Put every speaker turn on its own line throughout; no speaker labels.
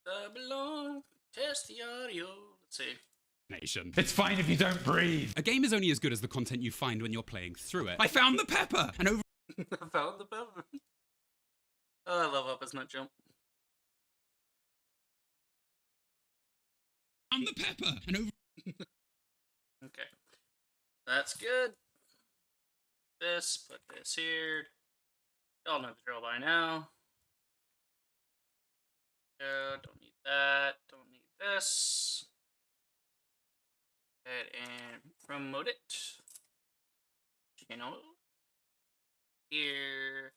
I belong. Test the audio. Let's see.
Nation. It's fine if you don't breathe. A game is only as good as the content you find when you're playing through it. I found the pepper, and over.
I found the pepper. Oh, I love Up Is Not Jump.
Found the pepper, and over.
Okay, that's good. Put this here. Y'all know the drill by now. Don't need that. Don't need this. Go ahead and promote it. Channel. Here.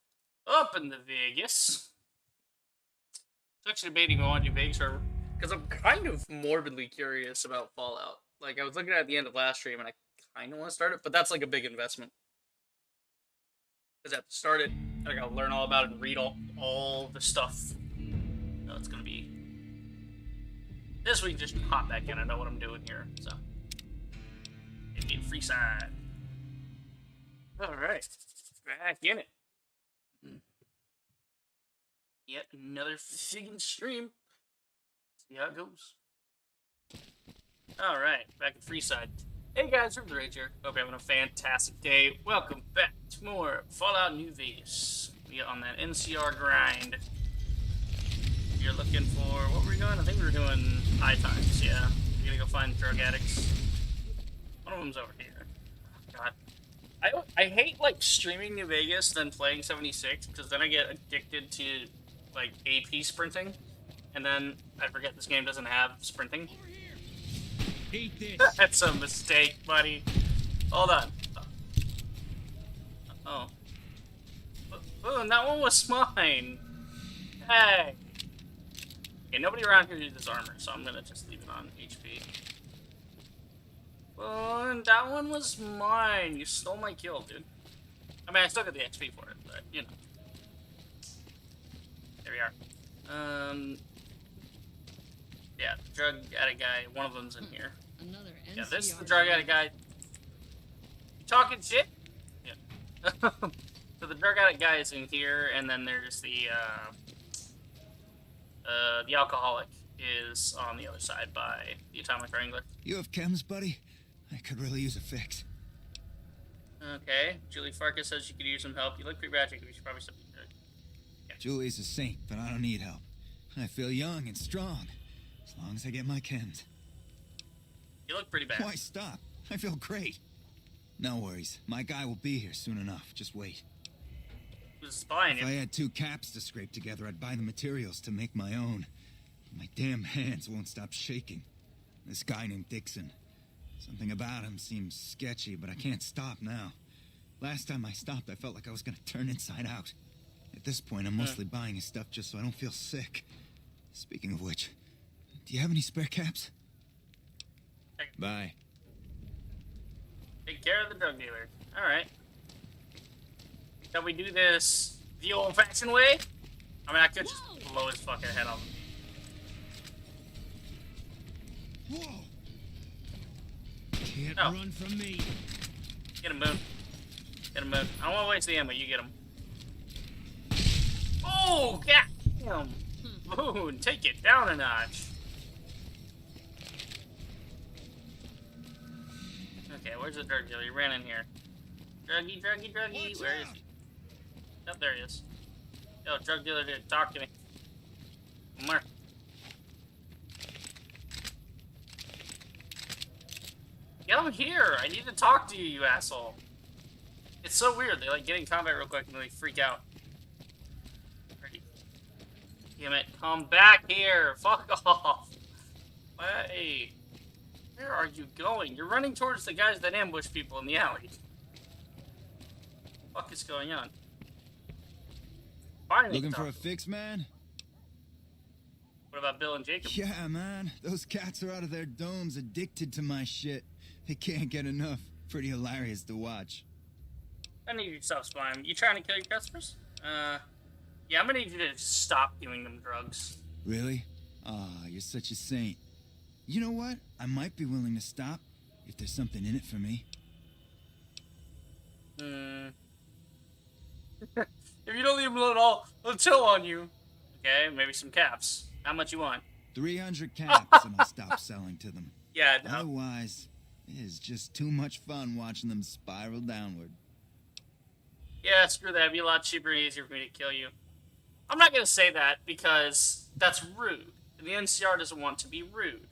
Up in the Vegas. It's actually debating if I want to do Vegas server. Because I'm kind of morbidly curious about Fallout. Like, I was looking at the end of last stream and I kind of want to start it, but that's like a big investment. Because I have to start it, I gotta learn all about it and read all the stuff. So it's gonna be... This week, just hop back in. I know what I'm doing here, so... It'd be a free side. Alright. Back in it. Yet another friggin' stream. See how it goes. Alright, back in free side. Hey guys, Rip the Rage here. Hope you're having a fantastic day. Welcome back to more Fallout New Vegas. We are on that NCR grind. You're looking for... What were we doing? I think we were doing high times, yeah. We're gonna go find drug addicts. One of them's over here. Oh, God. I hate, like, streaming New Vegas than playing 76, because then I get addicted to, like, AP sprinting. And then I forget this game doesn't have sprinting.
Eat this.
That's a mistake, buddy. Hold on. Oh. Oh, and that one was mine. Hey. Okay, nobody around here uses armor, so I'm gonna just leave it on HP. Oh, and that one was mine. You stole my kill, dude. I mean, I still got the XP for it, but, you know. There we are. Yeah, drug addict guy. One of them's in here.
Another NCR.
Yeah, this is the drug addict guy. You talking shit? Yeah. So the drug addict guy is in here, and then there's the alcoholic is on the other side by the atomic wrangler.
You have chems, buddy? I could really use a fix.
Okay. Julie Farkas says she could use some help. You look pretty bad, Jacob. You should probably stop.
Yeah. Julie's a saint, but I don't need help. I feel young and strong, as long as I get my chems.
You look pretty bad.
Why stop? I feel great. No worries. My guy will be here soon enough. Just wait.
Who's spying
If
you?
I had 2 caps to scrape together, I'd buy the materials to make my own. My damn hands won't stop shaking. This guy named Dixon. Something about him seems sketchy, but I can't stop now. Last time I stopped, I felt like I was gonna turn inside out. At this point, I'm mostly buying his stuff just so I don't feel sick. Speaking of which, do you have any spare caps? Bye.
Take care of the drug dealer. Alright. Shall we do this the old-fashioned way? I mean, I could just blow his fucking head off.
Whoa!
Can't
Oh.
run from me.
Get him, Boone. Get him, Boone. I don't want to waste the ammo. You get him. Oh, goddamn! Boone, take it down a notch. Okay, where's the drug dealer? He ran in here. Druggy, druggy, druggy.
Watch
Where is
out.
he? Oh, there he is. Yo, drug dealer, dude, talk to me. Come here. Get him here! I need to talk to you, you asshole. It's so weird. They like get in combat real quick and they freak out. Ready. Damn it. Come back here! Fuck off! Hey. Where are you going? You're running towards the guys that ambush people in the alley. What the fuck is going on? Finally,
Looking for
talk.
a fix, man?
What about Bill and Jacob?
Yeah, man. Those cats are out of their domes addicted to my shit. They can't get enough. Pretty hilarious to watch.
I need you to stop spying. You trying to kill your customers? Yeah, I'm gonna need you to stop giving them drugs.
Really? Ah, you're such a saint. You know what? I might be willing to stop if there's something in it for me.
If you don't leave them alone, I'll tell on you. Okay, maybe some caps. How much you want?
300 caps and I'll stop selling to them.
Yeah, no.
Otherwise, it is just too much fun watching them spiral downward.
Yeah, screw that. It'd be a lot cheaper and easier for me to kill you. I'm not going to say that because that's rude. And the NCR doesn't want to be rude.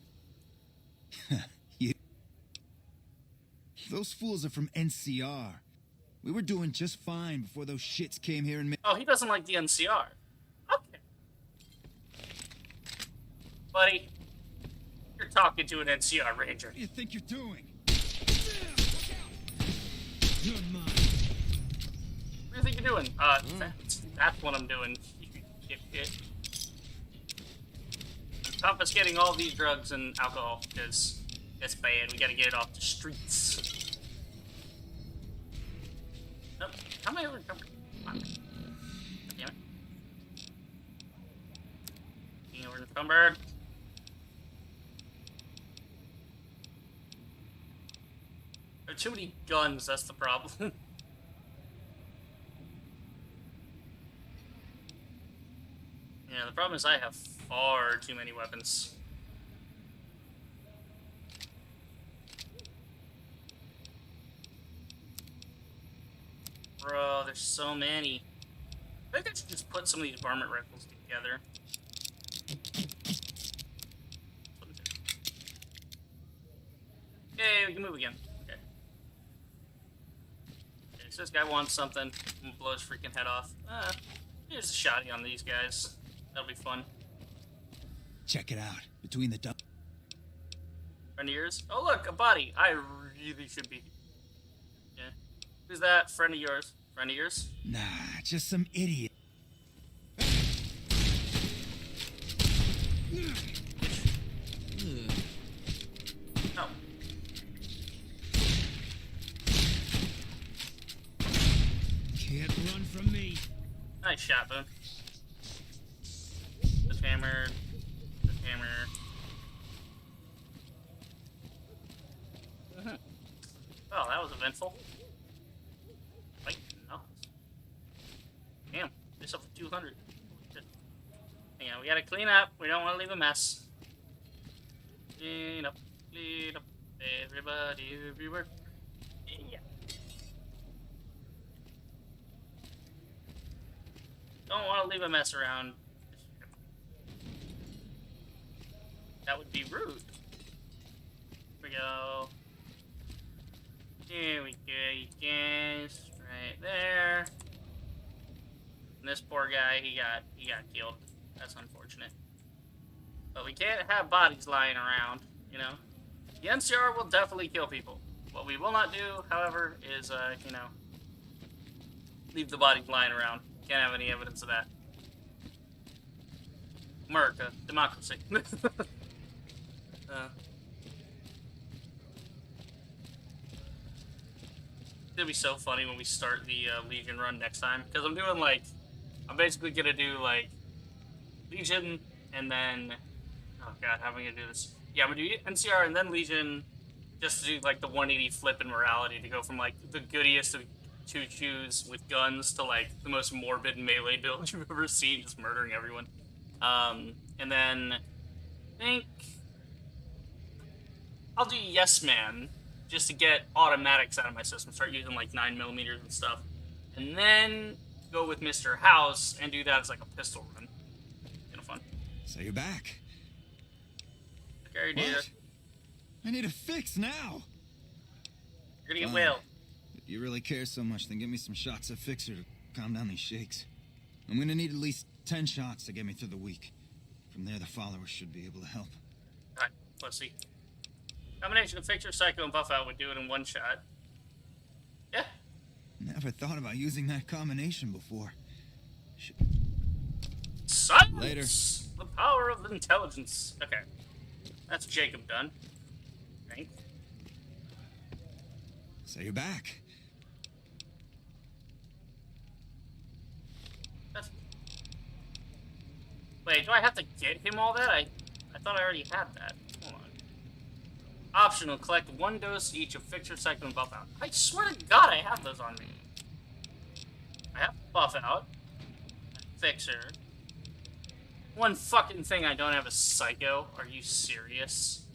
Those fools are from NCR. We were doing just fine before those shits came here and made...
Oh, he doesn't like the NCR. Okay. Buddy, you're talking to an NCR ranger.
What do you think you're doing? You're mine.
What do you think you're doing? That's what I'm doing. I'm confiscating all these drugs and alcohol because it's bad. We gotta get it off the streets. Nope. How am I over? Come on. Damn it. Getting over the cupboard. There are too many guns, that's the problem. Yeah, the problem is I have far too many weapons. Bro, there's so many. I think I should just put some of these varmint rifles together. Yay, we can move again. Okay. Okay, so this guy wants something. I'm gonna blow his freaking head off. Here's a shotty on these guys. That'll be fun.
Check it out. Between the dump.
Friend of yours? Oh, look, a body. I really should be. Yeah. Who's that? Friend of yours? Friend of yours?
Nah, just some idiot.
Oh.
Can't run from me.
Nice shot, Boone. This hammer. This hammer. Oh, that was eventful. Wait, no. Damn, this up for 200. Hang on, we gotta clean up. We don't want to leave a mess. Clean up, everybody, everywhere. Yeah. Don't want to leave a mess around. That would be rude. Here we go. Here we go, you guys. Right there. And this poor guy, he got killed. That's unfortunate. But we can't have bodies lying around, you know. The NCR will definitely kill people. What we will not do, however, is, you know, leave the bodies lying around. Can't have any evidence of that. America, democracy. It'll be so funny when we start the Legion run next time, because I'm doing like, I'm basically gonna do like Legion and then, oh god, how am I gonna do this? Yeah, I'm gonna do NCR and then Legion, just to do like the 180 flip in morality to go from like the goodiest of two choose with guns to like the most morbid melee build you've ever seen, just murdering everyone. And then I think I'll do Yes Man just to get automatics out of my system, start using like 9mm and stuff, and then go with Mr. House and do that as like a pistol run. Kind of fun.
So you're back.
Okay, dear.
What? I need a fix now.
You're gonna get whaled.
If you really care so much, then give me some shots of Fixer to calm down these shakes. I'm gonna need at least 10 shots to get me through the week. From there, the followers should be able to help.
Alright, let's see. Combination of Fixer, Psycho, and Buff Out would do it in one shot. Yeah.
Never thought about using that combination before.
Silence!
Later.
The power of intelligence. Okay. That's Jacob done. Right?
So you're back.
That's... Wait, do I have to get him all that? I thought I already had that. Hold on. Optional, collect 1 dose each of Fixer, Psycho, and Buff Out. I swear to God I have those on me. I have Buff Out. fixer. One fucking thing I don't have is psycho. Are you serious?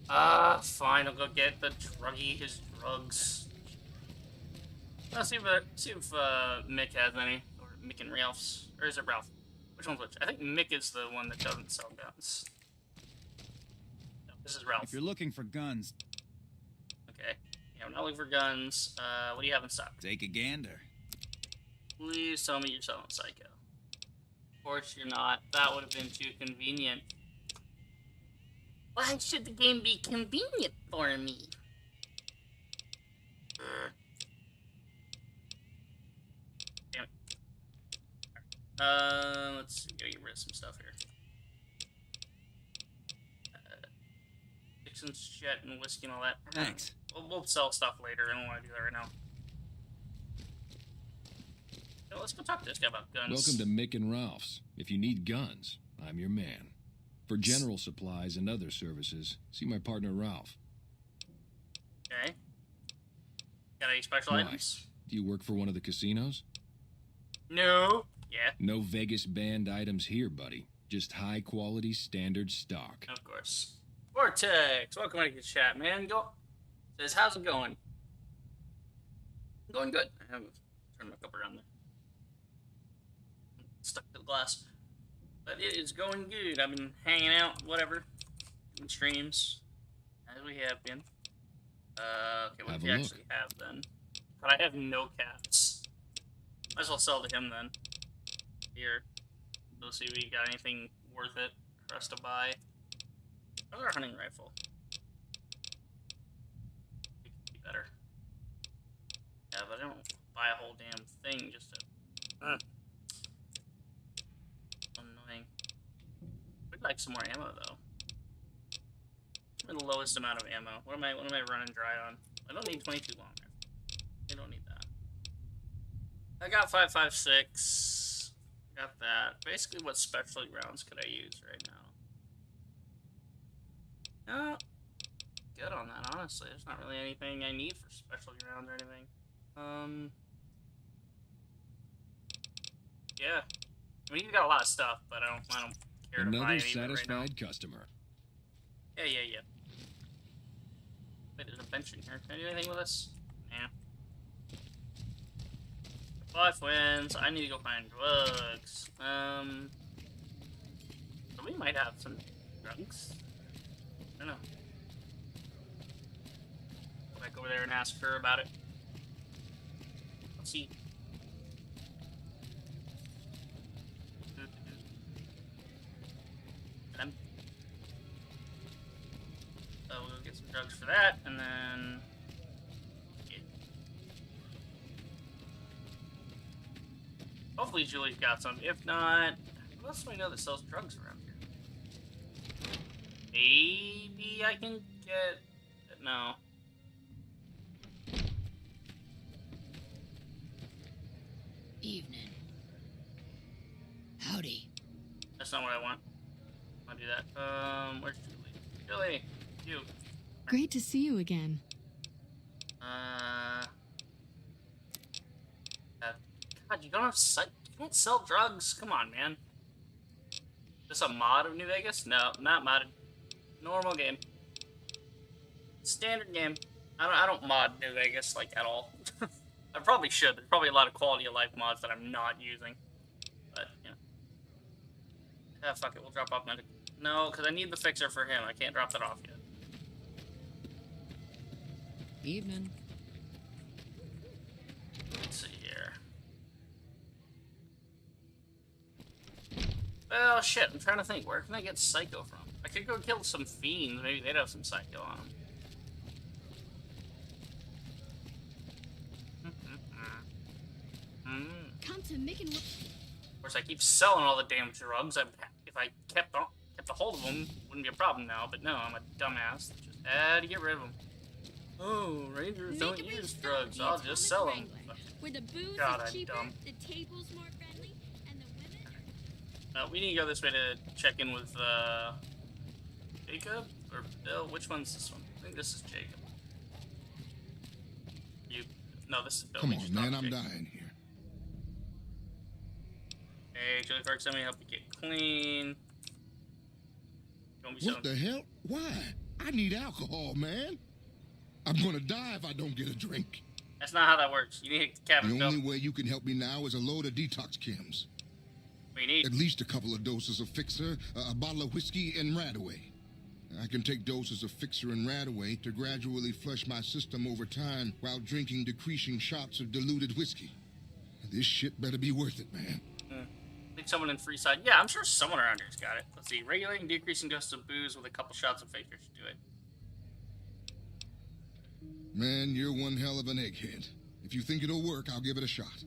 Fine, I'll go get the druggie his drugs. Let's see if Mick has any. Or Mick and Ralph's. Or is it Ralph? Which one's which? I think Mick is the one that doesn't sell guns. No, this is Ralph.
If you're looking for guns,
Okay. Yeah, I'm not looking for guns. What do you have in stock?
take a gander.
Please tell me you're selling psycho. Of course you're not. That would have been too convenient. Why should the game be convenient for me? Damn it. Let's see. Gotta get rid of some stuff here. Dixon's jet and whiskey and all that.
Thanks.
We'll sell stuff later. I don't want to do that right now. So let's go talk to this guy about guns.
Welcome to Mick and Ralph's. If you need guns, I'm your man. For general supplies and other services, see my partner Ralph.
Okay. Got any special
Why?
items?
Do you work for one of the casinos?
No. Yeah,
No Vegas banned items here, buddy. Just high-quality, standard stock.
of course. Vortex, welcome to the chat, man. Says, how's it going? Going good. I haven't turned my cup around there. Stuck to the glass. But it is going good. I've been hanging out, whatever. Doing streams. As we have been. Okay, what
Have
do
a
we
look.
actually have then? But I have no cats. Might as well sell to him then. Here. Let's see if we got anything worth it for us to buy. Another hunting rifle. It could be better. Yeah, but I don't buy a whole damn thing just to. Annoying. We'd like some more ammo though. The lowest amount of ammo. What am I running dry on? I don't need 22 long rifle. I don't need that. I got 5.56. Got that. Basically, what specialty rounds could I use right now? No, good on that, honestly. There's not really anything I need for specialty rounds or anything. Yeah. I mean, you got a lot of stuff, but I don't care to buy
Another
any of it right now.
satisfied customer.
Yeah. Wait, there's a bench in here. Can I do anything with this? Nah. Life wins. I need to go find drugs. So we might have some drugs. I don't know. Go back over there and ask her about it. Let's see. And so we'll go get some drugs for that, and then. Yeah. Hopefully Julie's got some. If not, who else do we know that sells drugs around here? Maybe I can get... No.
Evening. Howdy.
That's not what I want. I want to do that. Where's Julie? Julie! You.
Great to see you again.
God, you don't have you can't sell drugs. Come on, man. Is this a mod of New Vegas? No, not modded. Normal game. Standard game. I don't mod New Vegas, like, at all. I probably should. There's probably a lot of quality of life mods that I'm not using. But, you know. Ah, fuck it. We'll drop off medic. No, because I need the fixer for him. I can't drop that off yet.
Evening.
Let's see here. Well, shit. I'm trying to think. Where can I get Psycho from? I could go kill some fiends. Maybe they'd have some Psycho on them.
Come to Mick and...
Of course, I keep selling all the damn drugs. If I kept a hold of them, wouldn't be a problem now. But no, I'm a dumbass that just had to get rid of them. Oh, Rangers don't use drugs. I'll just sell them.
Where the booze
God,
is
I'm
cheaper,
dumb.
the table's more friendly, and the women...
We need to go this way to check in with Jacob or Bill. Which one's this one? I think this is Jacob. No, this is Bill.
Come
We
on,
just
man,
talked to
I'm
Jacob.
dying here.
Hey, Julie Clark, send me help you get clean. Don't be
What the hell? Why? I need alcohol, man. I'm gonna die if I don't get a drink.
That's not how that works. You need to cabin
The only
film.
way you can help me now is a load of detox chems.
We need.
At least a couple of doses of Fixer, a bottle of whiskey, and Radaway. I can take doses of Fixer and Radaway to gradually flush my system over time while drinking decreasing shots of diluted whiskey. This shit better be worth it, man.
I think someone in Freeside. Yeah, I'm sure someone around here's got it. Let's see. Regulating, decreasing doses of booze with a couple shots of Fixer should do it.
Man, you're one hell of an egghead. If you think it'll work, I'll give it a shot.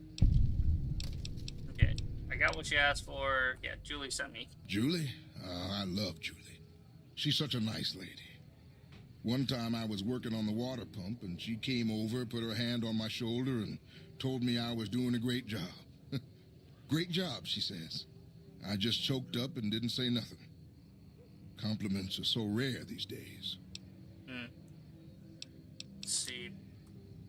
Okay. I got what you asked for. Yeah, Julie sent me.
Julie? I love Julie. She's such a nice lady. One time I was working on the water pump, and she came over, put her hand on my shoulder, and told me I was doing a great job. Great job, she says. I just choked up and didn't say nothing. Compliments are so rare these days.
Let's see.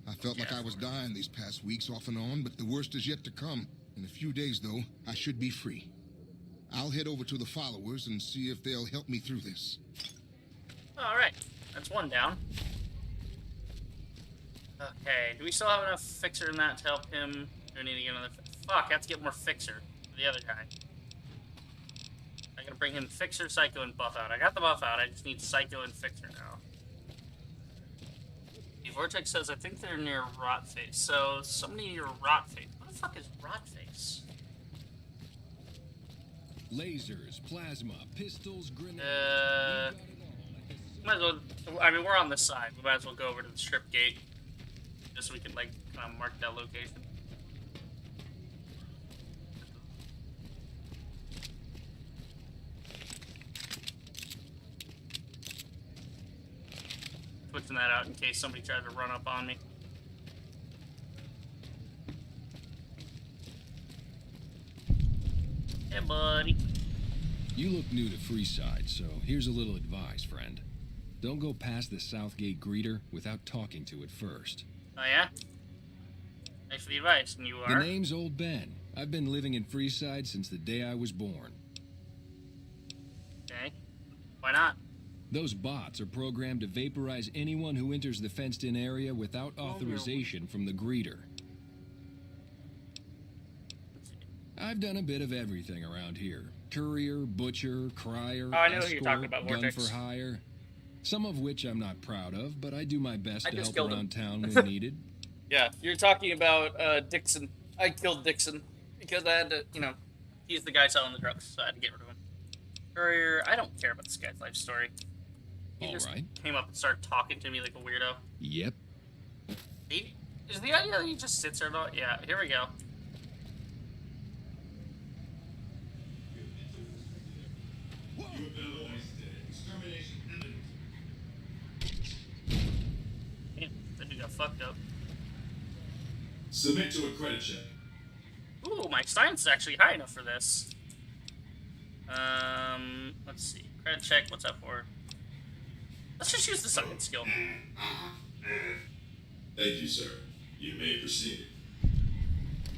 I felt like I was dying these past weeks off and on, but the worst is yet to come. In a few days, though, I should be free. I'll head over to the followers and see if they'll help me through this.
Alright. That's one down. Okay. Do we still have enough Fixer in that to help him? Do we need to get another... Fuck, I have to get more Fixer for the other guy. I gotta bring him Fixer, Psycho, and Buff out. I got the Buff out. I just need Psycho and Fixer now. The Vortex says, I think they're near Rotface. So, somebody near Rotface. What the fuck is Rotface?
Lasers, plasma, pistols, grenades.
Might as well, I mean, we're on this side. We might as well go over to the strip gate. Just so we can, like, kind of mark that location. Switching that out in case somebody tried to run up on me. Hey, buddy.
You look new to Freeside, so here's a little advice, friend. Don't go past the Southgate greeter without talking to it first.
Oh, yeah? Thanks for the advice. And you
The
are?
name's Old Ben. I've been living in Freeside since the day I was born.
Okay. Why not?
Those bots are programmed to vaporize anyone who enters the fenced-in area without authorization from the greeter. I've done a bit of everything around here. Courier, butcher, crier,
Oh, I know who
escort,
you're talking about,
gun
Vortex.
for hire. Some of which I'm not proud of, but I do my best
I
to
just
help
killed
around
him.
town when needed.
Yeah, you're talking about Dixon. I killed Dixon because I had to, you know, he's the guy selling the drugs, so I had to get rid of him. Courier, I don't care about this guy's life story. He
All
just
right.
came up and started talking to me like a weirdo.
Yep.
Is the idea that he just sits there though? Yeah, here we go. Damn, that dude got fucked up.
Submit to a credit check.
Ooh, my science is actually high enough for this. Let's see. Credit check, what's that for? Let's just use the science skill.
Thank you, sir. You may proceed.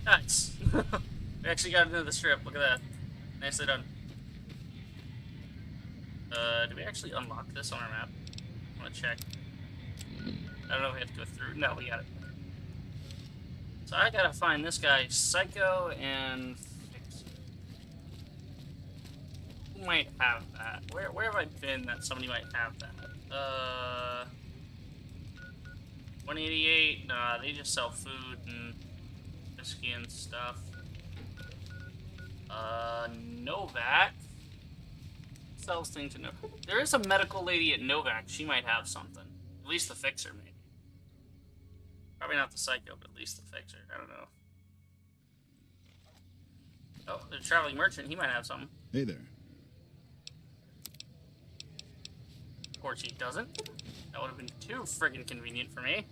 Nice. We actually got into the strip. Look at that. Nicely done. Do we actually unlock this on our map? I want to check. I don't know if we have to go through. No, we got it. So I gotta find this guy, Psycho, and Fixer. Who might have that? Where have I been that somebody might have that? 188? Nah, they just sell food and whiskey and stuff. Novak sells things to Novak. There is a medical lady at Novak. She might have something. At least the Fixer, maybe. Probably not the Psycho, but at least the Fixer. I don't know. Oh, the traveling merchant. He might have something.
Hey there.
Of course he doesn't. That would have been too friggin' convenient for me.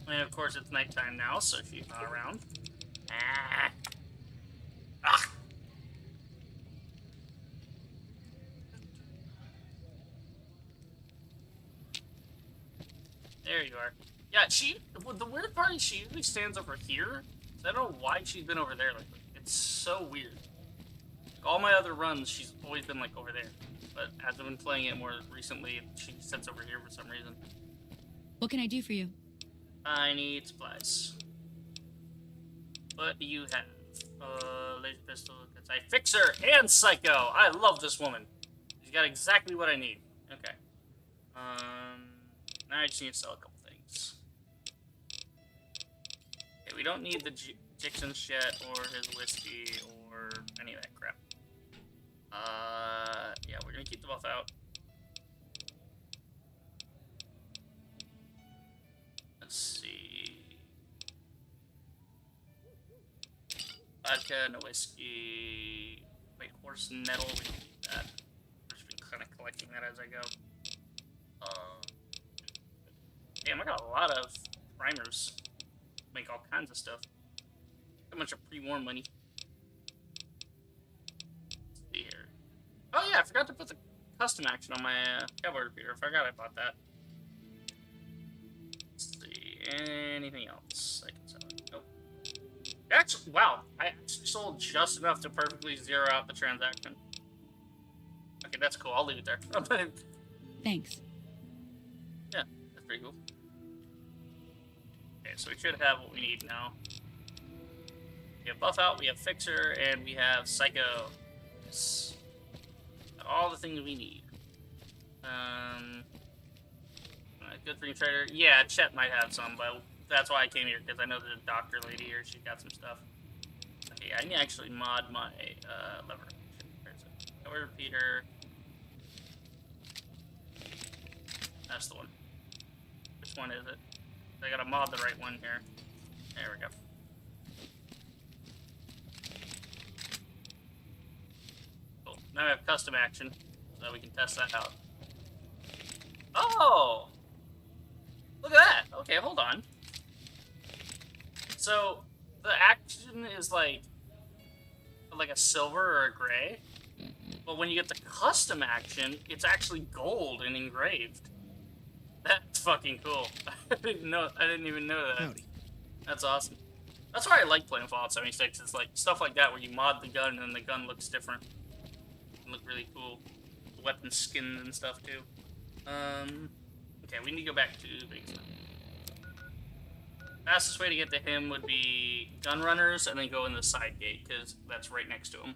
And of course it's nighttime now, so she's not around. Ah. Ah. There you are. Yeah, well, the weird part is she usually stands over here I don't know why she's been over there lately. It's so weird. Like, all my other runs, she's always been like over there. But as I've been playing it more recently, she sits over here for some reason.
What can I do for you?
I need supplies. What do you have? Laser pistol, I Fixer, and Psycho. I love this woman. She's got exactly what I need. Okay. Now I just need to sell a couple things. Okay, we don't need the Dixon's shit or his whiskey or any of that crap. Yeah, we're gonna keep the buff out. Let's see. Vodka, no whiskey. Wait, horse nettle, we can keep that. I've just been kind of collecting that as I go. Damn, I got a lot of primers. Make all kinds of stuff. A bunch of pre-war money. Let's see here. Oh yeah, I forgot to put the custom action on my cowboy repeater. I forgot I bought that. Let's see, anything else I can sell? Nope. Actually, wow, I actually sold just enough to perfectly zero out the transaction. Okay, that's cool. I'll leave it there.
Thanks.
Yeah, that's pretty cool. Okay, so we should have what we need now. We have Buff Out, we have Fixer, and we have Psycho. Yes. Got all the things we need. Good for you, trader. Yeah, Chet might have some, but that's why I came here, because I know there's a doctor lady here. She's got some stuff. Okay, I can actually mod my lever. Where's it? Power repeater. That's the one. Which one is it? I gotta mod the right one here. There we go. Cool. Now we have custom action, so we can test that out. Oh! Look at that! Okay, hold on. So, the action is like a silver or a gray, but when you get the custom action, it's actually gold and engraved. That's fucking cool. I didn't even know that.
Howdy.
That's awesome. That's why I like playing Fallout 76. It's like stuff like that where you mod the gun and the gun looks different. It look really cool. The weapon skins and stuff too. Okay, we need to go back to Big Sun. Fastest way to get to him would be gun runners and then go in the side gate because that's right next to him.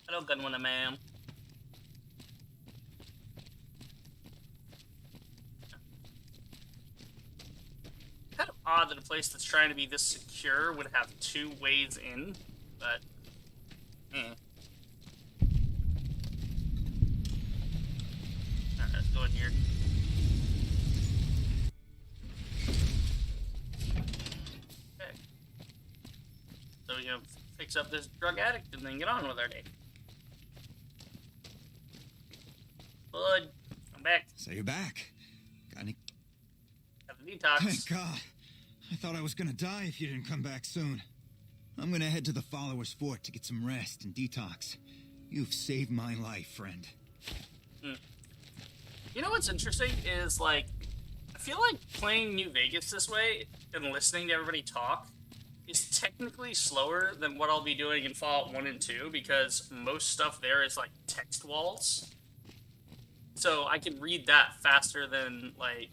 Hello, gun runner, ma'am. Kind of odd that a place that's trying to be this secure would have two ways in, but Alright, let's go in here. Okay. So we can fix up this drug addict and then get on with our day. Bud, I'm back.
So you're back. Got any...
Have the detox.
Thank God. I thought I was gonna die if you didn't come back soon. I'm gonna head to the Followers' Fort to get some rest and detox. You've saved my life, friend.
You know what's interesting is, like, I feel like playing New Vegas this way and listening to everybody talk is technically slower than what I'll be doing in Fallout 1 and 2 because most stuff there is, like, text walls. So I can read that faster than, like,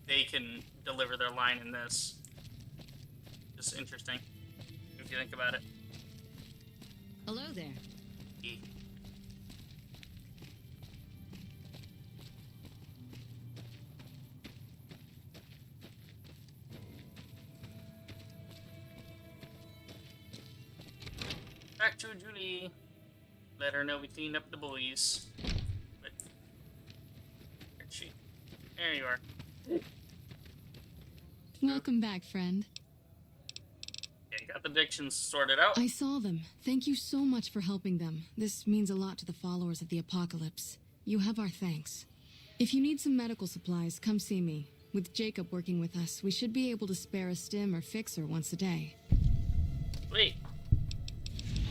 they can deliver their line in this. Just interesting, if you think about it.
Hello there.
Yeah. Back to Julie. Let her know we cleaned up the boys. But where'd she? There you are.
Welcome back, friend.
Yeah, you got the addictions sorted out.
I saw them. Thank you so much for helping them. This means a lot to the followers of the apocalypse. You have our thanks. If you need some medical supplies, come see me. With Jacob working with us, we should be able to spare a stim or fixer once a day.
Wait.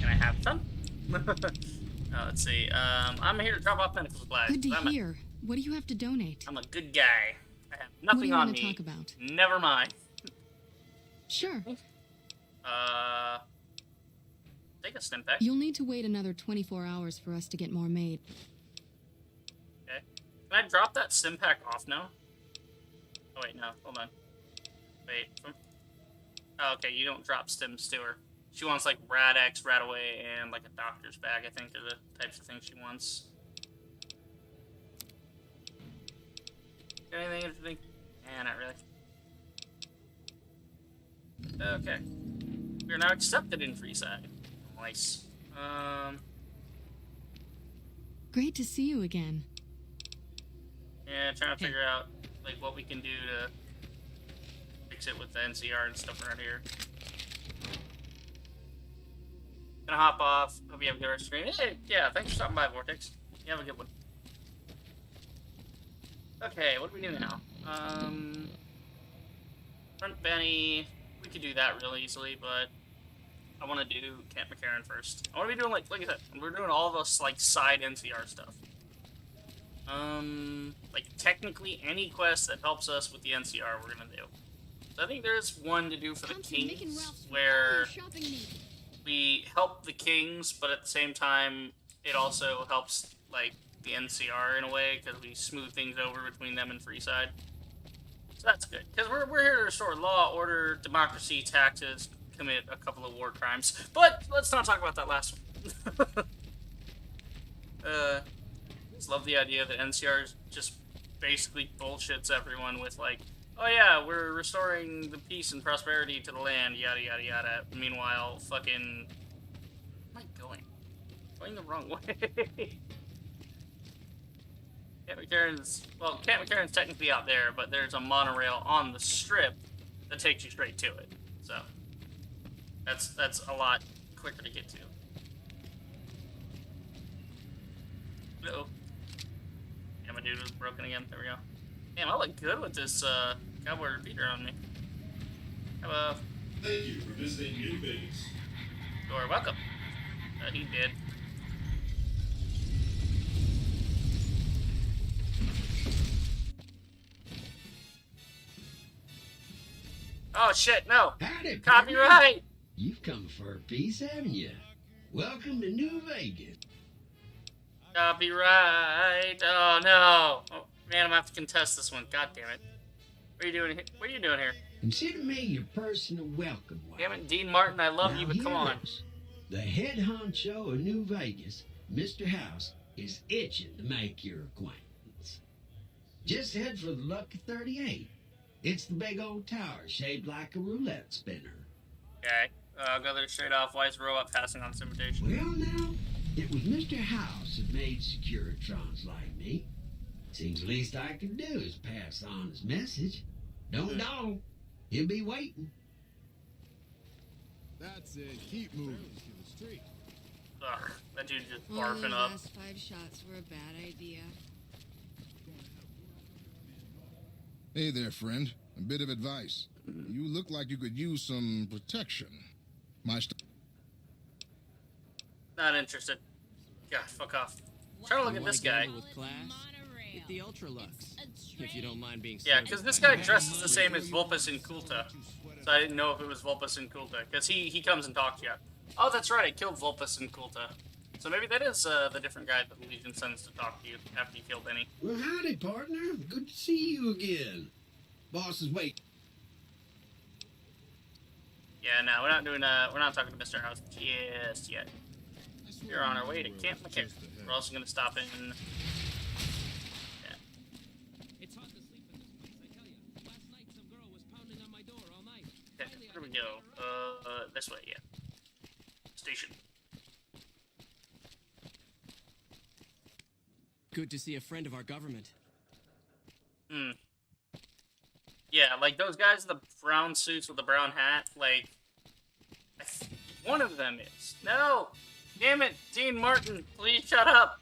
Can I have some? Let's see. I'm here to drop off medical supplies.
Good to hear. What do you have to donate?
I'm a good guy. I have Nothing
what do you
on
want to
me.
talk about?
Never mind.
Sure.
Take a stim pack.
You'll need to wait another 24 hours for us to get more made.
Okay. Can I drop that stim pack off now? Oh wait, no. Hold on. Wait. Oh, okay, you don't drop stims to her. She wants like Rad-X, Rad-Away, and like a doctor's bag, I think, are the types of things she wants. Anything interesting? Eh, not really. Okay. We're now accepted in Freeside. Nice.
Great to see you again.
Yeah, trying to figure out like what we can do to fix it with the NCR and stuff around here. Gonna hop off. Hope you have a good rest of your stream. Hey, yeah, thanks for stopping by, Vortex. You have a good one. Okay, what do we do now? Front Benny. We could do that real easily, but I want to do Camp McCarran first. I want to be doing like I said, we're doing all this like side NCR stuff. Like technically any quest that helps us with the NCR, we're gonna do. So I think there's one to do for the Kings where we help the Kings, but at the same time, it also helps like the NCR in a way because we smooth things over between them and Freeside. So that's good because we're here to restore law, order, democracy, taxes, commit a couple of war crimes. But let's not talk about that last one. Just love the idea that NCR just basically bullshits everyone with like, oh yeah, we're restoring the peace and prosperity to the land, yada yada yada. Meanwhile, fucking, where am I going? Going the wrong way. Camp McCarran's technically out there, but there's a monorail on the strip that takes you straight to it. So that's a lot quicker to get to. Uh-oh. Yeah, my dude was broken again. There we go. Damn, I look good with this cowboy repeater on me. Hello.
Thank you for visiting New Vegas.
You're welcome. He did. Oh shit, no!
Howdy,
Copyright!
partner. You've come for a piece, haven't you? Welcome to New Vegas.
Copyright! Oh no! Oh, man, I'm gonna have to contest this one. God damn it! What are you doing here? What are you doing here?
Consider me your personal welcome wagon.
Damn it, Dean Martin, I love
Now
you, but come
hear
on.
this. The head honcho of New Vegas, Mr. House, is itching to make your acquaintance. Just head for the Lucky 38. It's the big old tower shaped like a roulette spinner.
Okay, I'll go there straight off. Why is the robot passing on this invitation?
Well, now, it was Mr. House that made Securitrons like me. Seems the least I can do is pass on his message. Don't dawdle. He'll be waiting.
That's it. Keep moving to the street.
Ugh, that dude just
One of
barfing
those
up.
last 5 shots were a bad idea.
Hey there, friend. A bit of advice. You look like you could use some protection.
Not interested. God, fuck off. Try to look at this guy.
With class? Get the Ultralux, if you don't mind being
Yeah, because this guy dresses the same as Vulpus in Kulta. So I didn't know if it was Vulpus in Kulta. Because he comes and talks to you. Oh, that's right, I killed Vulpus in Kulta. So maybe that is the different guy that the Legion sends to talk to you after you kill Benny.
Well, howdy, partner. Good to see you again. Boss is waiting.
Yeah, no, we're not doing we're not talking to Mr. House just yet. We're on our way to Camp McCarran. We're also gonna stop in. Yeah.
It's hard to sleep in this place, I tell you. Last night some girl was pounding on my door all night.
Okay, where do we go? This way, yeah. Station.
Good to see a friend of our government.
Hmm. Yeah, like those guys in the brown suits with the brown hat, like, one of them is. No! Damn it, Dean Martin, please shut up!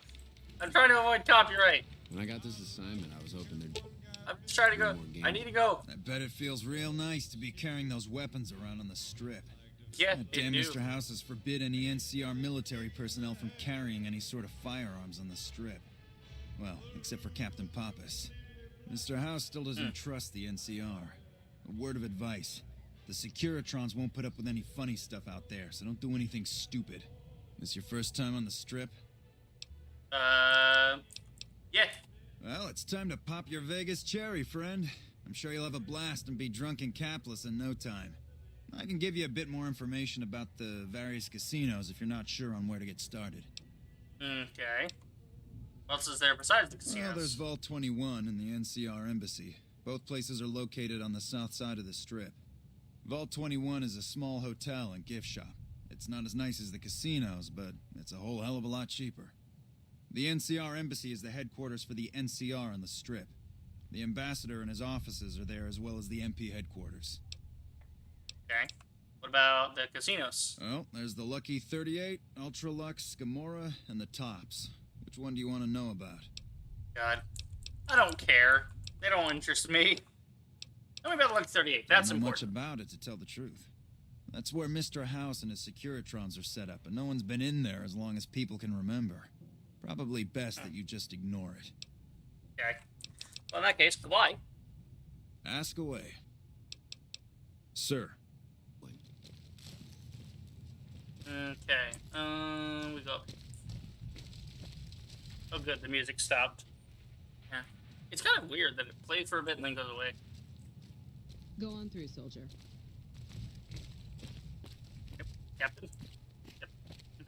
I'm trying to avoid copyright.
When I got this assignment, I was hoping there'd...
I'm just trying to go. I need to go.
I bet it feels real nice to be carrying those weapons around on the strip.
Yeah,
Damn,
it do.
Mr. House has forbid any NCR military personnel from carrying any sort of firearms on the strip. Well, except for Captain Pappas. Mr. House still doesn't trust the NCR. A word of advice. The Securitrons won't put up with any funny stuff out there, so don't do anything stupid. This your first time on the Strip?
Yeah.
Well, it's time to pop your Vegas cherry, friend. I'm sure you'll have a blast and be drunk and capless in no time. I can give you a bit more information about the various casinos if you're not sure on where to get started.
Okay. What else is there besides the casinos?
Well, there's Vault 21 and the NCR Embassy. Both places are located on the south side of the Strip. Vault 21 is a small hotel and gift shop. It's not as nice as the casinos, but it's a whole hell of a lot cheaper. The NCR Embassy is the headquarters for the NCR on the Strip. The ambassador and his offices are there, as well as the MP headquarters.
Okay. What about the casinos?
Well, there's the Lucky 38, Ultra Lux, Gamora, and the Tops. Which one do you want to know about?
God. I don't care. They don't interest me. Tell me about the Lucky 38. That's
I don't know much
important.
about it, to tell the truth. That's where Mr. House and his Securitrons are set up, and no one's been in there as long as people can remember. Probably best that you just ignore it.
Okay. Well, in that case, why?
Ask away. Sir.
Okay. We go. Oh, good. The music stopped. Yeah. It's kind of weird that it played for a bit and then goes away.
Go on through, soldier.
Yep. Captain.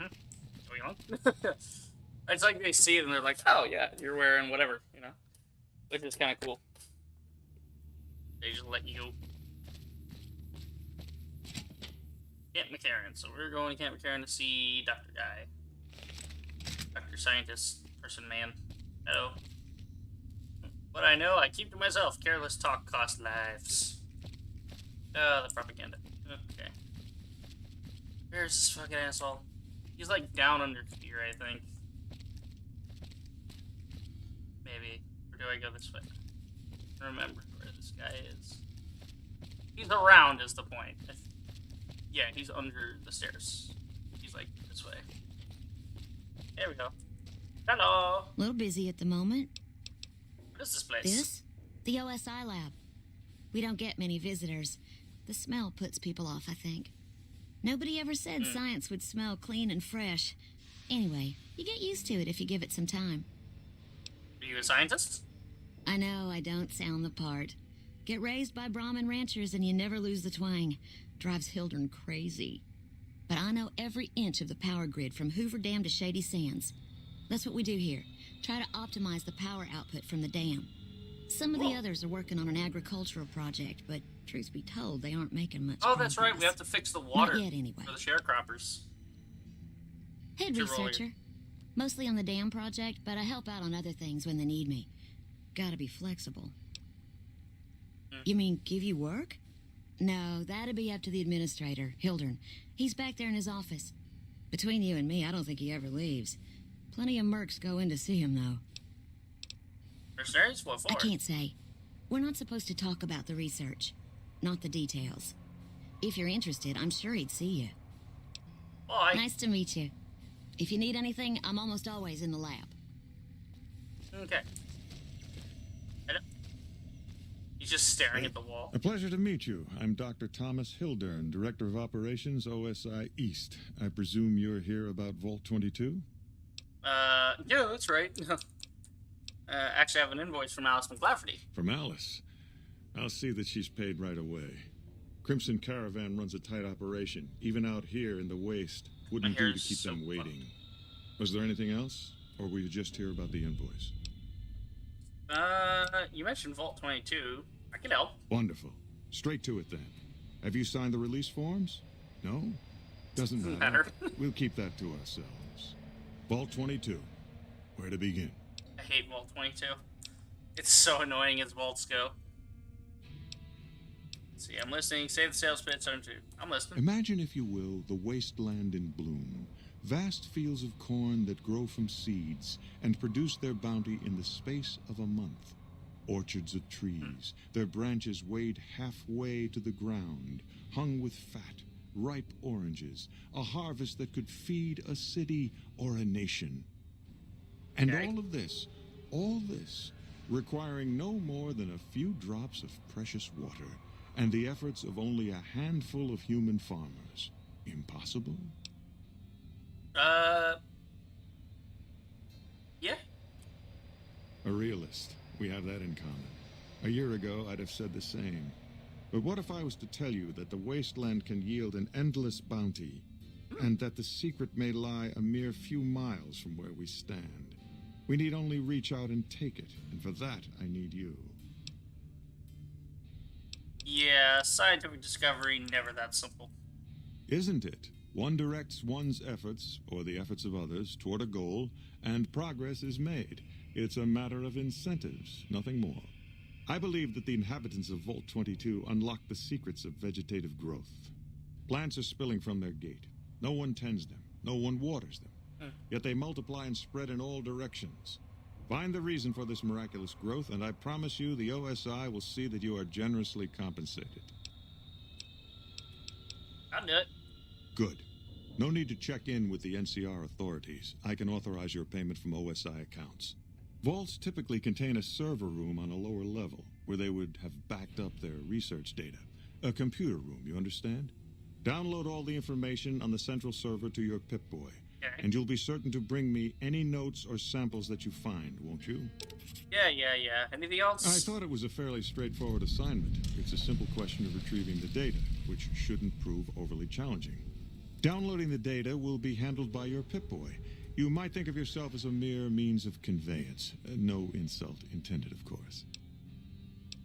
Yep. Going on. It's like they see it and they're like, oh, yeah, you're wearing whatever, you know? Which is kind of cool. They just let you go. Camp McCarran. So we're going to Camp McCarran to see Dr. Guy. Dr. Scientist, person, man. Hello. What I know, I keep to myself. Careless talk costs lives. The propaganda. Okay. Where's this fucking asshole? He's like down under here, I think. Maybe. Or do I go this way? Remember where this guy is. He's around is the point. Yeah, he's under the stairs. He's like this way. There we go. Hello.
A little busy at the moment.
What is this place?
This? The OSI lab. We don't get many visitors. The smell puts people off, I think. Nobody ever said science would smell clean and fresh. Anyway, you get used to it if you give it some time.
Are you a scientist?
I know I don't sound the part. Get raised by Brahmin ranchers and you never lose the twang. Drives Hildern crazy. But I know every inch of the power grid from Hoover Dam to Shady Sands. That's what we do here. Try to optimize the power output from the dam. Some of the others are working on an agricultural project, but truth be told, they aren't making much
Oh, that's right.
progress.
We have to fix the water
Not yet, anyway.
for the sharecroppers.
Head
What's your role
researcher. Mostly on the dam project, but I help out on other things when they need me. Gotta be flexible. You mean give you work? No, that'd be up to the administrator, Hildern. He's back there in his office. Between you and me, I don't think he ever leaves. Plenty of mercs go in to see him, though.
Mercenaries? What for?
I can't say. We're not supposed to talk about the research. Not the details. If you're interested, I'm sure he'd see you.
Bye.
Nice to meet you. If you need anything, I'm almost always in the lab.
Okay. He's just staring at the wall.
A pleasure to meet you. I'm Dr. Thomas Hildern, Director of Operations, OSI East. I presume you're here about Vault 22?
Yeah, that's right. Actually, I have an invoice from Alice McLafferty.
From Alice? I'll see that she's paid right away. Crimson Caravan runs a tight operation. Even out here in the waste, wouldn't do to keep them waiting. Was there anything else? Or were you just here about the invoice?
You mentioned Vault 22. I can help.
Wonderful. Straight to it then. Have you signed the release forms? No? Doesn't matter. We'll keep that to ourselves. Vault 22. Where to begin?
I hate Vault 22. It's so annoying as vaults go. Let's see, I'm listening. Save the sales pitch. I'm listening.
Imagine, if you will, the wasteland in bloom. Vast fields of corn that grow from seeds and produce their bounty in the space of a month. Orchards of trees, their branches weighed halfway to the ground, hung with fat, ripe oranges, a harvest that could feed a city or a nation. And all this requiring no more than a few drops of precious water and the efforts of only a handful of human farmers. Impossible?
Yeah.
A realist. We have that in common. A year ago, I'd have said the same. But what if I was to tell you that the wasteland can yield an endless bounty, and that the secret may lie a mere few miles from where we stand? We need only reach out and take it, and for that, I need you.
Yeah, scientific discovery, never that simple.
Isn't it? One directs one's efforts, or the efforts of others, toward a goal, and progress is made. It's a matter of incentives, nothing more. I believe that the inhabitants of Vault 22 unlock the secrets of vegetative growth. Plants are spilling from their gate. No one tends them. No one waters them. Yet they multiply and spread in all directions. Find the reason for this miraculous growth, and I promise you the OSI will see that you are generously compensated.
I'll do it.
Good. No need to check in with the NCR authorities. I can authorize your payment from OSI accounts. Vaults typically contain a server room on a lower level, where they would have backed up their research data. A computer room, you understand? Download all the information on the central server to your Pip-Boy, and you'll be certain to bring me any notes or samples that you find, won't you?
Yeah. Anything else?
I thought it was a fairly straightforward assignment. It's a simple question of retrieving the data, which shouldn't prove overly challenging. Downloading the data will be handled by your Pip-Boy. You might think of yourself as a mere means of conveyance. No insult intended, of course.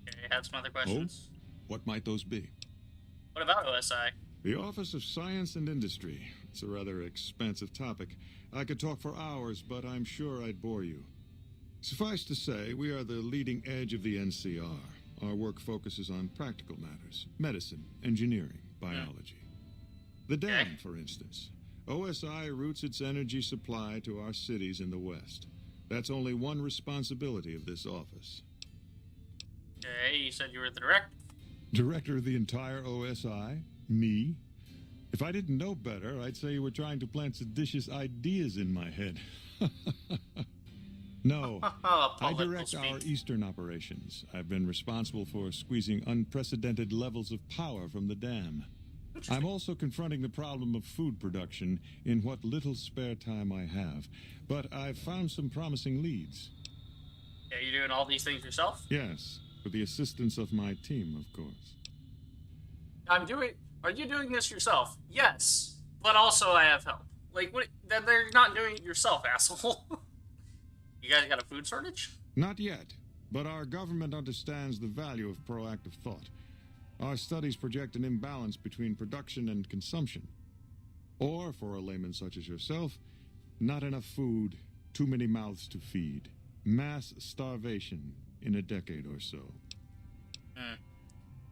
Okay, I have some other questions.
Oh? What might those be?
What about OSI?
The Office of Science and Industry. It's a rather expansive topic. I could talk for hours, but I'm sure I'd bore you. Suffice to say, we are the leading edge of the NCR. Our work focuses on practical matters: medicine, engineering, biology. The dam, for instance. OSI routes its energy supply to our cities in the West. That's only one responsibility of this office.
Okay, you said you were the director.
Director of the entire OSI? Me? If I didn't know better, I'd say you were trying to plant seditious ideas in my head. No, I direct our eastern operations. I've been responsible for squeezing unprecedented levels of power from the dam. I'm also confronting the problem of food production in what little spare time I have, but I've found some promising leads.
Yeah, you doing all these things yourself?
Yes, with the assistance of my team, of course.
Are you doing this yourself? Yes, but also I have help. Like, what? Then they're not doing it yourself, asshole. You guys got a food shortage?
Not yet, but our government understands the value of proactive thought. Our studies project an imbalance between production and consumption. Or, for a layman such as yourself, not enough food, too many mouths to feed. Mass starvation in a decade or so.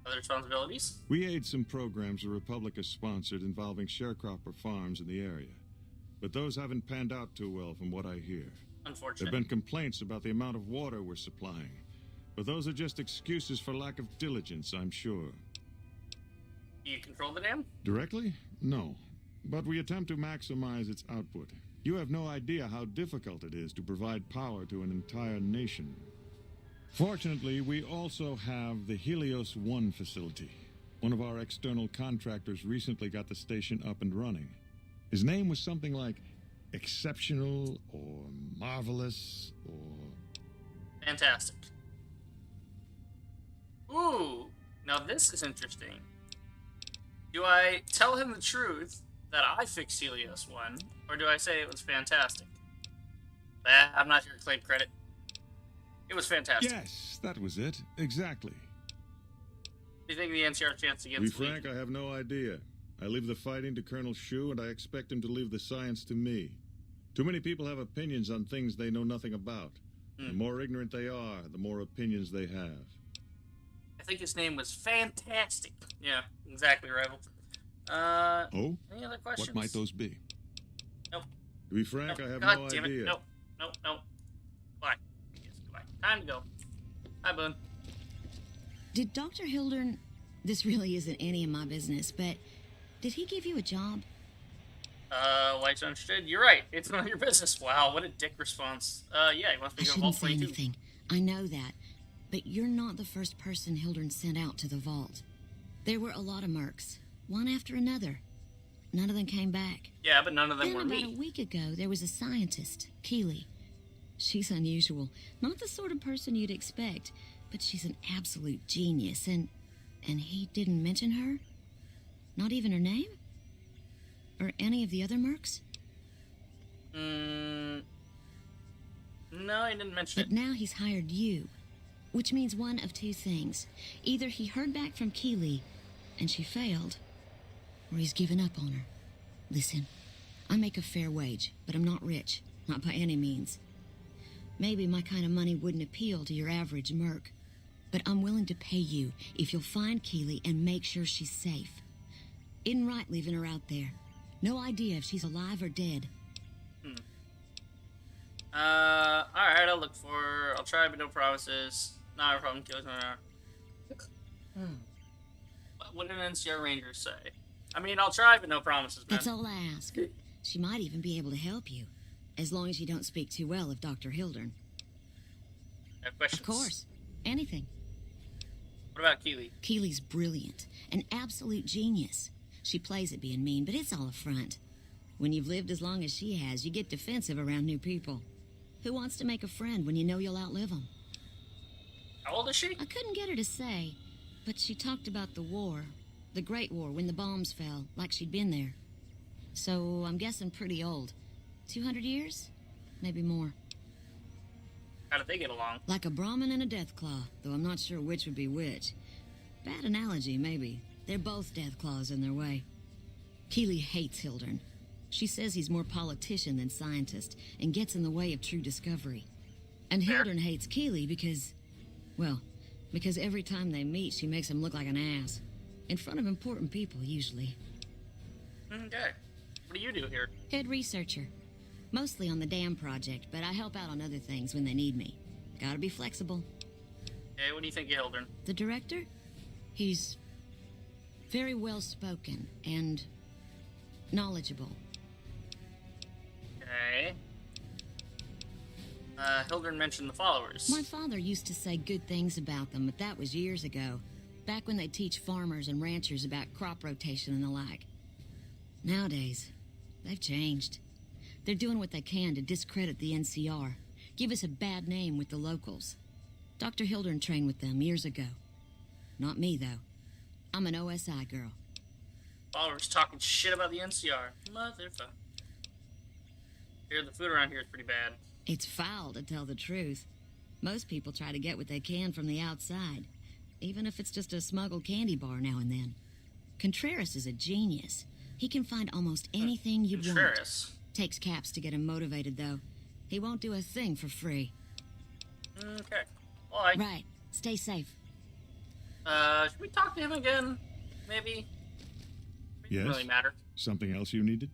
Other responsibilities?
We aid some programs the Republic has sponsored involving sharecropper farms in the area. But those haven't panned out too well from what I hear.
Unfortunate.
There have been complaints about the amount of water we're supplying. But those are just excuses for lack of diligence, I'm sure.
Do you control the dam?
Directly? No. But we attempt to maximize its output. You have no idea how difficult it is to provide power to an entire nation. Fortunately, we also have the Helios 1 facility. One of our external contractors recently got the station up and running. His name was something like exceptional or marvelous or...
Fantastic. Ooh, now this is interesting. Do I tell him the truth that I fixed Helios 1, or do I say it was fantastic? I'm not here to claim credit. It was fantastic.
Yes, that was it. Exactly.
Do you think the NCR chance against
To be frank, I have no idea. I leave the fighting to Colonel Shu, and I expect him to leave the science to me. Too many people have opinions on things they know nothing about. The more ignorant they are, the more opinions they have.
I think his name was Fantastic. Yeah, exactly, Rival.
Oh?
Any other questions?
What might those be?
Nope.
To be frank,
nope.
I have
God
no
damn
idea.
It. Nope. Goodbye. Yes, goodbye. Time to go. Hi, Boone.
Did Dr. Hildern... This really isn't any of my business, but did he give you a job?
White's understood. You're right. It's none of your business. Wow, what a dick response. Yeah, he wants me
I
to go to Vault
shouldn't say
22.
anything. I know that, but you're not the first person Hildern sent out to the vault. There were a lot of mercs, one after another. None of them came back.
Yeah, but none of them
Then
were
about
me.
a week ago, there was a scientist, Keeley. She's unusual. Not the sort of person you'd expect, but she's an absolute genius, and he didn't mention her? Not even her name? Or any of the other mercs?
No, he didn't mention it.
But now he's hired you, which means one of two things. Either he heard back from Keeley, and she failed, or he's given up on her. Listen, I make a fair wage, but I'm not rich, not by any means. Maybe my kind of money wouldn't appeal to your average merc, but I'm willing to pay you if you'll find Keeley and make sure she's safe. Isn't right leaving her out there. No idea if she's alive or dead.
Alright, I'll look for her. I'll try, but no promises. Not a problem, killing her. What did an NCR Ranger say? I mean, I'll try, but no promises, man.
That's all I ask. She might even be able to help you, as long as you don't speak too well of Dr. Hildern.
I have questions.
Of course. Anything.
What about Keeley?
Keeley's brilliant. An absolute genius. She plays at being mean, but it's all a front. When you've lived as long as she has, you get defensive around new people. Who wants to make a friend when you know you'll outlive them?
How old is she?
I couldn't get her to say, but she talked about the war. The Great War, when the bombs fell, like she'd been there. So I'm guessing pretty old. 200 years? Maybe more.
How did they get along?
Like a Brahmin and a Deathclaw, though I'm not sure which would be which. Bad analogy, maybe. They're both Deathclaws in their way. Keeley hates Hildern. She says he's more politician than scientist, and gets in the way of true discovery. And Hildern hates Keeley because, well, because every time they meet, she makes him look like an ass. In front of important people, usually.
Okay. What do you do here?
Head researcher. Mostly on the dam project, but I help out on other things when they need me. Gotta be flexible.
Okay, what do you think of Hildern?
The director? He's very well-spoken and knowledgeable.
Okay. Hildern mentioned the followers.
My father used to say good things about them, but that was years ago. Back when they teach farmers and ranchers about crop rotation and the like. Nowadays, they've changed. They're doing what they can to discredit the NCR, give us a bad name with the locals. Dr. Hildern trained with them years ago. Not me, though. I'm an OSI girl.
Followers talking shit about the NCR. Motherfucker. Here, the food around here is pretty bad.
It's foul, to tell the truth. Most people try to get what they can from the outside, even if it's just a smuggled candy bar now and then. Contreras is a genius. He can find almost anything you'd
Contreras.
want. Takes caps to get him motivated, though. He won't do a thing for free.
Okay. Bye.
Right. Stay safe.
Should we talk to him again? Maybe? It doesn't really matter.
Something else you needed?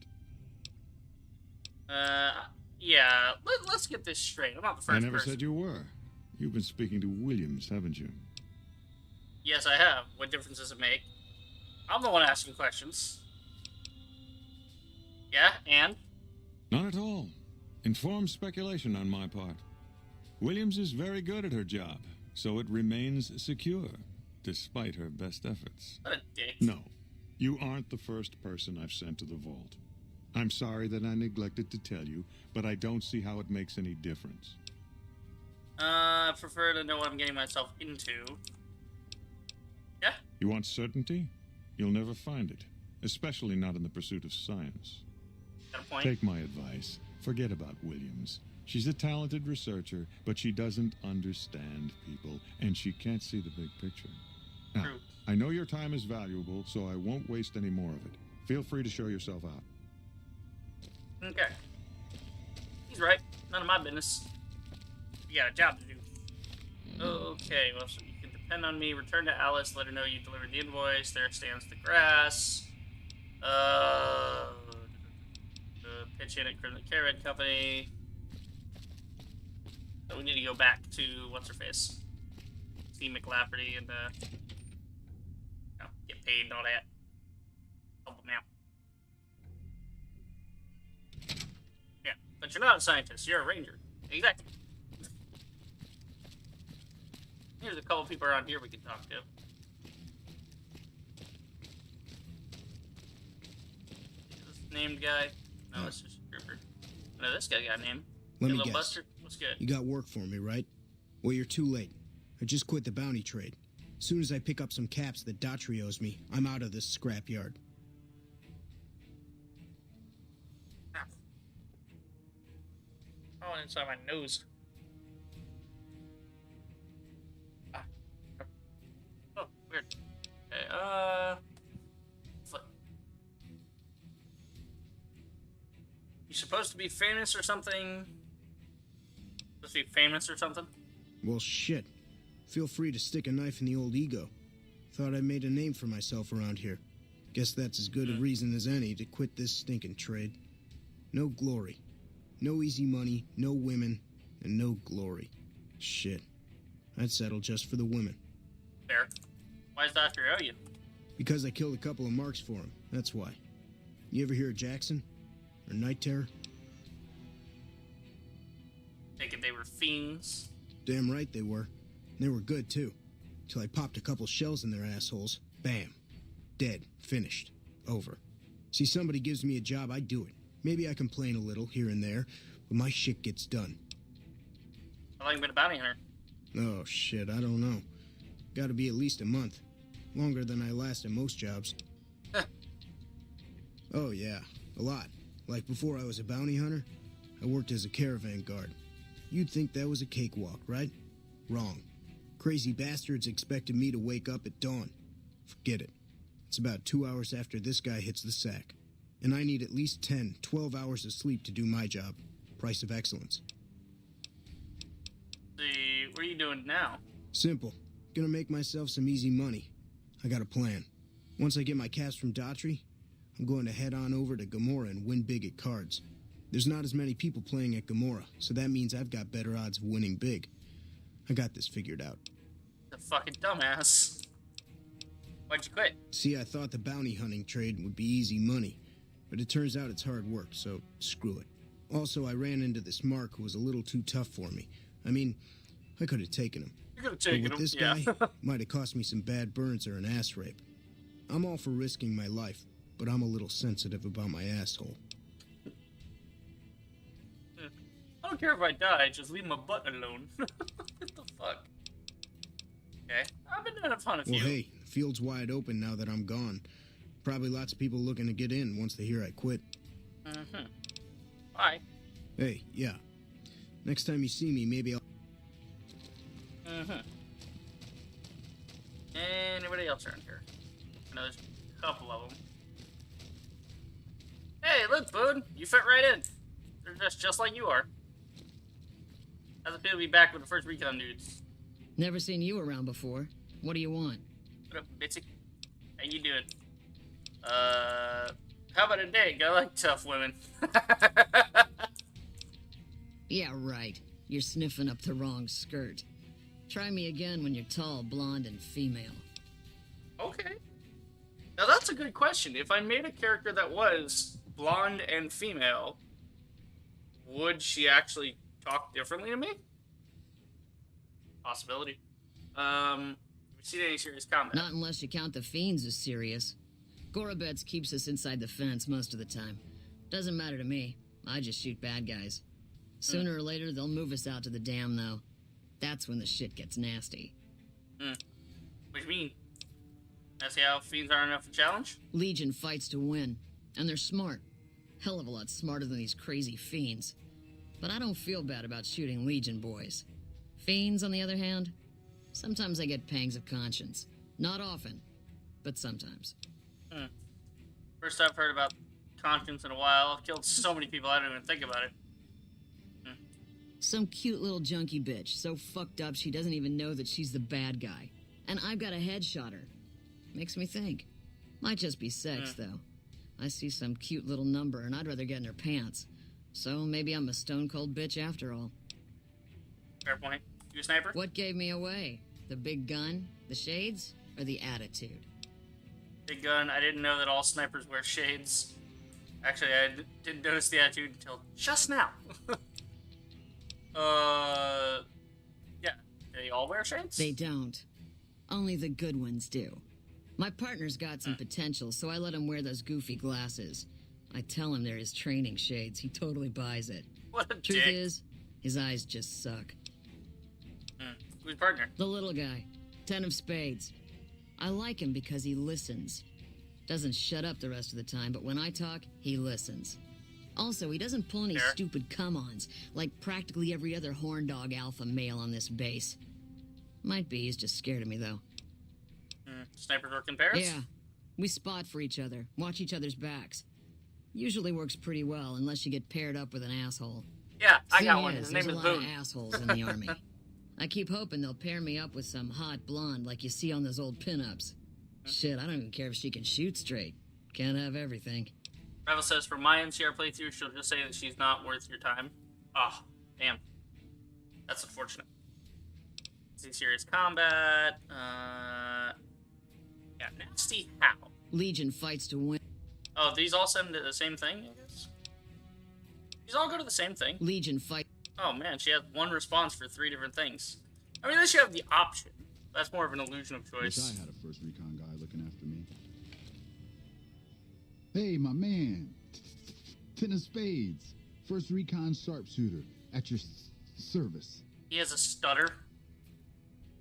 Yeah. Let's get this straight. I'm not the first
I never
person.
said you were. You've been speaking to Williams, haven't you?
Yes, I have. What difference does it make? I'm the one asking questions. Yeah, and?
Not at all. Informed speculation on my part. Williams is very good at her job, so it remains secure, despite her best efforts.
What a dick.
No, you aren't the first person I've sent to the vault. I'm sorry that I neglected to tell you, but I don't see how it makes any difference.
I prefer to know what I'm getting myself into. Yeah?
You want certainty? You'll never find it, especially not in the pursuit of science.
Got a point?
Take my advice. Forget about Williams. She's a talented researcher, but she doesn't understand people, and she can't see the big picture. Now,
True.
I know your time is valuable, so I won't waste any more of it. Feel free to show yourself out.
Okay. He's right. None of my business. You got a job to do. Okay, well, so you can depend on me. Return to Alice. Let her know you delivered the invoice. There stands the grass. Pitch in at the Caravan Company. So we need to go back to what's-her-face. See McLafferty and, get paid and all that. Help them out. Yeah, but you're not a scientist. You're a ranger. Exactly. Here's a couple people around here we can talk to. This named guy? No, it's just a grouper. No, this guy got a name.
Let
Hey,
me
little
guess.
Buster, what's good?
You got work for me, right? Well, you're too late. I just quit the bounty trade. As soon as I pick up some caps that Daughtry owes me, I'm out of this scrapyard.
Oh, inside my nose. Ah. Oh, weird. Okay, foot. You supposed to be famous or something? Supposed to be famous or something?
Well, shit. Feel free to stick a knife in the old ego. Thought I made a name for myself around here. Guess that's as good a reason as any to quit this stinking trade. No glory. No easy money, no women, and no glory. Shit. I'd settle just for the women.
Fair. Why does Dr. owe you?
Because I killed a couple of marks for him, that's why. You ever hear of Jackson? Or Night Terror?
Thinking they were fiends.
Damn right they were. They were good, too. Till I popped a couple shells in their assholes. Bam. Dead. Finished. Over. See, somebody gives me a job, I do it. Maybe I complain a little here and there, but my shit gets done.
How long you been a bounty hunter?
Oh, shit, I don't know. Gotta be at least a month. Longer than I last at most jobs. Oh, yeah. A lot. Like before I was a bounty hunter, I worked as a caravan guard. You'd think that was a cakewalk, right? Wrong. Crazy bastards expected me to wake up at dawn. Forget it. It's about 2 hours after this guy hits the sack. And I need at least 10, 12 hours of sleep to do my job. Price of excellence.
See, what are you doing now?
Simple. Gonna make myself some easy money. I got a plan. Once I get my caps from Daughtry, I'm going to head on over to Gomorrah and win big at cards. There's not as many people playing at Gomorrah, so that means I've got better odds of winning big. I got this figured out.
The fucking dumbass. Why'd you quit?
See, I thought the bounty hunting trade would be easy money, but it turns out it's hard work, so screw it. Also, I ran into this Mark who was a little too tough for me. I mean, I could have taken him.
You could have taken
But
him,
with this
yeah.
guy, might have cost me some bad burns or an ass rape. I'm all for risking my life, but I'm a little sensitive about my asshole.
I don't care if I die, just leave my butt alone. What the fuck? Okay, I've been doing a fun of
Well,
you.
hey, the field's wide open now that I'm gone. Probably lots of people looking to get in once they hear I quit.
Mm-hmm. Bye.
Hey, yeah. Next time you see me, maybe I'll...
Mm-hmm. Anybody else around here? I know there's a couple of them. Hey, look, Boone. You fit right in. They're just like you are. How's it feel to be back with the first recon dudes?
Never seen you around before. What do you want?
What up, Bitsy? How you doing? How about a date? I like tough women.
Yeah, right. You're sniffing up the wrong skirt. Try me again when you're tall, blonde, and female.
Okay. Now that's a good question. If I made a character that was blonde and female, would she actually talk differently to me? Possibility. Have you seen any serious combat?
Not unless you count the fiends as serious. Gorobets keeps us inside the fence most of the time. Doesn't matter to me. I just shoot bad guys. Sooner or later, they'll move us out to the dam, though. That's when the shit gets nasty.
What do you mean? I see how fiends aren't enough of a challenge?
Legion fights to win, and they're smart. Hell of a lot smarter than these crazy fiends. But I don't feel bad about shooting Legion boys. Fiends, on the other hand, sometimes I get pangs of conscience. Not often, but sometimes.
First I've heard about conscience in a while. I've killed so many people I don't even think about it.
Some cute little junkie bitch, so fucked up she doesn't even know that she's the bad guy. And I've got a headshot her. Makes me think. Might just be sex, though. I see some cute little number and I'd rather get in her pants. So maybe I'm a stone-cold bitch after all.
Fair point. You a sniper?
What gave me away? The big gun, the shades, or the attitude?
Big gun. I didn't know that all snipers wear shades. Actually, I didn't notice the attitude until just now. Yeah, They all wear shades?
They don't. Only the good ones do. My partner's got some potential, so I let him wear those goofy glasses. I tell him they're his training shades. He totally buys it.
What a
Truth
dick.
is, his eyes just suck.
Who's your partner?
The little guy. 10 of spades. I like him because he listens. Doesn't shut up the rest of the time, but when I talk, he listens. Also, he doesn't pull any stupid come-ons, like practically every other horn dog alpha male on this base. Might be he's just scared of me, though.
Snipers work in pairs?
Yeah. We spot for each other, watch each other's backs. Usually works pretty well, unless you get paired up with an asshole.
Yeah, I got
Thing
one.
is,
His name
there's
is
a lot
Boone.
of assholes in the army. I keep hoping they'll pair me up with some hot blonde like you see on those old pinups. Shit, I don't even care if she can shoot straight. Can't have everything.
Revel says, for my NCR playthrough, she'll just say that she's not worth your time. Oh, damn. That's unfortunate. See serious combat. Yeah, nasty how?
Legion fights to win.
Oh, these all send to the same thing, I guess? These all go to the same thing?
Legion fight.
Oh, man, she has one response for 3 different things. I mean, at least you have the option. That's more of an illusion of choice.
Wish I had a first recon guy looking after me. Hey, my man. 10 of spades. First recon sharpshooter. At your service.
He has a stutter.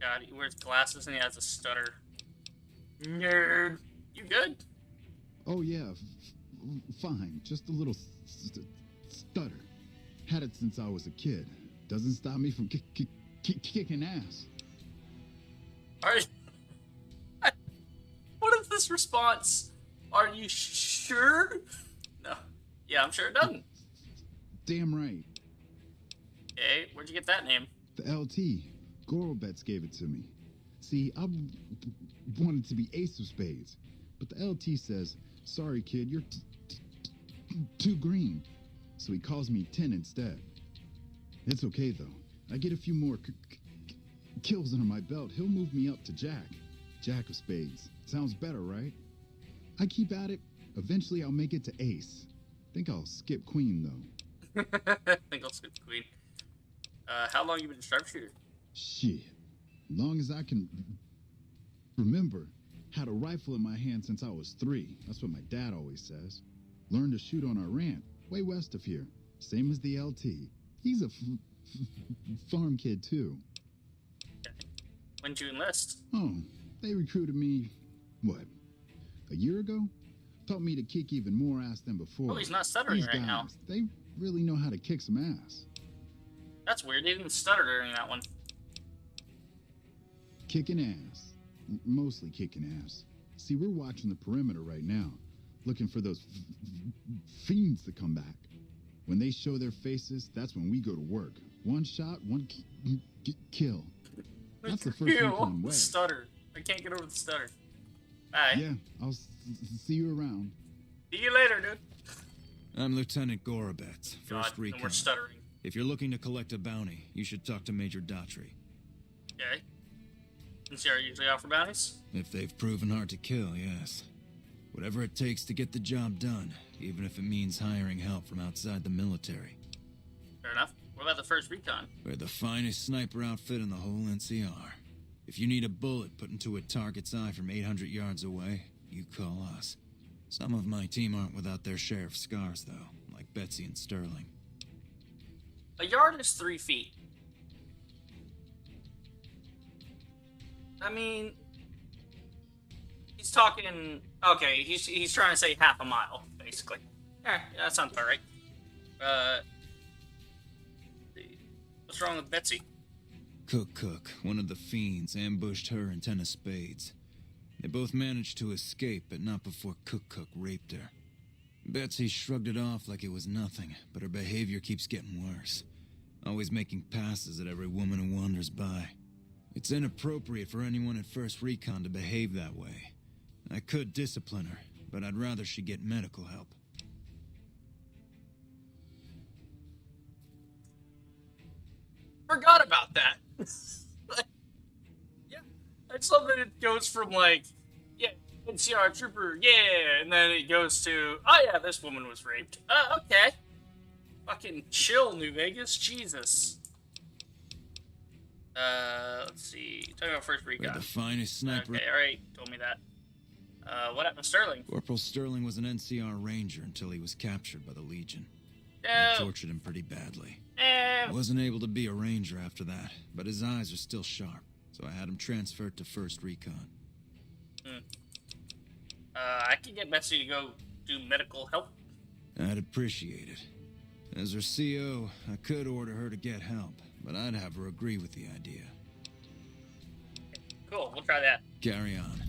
God, he wears glasses and he has a stutter. Nerd. You good?
Oh, yeah. Fine. Just a little stutter. Had it since I was a kid. Doesn't stop me from kicking ass.
Are you... What is this response? Are you sure? No. Yeah, I'm sure it doesn't.
Damn right.
Okay, where'd you get that name?
The LT. Gorobets gave it to me. See, I wanted to be ace of spades, but the LT says, sorry kid, you're too green. So he calls me 10 instead. It's okay though. I get a few more kills under my belt. He'll move me up to Jack. Jack of spades. Sounds better, right? I keep at it. Eventually I'll make it to ace. Think I'll skip queen though.
I think I'll skip the queen. How long you been a sharpshooter?
Shit. Long as I can remember. Had a rifle in my hand since I was 3. That's what my dad always says. Learned to shoot on our ranch, way west of here. Same as the LT. He's a farm kid too.
Okay. When'd you enlist?
Oh, they recruited me, what, a year ago? Taught me to kick even more ass than before.
Oh, he's not stuttering
These
right
guys,
now.
They really know how to kick some ass.
That's weird. He didn't stutter during that one.
Kicking ass. Mostly kicking ass. See, we're watching the perimeter right now, looking for those fiends to come back. When they show their faces, that's when we go to work. One shot, one kill. That's the first recon way.
Stutter. I can't get over the stutter. Bye.
Yeah, I'll see you around.
See you later, dude.
I'm Lieutenant Gorobets,
God,
1st Recon.
and we're stuttering.
If you're looking to collect a bounty, you should talk to Major Daughtry.
Okay. NCR usually offer bounties?
If they've proven hard to kill, yes. Whatever it takes to get the job done, even if it means hiring help from outside the military.
Fair enough. What about the 1st Recon?
We're the finest sniper outfit in the whole NCR. If you need a bullet put into a target's eye from 800 yards away, you call us. Some of my team aren't without their share of scars, though, like Betsy and Sterling.
A yard is 3 feet. I mean, he's talking. Okay, he's trying to say half a mile, basically. Yeah, that sounds about right. What's wrong with Betsy?
Cook, one of the fiends, ambushed her and 10 of spades. They both managed to escape, but not before Cook raped her. Betsy shrugged it off like it was nothing, but her behavior keeps getting worse. Always making passes at every woman who wanders by. It's inappropriate for anyone at 1st Recon to behave that way. I could discipline her, but I'd rather she get medical help.
Forgot about that. Yeah, I just love that it goes from like, yeah, NCR trooper, yeah, and then it goes to, oh yeah, this woman was raped. Okay. Fucking chill, New Vegas. Jesus. Let's see. Talking about first recon.
We're the finest sniper.
Okay, alright. Told me that. What happened to Sterling?
Corporal Sterling was an NCR ranger until he was captured by the Legion.
No.
They tortured him pretty badly.
No.
Wasn't able to be a ranger after that, but his eyes are still sharp, so I had him transferred to first recon.
I can get Betsy to go do medical help.
I'd appreciate it. As her CO, I could order her to get help, but I'd have her agree with the idea.
Cool, we'll try that.
Carry on.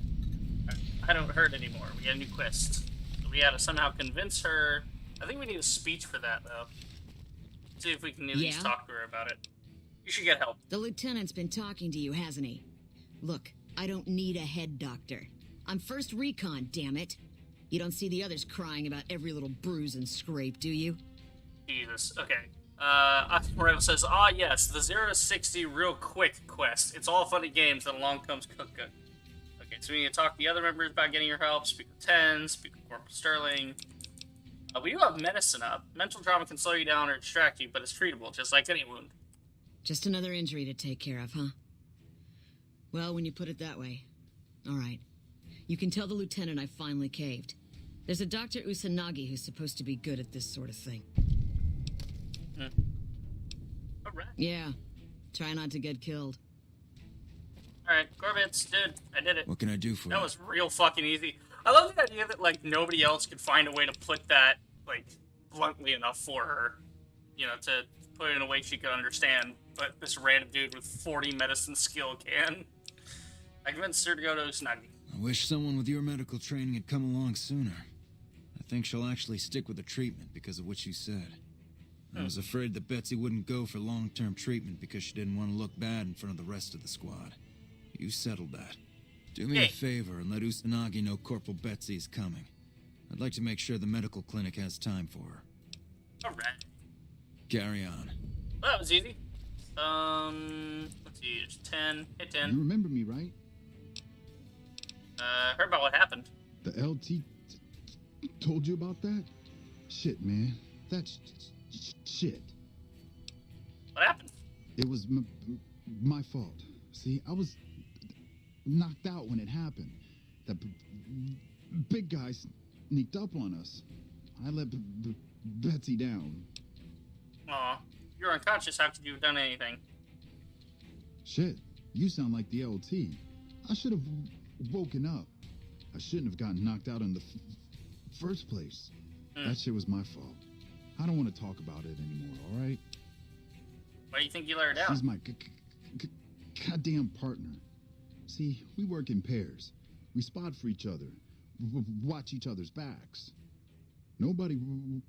I don't hurt anymore. We got a new quest. We gotta somehow convince her. I think we need a speech for that, though. See if we can at least talk to her about it. You should get help.
The lieutenant's been talking to you, hasn't he? Look, I don't need a head doctor. I'm first recon, damn it. You don't see the others crying about every little bruise and scrape, do you?
Jesus. Okay. Moreno says, yes, the 0 to 60 real quick quest. It's all funny games, then along comes Cook Cook. Okay, so we need to talk to the other members about getting your help, speak with 10, speak with Corporal Sterling. We do have medicine up. Mental trauma can slow you down or distract you, but it's treatable, just like any wound.
Just another injury to take care of, huh? Well, when you put it that way. All right. You can tell the lieutenant I finally caved. There's a Dr. Usanagi who's supposed to be good at this sort of thing.
Alright.
Yeah. Try not to get killed.
Alright, Corvettes, dude, I did it.
What can I do for you?
That was real fucking easy. I love the idea that, like, nobody else could find a way to put that, like, bluntly enough for her. You know, to put it in a way she could understand. But this random dude with 40 medicine skill can. I convinced her to go to Usanagi.
I wish someone with your medical training had come along sooner. I think she'll actually stick with the treatment because of what you said. I was afraid that Betsy wouldn't go for long-term treatment because she didn't want to look bad in front of the rest of the squad. You settled that. Do me a favor and let Usanagi know Corporal Betsy is coming. I'd like to make sure the medical clinic has time for her.
Alright.
Carry on.
Well, that was easy. Let's see, it's 10. Hit 10.
You remember me, right?
Heard about what happened.
The LT told you about that? Shit, man. That's shit.
What happened?
It was my fault. See, I was knocked out when it happened. That big guy sneaked up on us. I let Betsy down.
Aw, you're unconscious. How could you have done anything?
Shit, you sound like the LT. I should have woken up. I shouldn't have gotten knocked out in the first place. That shit was my fault. I don't want to talk about it anymore, all right?
Why do you think you let her down?
She's my goddamn partner. See, we work in pairs. We spot for each other, watch each other's backs. Nobody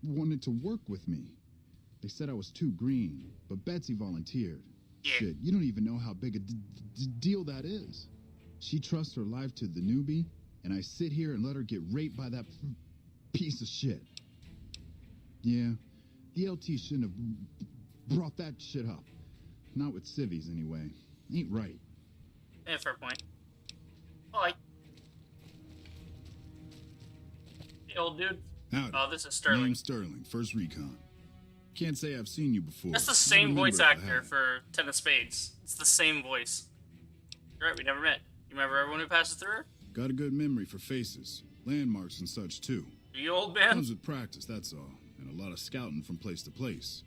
wanted to work with me. They said I was too green, but Betsy volunteered.
Yeah.
Shit, you don't even know how big a deal that is. She trusts her life to the newbie, and I sit here and let her get raped by that piece of shit. Yeah, the LT shouldn't have brought that shit up. Not with civvies, anyway. Ain't right.
Yeah, fair point. Bye. Hey, old dude.
Howdy.
Oh, this is Sterling.
Name's Sterling, first recon. Can't say I've seen you before.
That's the same voice
remember if I
actor
have.
for Ten of Spades. It's the same voice. You're right, we never met. You remember everyone who passes through her?
Got a good memory for faces, landmarks and such too.
You old man?
Comes with practice, that's all. And a lot of scouting from place to place.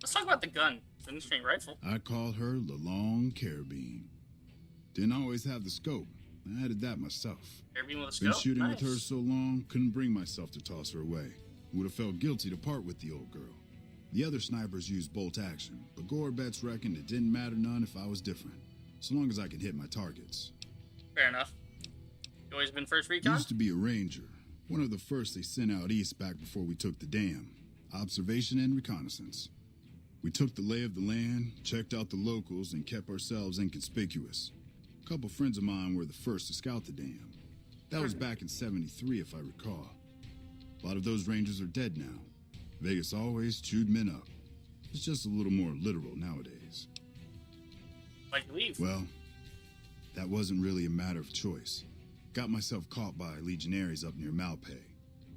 Let's talk about the gun. The Finishing rifle.
I called her the Long Carabine. Didn't always have the scope. I added that myself.
Carabine with a
Been
scope?
shooting
Nice.
with her so long, couldn't bring myself to toss her away. Would have felt guilty to part with the old girl. The other snipers used bolt action, but Gorbets reckoned it didn't matter none if I was different, so long as I could hit my targets.
Fair enough. You always been first recon?
Used to be a ranger, one of the first they sent out east back before we took the dam. Observation and reconnaissance. We took the lay of the land, checked out the locals, and kept ourselves inconspicuous. A couple friends of mine were the first to scout the dam. That was back in '73, if I recall. A lot of those rangers are dead now. Vegas always chewed men up. It's just a little more literal nowadays.
Like you leave.
Well, that wasn't really a matter of choice. Got myself caught by legionaries up near Malpay.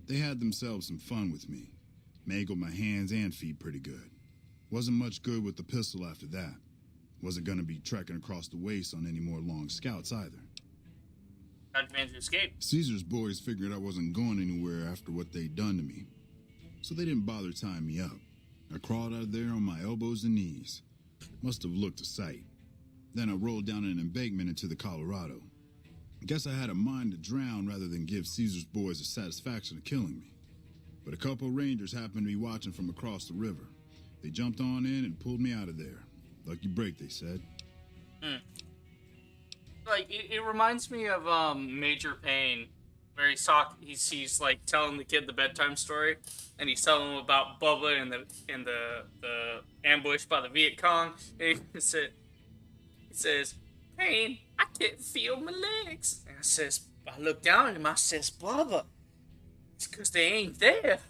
They had themselves some fun with me. Mangled my hands and feet pretty good. Wasn't much good with the pistol after that. Wasn't gonna be trekking across the waste on any more long scouts either.
How'd you manage to escape?
Caesar's boys figured I wasn't going anywhere after what they'd done to me, so they didn't bother tying me up. I crawled out of there on my elbows and knees. Must have looked a sight. Then I rolled down an embankment into the Colorado. I guess I had a mind to drown rather than give Caesar's boys the satisfaction of killing me. But a couple rangers happened to be watching from across the river. They jumped on in and pulled me out of there. Lucky break, they said.
Like, it reminds me of Major Payne, where he's like telling the kid the bedtime story, and he's telling him about Bubba and the ambush by the Viet Cong. And he says, Payne, I can't feel my legs. And I look down at him, I says, Bubba, it's because they ain't there.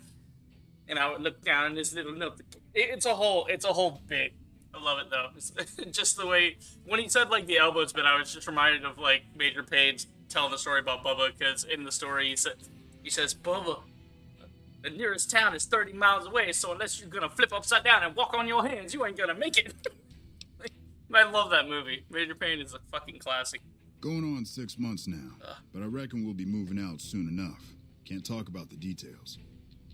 And I would look down in this little note. It's a whole bit. I love it though. It's just the way when he said like the elbows bit, I was just reminded of like Major Payne telling the story about Bubba, because in the story he says Bubba, the nearest town is 30 miles away, so unless you're gonna flip upside down and walk on your hands, you ain't gonna make it. I love that movie. Major Payne is a fucking classic.
Going on 6 months now, but I reckon we'll be moving out soon enough. Can't talk about the details.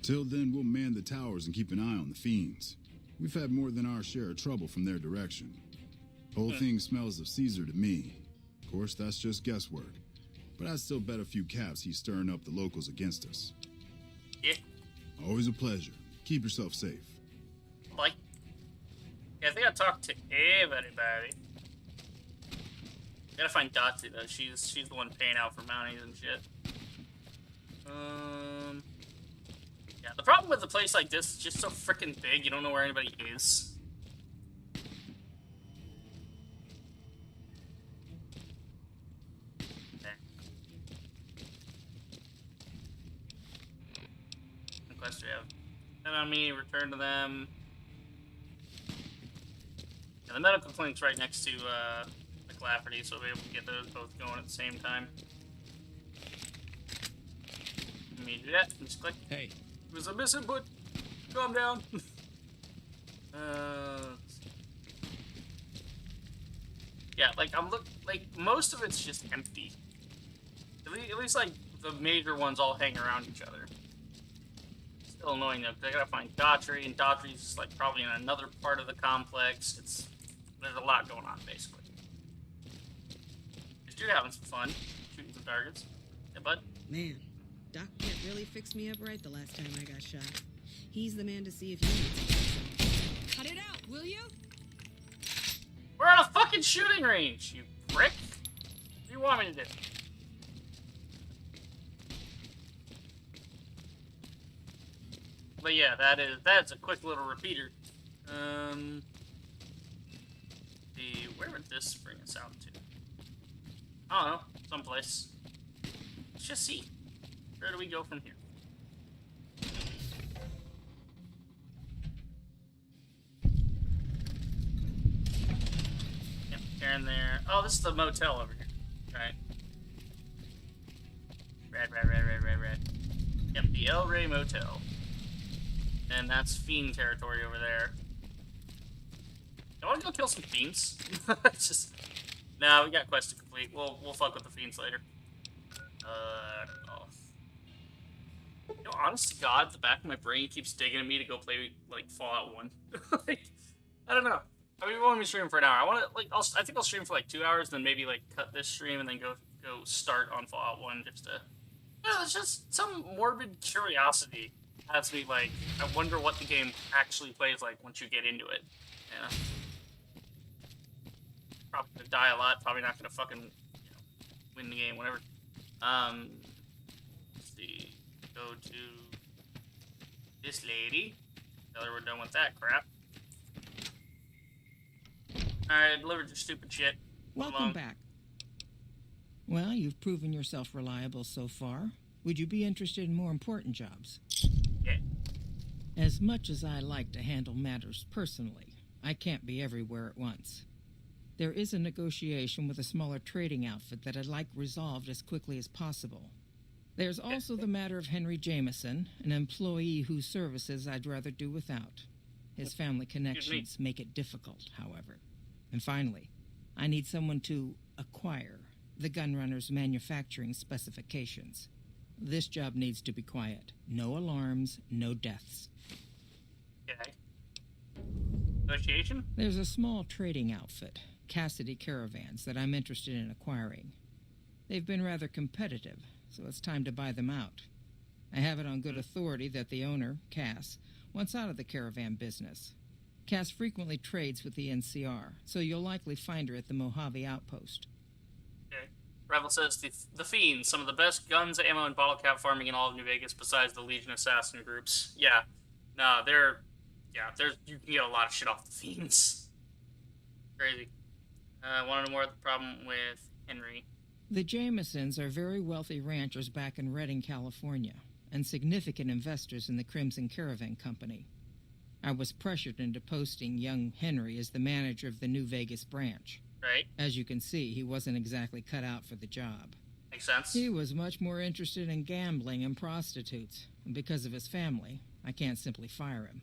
Till then, we'll man the towers and keep an eye on the fiends. We've had more than our share of trouble from their direction. Whole thing smells of Caesar to me. Of course, that's just guesswork. But I'd still bet a few caps he's stirring up the locals against us.
Yeah.
Always a pleasure. Keep yourself safe.
Bye. Yeah, I think I talked to everybody. Gotta find Dotsie though. She's the one paying out for mounties and shit. Yeah, the problem with a place like this is just so freaking big, you don't know where anybody is. What quest do we have? Send on me, return to them. Yeah, the medical clinic's right next to McLafferty, so we'll be able to get those both going at the same time. Let me do that. Just click.
Hey.
It was a misinput. Calm down. Yeah, like most of it's just empty. At least like the major ones all hang around each other. Still annoying though, because I gotta find Daughtry, and Daughtry's like probably in another part of the complex. There's a lot going on basically. Just having some fun, shooting some targets. Yeah, bud.
Man, Doc Kent really fixed me up right the last time I got shot. He's the man to see if you need something. Cut it out, will you?
We're on a fucking shooting range, you prick. What do you want me to do? But yeah, that's a quick little repeater. Where would this bring us out to? I don't know, someplace. Let's just see. Where do we go from here? Yep, here and there. Oh, this is the motel over here. Right. Red. Yep, the El Rey Motel. And that's fiend territory over there. I want to go kill some fiends. Nah, we got quest to complete. We'll fuck with the fiends later. Oh. You know, honest to God, the back of my brain keeps digging at me to go play like Fallout 1. Like, I don't know. I mean, we won't be streaming for an hour. I think I'll stream for like 2 hours, then maybe like cut this stream and then go start on Fallout 1 just to. It's just some morbid curiosity has me like. I wonder what the game actually plays like once you get into it. Yeah. Probably gonna die a lot. Probably not gonna fucking win the game. Whatever. Let's see. Go to this lady. Tell her we're done with that crap. Alright, delivered your stupid shit.
Welcome back. Well, you've proven yourself reliable so far. Would you be interested in more important jobs?
Yeah.
As much as I like to handle matters personally, I can't be everywhere at once. There is a negotiation with a smaller trading outfit that I'd like resolved as quickly as possible. There's also the matter of Henry Jameson, an employee whose services I'd rather do without. His family connections make it difficult, however. And finally, I need someone to acquire the gunrunner's manufacturing specifications. This job needs to be quiet. No alarms, no deaths.
Okay. Negotiation?
There's a small trading outfit, Cassidy Caravans, that I'm interested in acquiring. They've been rather competitive, so it's time to buy them out. I have it on good authority that the owner, Cass, wants out of the caravan business. Cass frequently trades with the NCR, so you'll likely find her at the Mojave outpost.
Okay. Revel says the Fiends, some of the best guns, ammo, and bottle cap farming in all of New Vegas, besides the Legion assassin groups. Yeah, no, you can get a lot of shit off the Fiends. Crazy. I want to know more about the problem with Henry.
The Jamesons are very wealthy ranchers back in Redding, California, and significant investors in the Crimson Caravan Company. I was pressured into posting young Henry as the manager of the New Vegas branch.
Right.
As you can see, he wasn't exactly cut out for the job.
Makes sense.
He was much more interested in gambling and prostitutes, and because of his family, I can't simply fire him.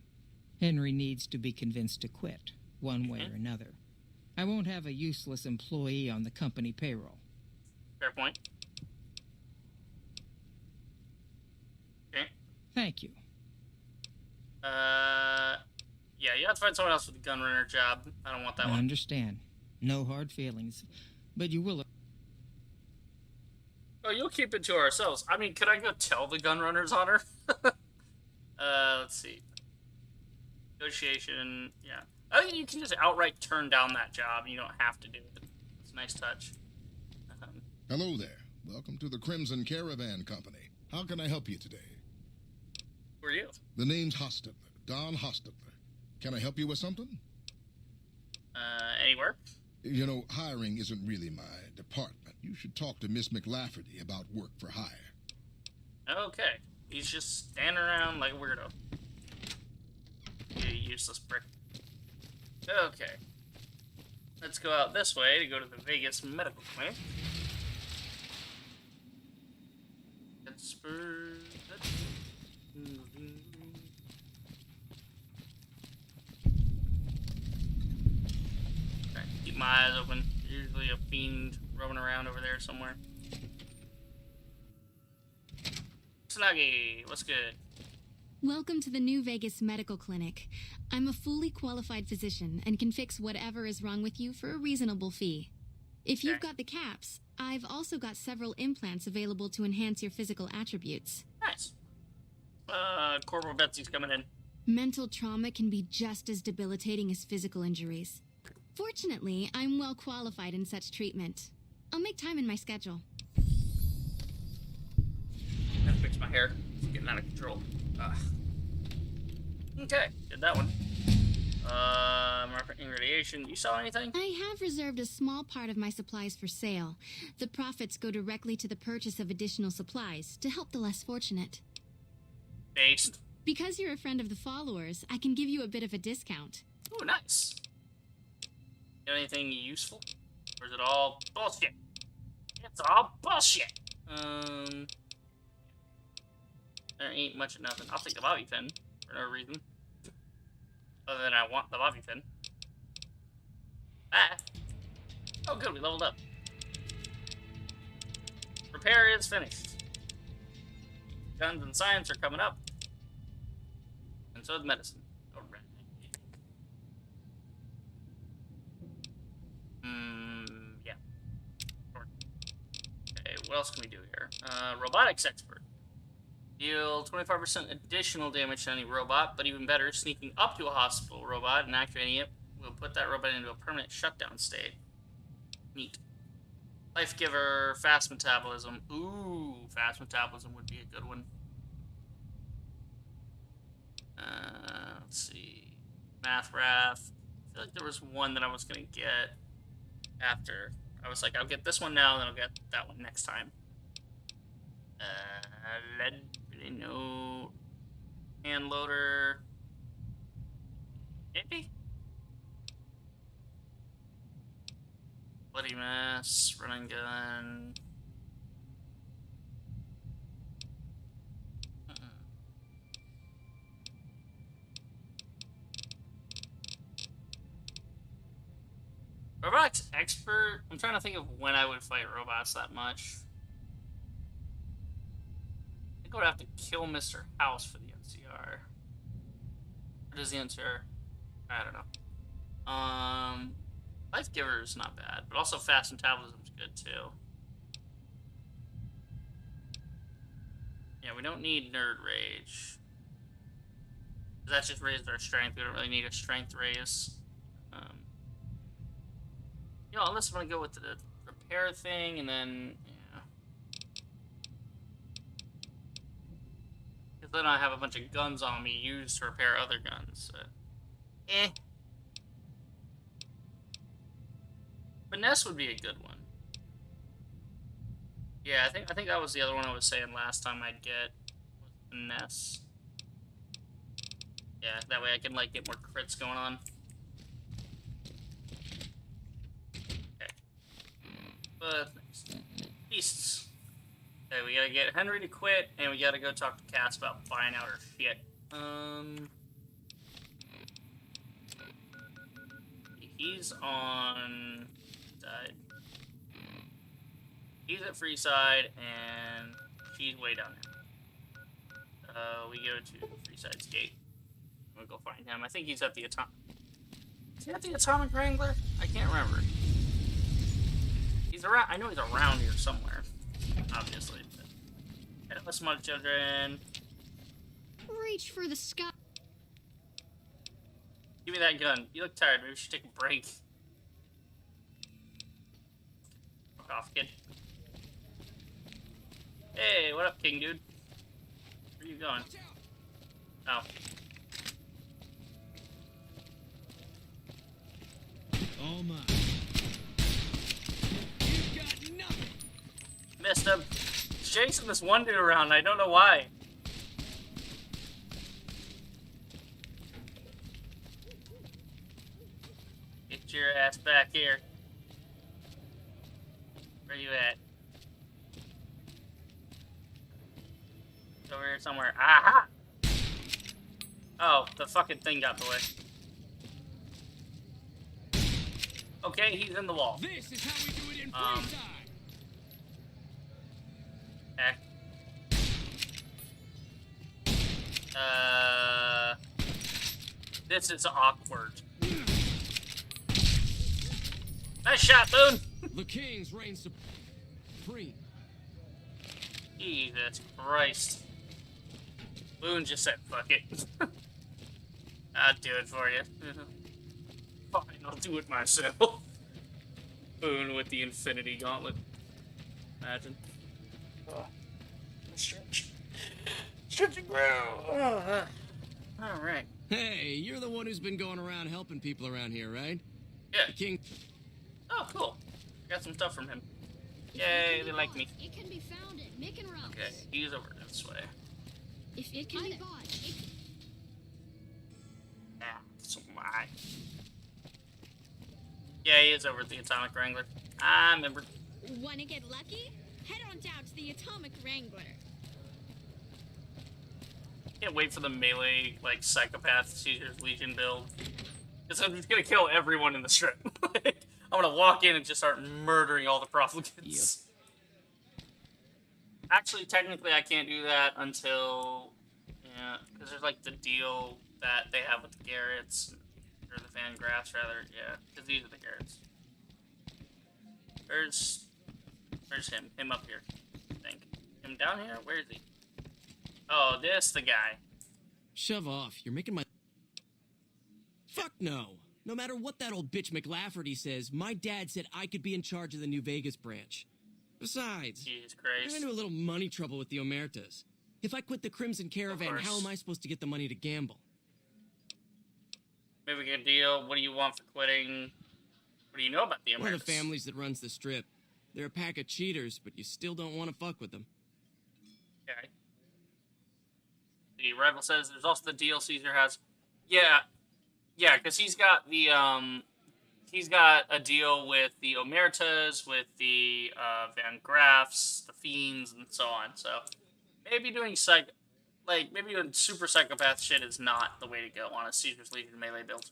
Henry needs to be convinced to quit, one way or another. I won't have a useless employee on the company payroll.
Fair point. Okay.
Thank you.
Yeah, you have to find someone else for the gunrunner job. I don't want that
I
one.
understand. No hard feelings. But you will...
Oh, you'll keep it to ourselves. I mean, could I go tell the gunrunners on her? Let's see. Negotiation, yeah. I think you can just outright turn down that job. You don't have to do it. It's a nice touch.
Hello there. Welcome to the Crimson Caravan Company. How can I help you today?
Who are you?
The name's Hostetler, Don Hostetler. Can I help you with something?
Any work?
You know, hiring isn't really my department. You should talk to Miss McLafferty about work for hire.
Okay. He's just standing around like a weirdo. You useless prick. Okay. Let's go out this way to go to the Vegas Medical Clinic. Okay, keep my eyes open. There's usually a fiend roaming around over there somewhere. Snuggy, what's good?
Welcome to the New Vegas Medical Clinic. I'm a fully qualified physician and can fix whatever is wrong with you for a reasonable fee. If you've got the caps, I've also got several implants available to enhance your physical attributes.
Nice. Corporal Betsy's coming in.
Mental trauma can be just as debilitating as physical injuries. Fortunately, I'm well qualified in such treatment. I'll make time in my schedule.
I'm gonna fix my hair. It's getting out of control. Okay, did that one. Marketing radiation. You sell anything?
I have reserved a small part of my supplies for sale. The profits go directly to the purchase of additional supplies to help the less fortunate.
Based.
Because you're a friend of the followers, I can give you a bit of a discount.
Oh, nice. Got anything useful? Or is it all bullshit? It's all bullshit. There ain't much of nothing. I'll take the bobby pin for no reason. Other than I want the bobby pin. Ah. Oh, good. We leveled up. Repair is finished. Guns and science are coming up. And so is medicine. Alright. Yeah. Okay, what else can we do here? Robotics expert. Deal 25% additional damage to any robot, but even better, sneaking up to a hospital robot and activating it will put that robot into a permanent shutdown state. Neat. Life giver, fast metabolism. Ooh, fast metabolism would be a good one. Let's see. Math Wrath. I feel like there was one that I was going to get after. I was like, I'll get this one now, then I'll get that one next time. Lead. No. Hand loader. Maybe? Bloody mess. Running gun. Robotics expert? I'm trying to think of when I would fight robots that much. I think I would have to kill Mr. House for the NCR. Or does the NCR? I don't know. Life Giver is not bad, but also Fast Metabolism is good too. Yeah, we don't need Nerd Rage. That just raised our strength. We don't really need a strength raise. You know, unless I want to go with the repair thing, and then, yeah. Because then I have a bunch of guns on me used to repair other guns. Finesse would be a good one. Yeah, I think that was the other one I was saying last time I'd get. Was Finesse. Yeah, that way I can, like, get more crits going on. Okay. But, beasts. Okay, we gotta get Henry to quit, and we gotta go talk to Cass about buying out her shit. He's on... died. He's at Freeside, and she's way down there. We go to Freeside's gate. I'm gonna go find him. I think he's at the Atomic... Is he at the Atomic Wrangler? I can't remember. He's around... I know he's around here somewhere. Obviously. Hello, smart children.
Reach for the sky.
Give me that gun. You look tired. Maybe we should take a break. Fuck off, kid. Hey, what up, King Dude? Where are you going? Oh.
Oh my. You've got nothing.
Missed him. He's chasing this one dude around. I don't know why. Get your ass back here. Where you at? It's over here somewhere. Aha! Oh, the fucking thing got in the way. Okay, he's in the wall.
This is how we do it in Freeside.
This is awkward. Nice shot, Boone.
The Kings reign supreme.
Jesus Christ. Boone just said, fuck it. I'll do it for you. Fine, I'll do it myself. Boone with the Infinity Gauntlet. Imagine. Oh. Stretch. Stretch and grow. Alright.
Hey, you're the one who's been going around helping people around here, right?
Yeah.
The King.
Oh, cool. Got some stuff from him. Yay, they like me.
It can be found at Mick and Rock's.
Okay, he's over this way.
If it can be bought,
That's why. Yeah, he is over at the Atomic Wrangler. I remember.
Wanna get lucky? Head on down to the Atomic Wrangler.
Can't wait for the melee, like, psychopath Caesar's Legion build. Because I'm just gonna kill everyone in the strip. I'm gonna walk in and just start murdering all the profligates. Yep. Actually, technically, I can't do that until... Yeah, because there's, like, the deal that they have with the Garretts. Or the Van Graffs, rather. Yeah, because these are the Garretts. Where's him? Him up here, I think. Him down here? Where is he? Oh, this the guy.
Shove off. You're making my... Fuck no. No matter what that old bitch McLafferty says, my dad said I could be in charge of the New Vegas branch. Besides,
Jesus Christ.
I'm into a little money trouble with the Omertas. If I quit the Crimson Caravan, how am I supposed to get the money to gamble?
Maybe we get a deal. What do you want for quitting? What do you know about the Omertas?
One of the families that runs the strip. They're a pack of cheaters, but you still don't want to fuck with them.
Okay. The rival says there's also the deal Caesar has. Yeah, because he's got the he's got a deal with the Omertas, with the Van Graffs, the Fiends, and so on. So maybe doing maybe doing super psychopath shit is not the way to go on a Caesar's Legion melee build.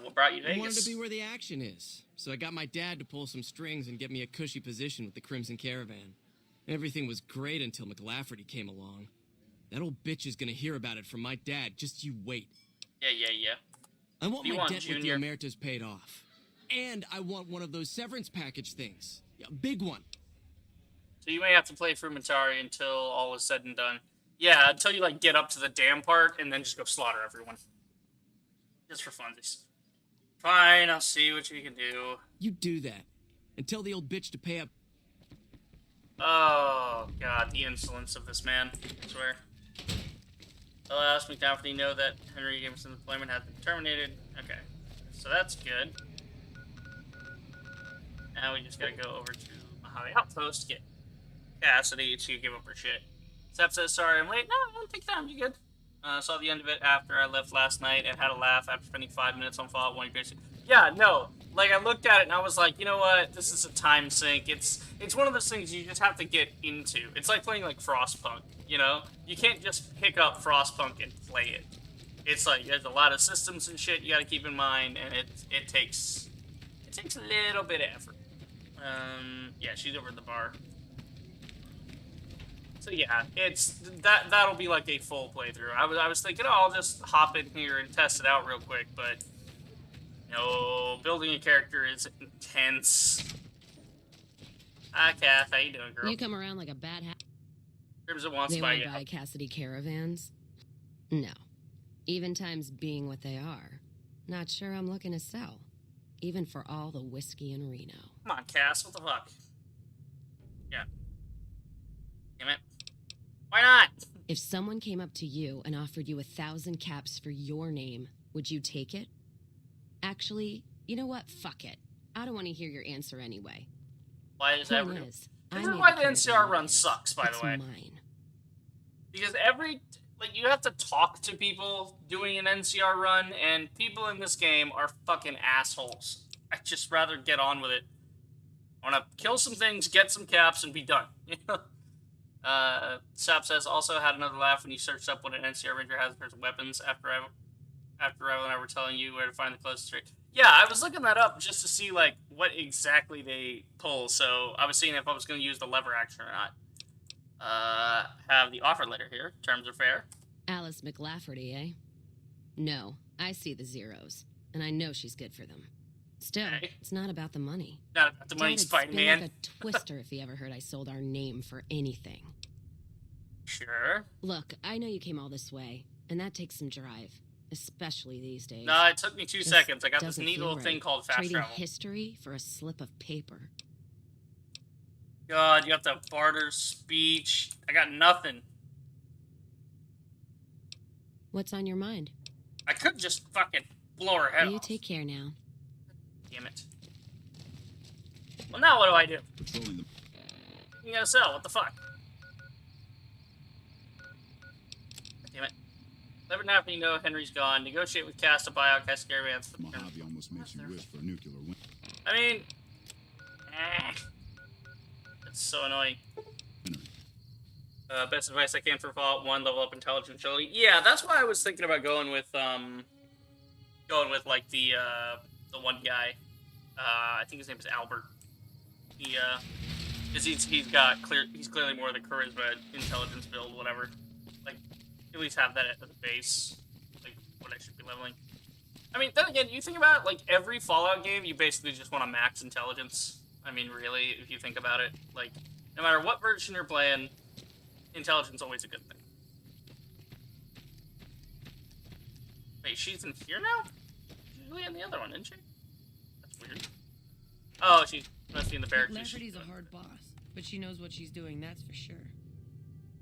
What brought you to
I
Vegas?
wanted to be where the action is, so I got my dad to pull some strings and get me a cushy position with the Crimson Caravan. Everything was great until McLafferty came along. That old bitch is gonna hear about it from my dad, just you wait.
Yeah.
I want
You
my
want,
debt with the
Junior?
Omertas paid off. And I want one of those severance package things. Yeah, a big one.
So you may have to play Frumentari until all is said and done. Yeah, until you, like, get up to the dam part, and then just go slaughter everyone. Just for funsies. Fine, I'll see what you can do.
You do that. And tell the old bitch to pay up.
Oh, God, the insolence of this man. I swear. Alas, McDonald know that Henry Jameson's employment has been terminated. Okay, so that's good. Now we just gotta go over to Mojave Outpost to get Cassidy to give up her shit. Sep says, sorry I'm late. No, don't take time, you good. Saw the end of it after I left last night and had a laugh after spending 5 minutes on Fallout 1. Yeah, no. Like, I looked at it and I was like, you know what? This is a time sink. It's one of those things you just have to get into. It's like playing, like, Frostpunk, you know? You can't just pick up Frostpunk and play it. It's like, there's a lot of systems and shit you gotta keep in mind, and it takes a little bit of effort. Yeah, she's over at the bar. So yeah, that'll be like a full playthrough. I was thinking, oh, I'll just hop in here and test it out real quick, but no, building a character is intense. Hi, Kath, how you doing, girl?
You come around like a bad hat.
Crimson wants
They
to buy
want
you
to buy Cassidy caravans? No. Even times being what they are. Not sure I'm looking to sell. Even for all the whiskey in Reno.
Come on, Cass, what the fuck? Yeah. Damn it. Why not?
If someone came up to you and offered you 1,000 caps for your name, would you take it? Actually, you know what? Fuck it. I don't want to hear your answer anyway.
Why is that?
Point
This
is,
is
I
why
made
the
caravan
NCR run
mine.
sucks, by
It's
the way.
mine.
Because you have to talk to people doing an NCR run, and people in this game are fucking assholes. I'd just rather get on with it. I want to kill some things, get some caps, and be done. Sap says, also had another laugh when you searched up what an NCR Ranger has in terms of weapons after Revel and I were telling you where to find the closest trade. Yeah, I was looking that up just to see, like, what exactly they pull, so I was seeing if I was going to use the lever action or not. Have the offer letter here. Terms are fair.
Alice McLafferty, eh? No, I see the zeros, and I know she's good for them. Still, it's not about the money.
Not about the money,
Dad'd
Spider-Man.
spin like a twister if he ever heard I sold our name for anything.
Sure.
Look, I know you came all this way, and that takes some drive, especially these days.
No, it took me 2 seconds. I got this
doesn't
neat
feel
little thing
right.
called fast
Trading
travel.
history for a slip of paper.
God, you have to barter speech. I got nothing.
What's on your mind?
I could just fucking blow her head
You
off.
take care now.
Damn it. Well, now what do I do? You gotta sell. What the fuck? Damn it. Never now you know Henry's gone. Negotiate with Cass to buy out Cass caravans.
Mojave almost makes you wish for a nuclear winter.
I mean... It's so annoying. Best advice I can for Fallout 1, level up intelligence agility. Yeah, that's why I was thinking about going with like the one guy. I think his name is Albert. Cause he's clearly more of the charisma, intelligence build, whatever. Like, at least have that at the base, like what I should be leveling. I mean, then again, you think about it, like every Fallout game, you basically just want to max intelligence. I mean, really, if you think about it, like no matter what version you're playing, intelligence is always a good thing. Wait, she's in here now? She's usually in the other one, isn't she? That's weird. Oh, she must be in the barracks.
Lafferty's a hard boss, but she knows what she's doing, that's for sure.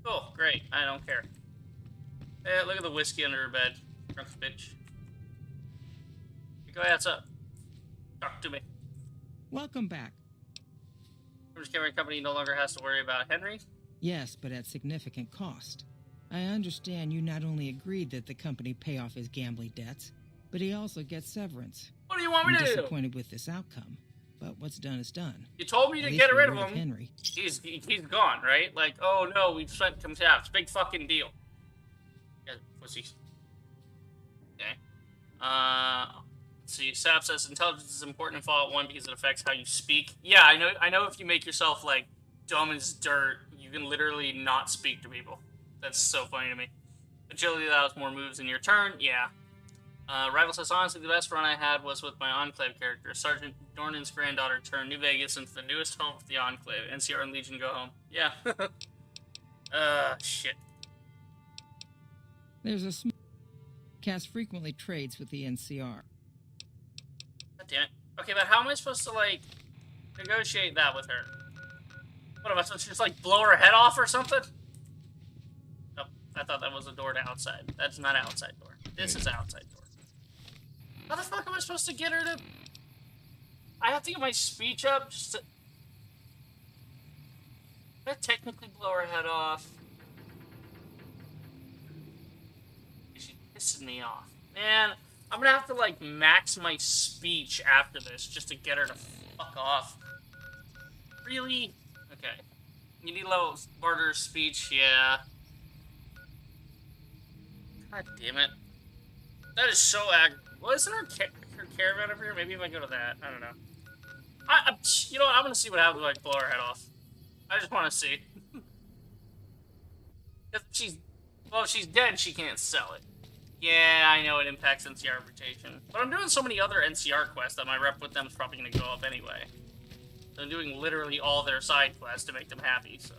Cool, great. I don't care. Hey, look at the whiskey under her bed. Drunk bitch. Go ahead, what's up? Talk to me.
Welcome back.
Cruise Carrying Company no longer has to worry about Henry.
Yes, but at significant cost. I understand you not only agreed that the company pay off his gambling debts, but he also gets severance.
What do you want me to do?
I'm disappointed with this outcome, but what's done is done.
You told me to
At
get
least
rid
we're
of him.
Henry.
He's gone, right? Like, oh no, we've spent some caps. Big fucking deal. Yeah, pussies. Okay. Let's see. Sap says intelligence is important in Fallout 1 because it affects how you speak. Yeah, I know if you make yourself, like, dumb as dirt, you can literally not speak to people. That's so funny to me. Agility allows more moves in your turn. Yeah. Rival says, honestly, the best run I had was with my Enclave character. Sergeant Dornan's granddaughter turned New Vegas into the newest home for the Enclave. NCR and Legion go home. Yeah. Shit.
There's a small cast frequently trades with the NCR.
God damn it. Okay, but how am I supposed to, like, negotiate that with her? What, am I supposed to just, like, blow her head off or something? Oh, I thought that was a door to outside. That's not outside door. This is outside door. How the fuck am I supposed to get her to... I have to get my speech up just to... Did I technically blow her head off? She's pissing me off. Man, I'm gonna have to, like, max my speech after this just to get her to fuck off. Really? Okay. You need low barter speech, yeah. God damn it. That is so well, isn't her caravan over here? Maybe if I go to that. I don't know. You know what? I'm gonna see what happens when I blow her head off. I just want to see. If she's dead, she can't sell it. Yeah, I know it impacts NCR reputation. But I'm doing so many other NCR quests that my rep with them is probably gonna go up anyway. So I'm doing literally all their side quests to make them happy, so.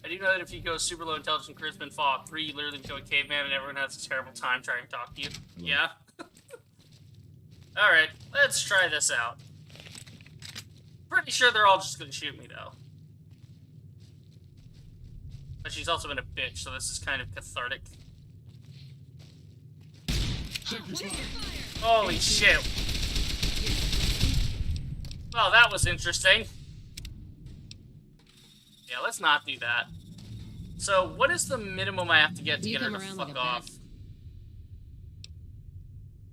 I do know that if you go super low intelligence charisma in Fallout 3, you literally become a caveman and everyone has a terrible time trying to talk to you. Hello. Yeah? Alright, let's try this out. Pretty sure they're all just gonna shoot me, though. But she's also been a bitch, so this is kind of cathartic. Holy shit. Well, that was interesting. Yeah, let's not do that. So, what is the minimum I have to get her to fuck off?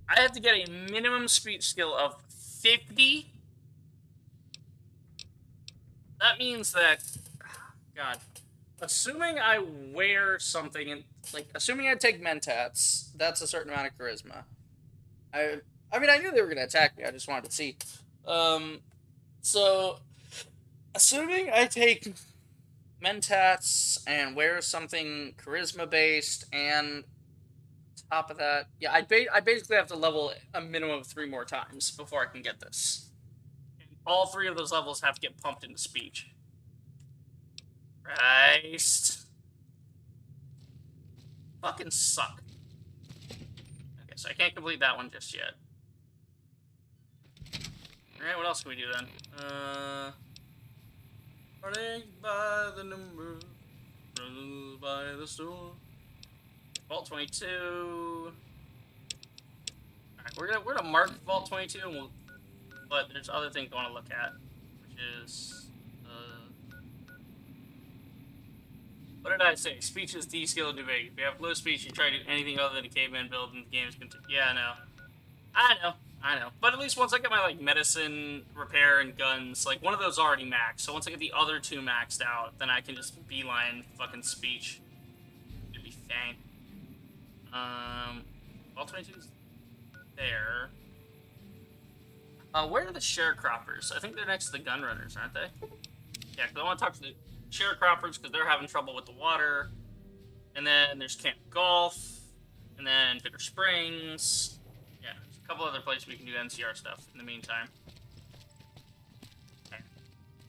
I have to get a minimum speech skill of 50. That means that... God. Assuming I wear something, and like, assuming I take Mentats, that's a certain amount of charisma. I mean, I knew they were going to attack me, I just wanted to see. So, assuming I take Mentats and wear something charisma-based, and top of that, yeah, I basically have to level a minimum of 3 more times before I can get this. And all 3 of those levels have to get pumped into speech. Christ. Fucking suck. Okay, so I can't complete that one just yet. Alright, what else can we do then? Running by the number, runs by the store. Vault 22. Alright, we're gonna mark Vault 22, and but there's other things I want to look at, which is what did I say? Speech is the skill of New Vegas. If you have low speech, you try to do anything other than a caveman build, and the game's continue. Yeah, I know. But at least once I get my, like, medicine, repair, and guns, like, one of those already maxed. So once I get the other 2 maxed out, then I can just beeline fucking speech. It'd be fine. All 22's there. Where are the sharecroppers? I think they're next to the gunrunners, aren't they? Yeah, because I want to talk to the sharecroppers because they're having trouble with the water. And then there's Camp Golf. And then Bitter Springs. Yeah, there's a couple other places we can do NCR stuff in the meantime. Okay.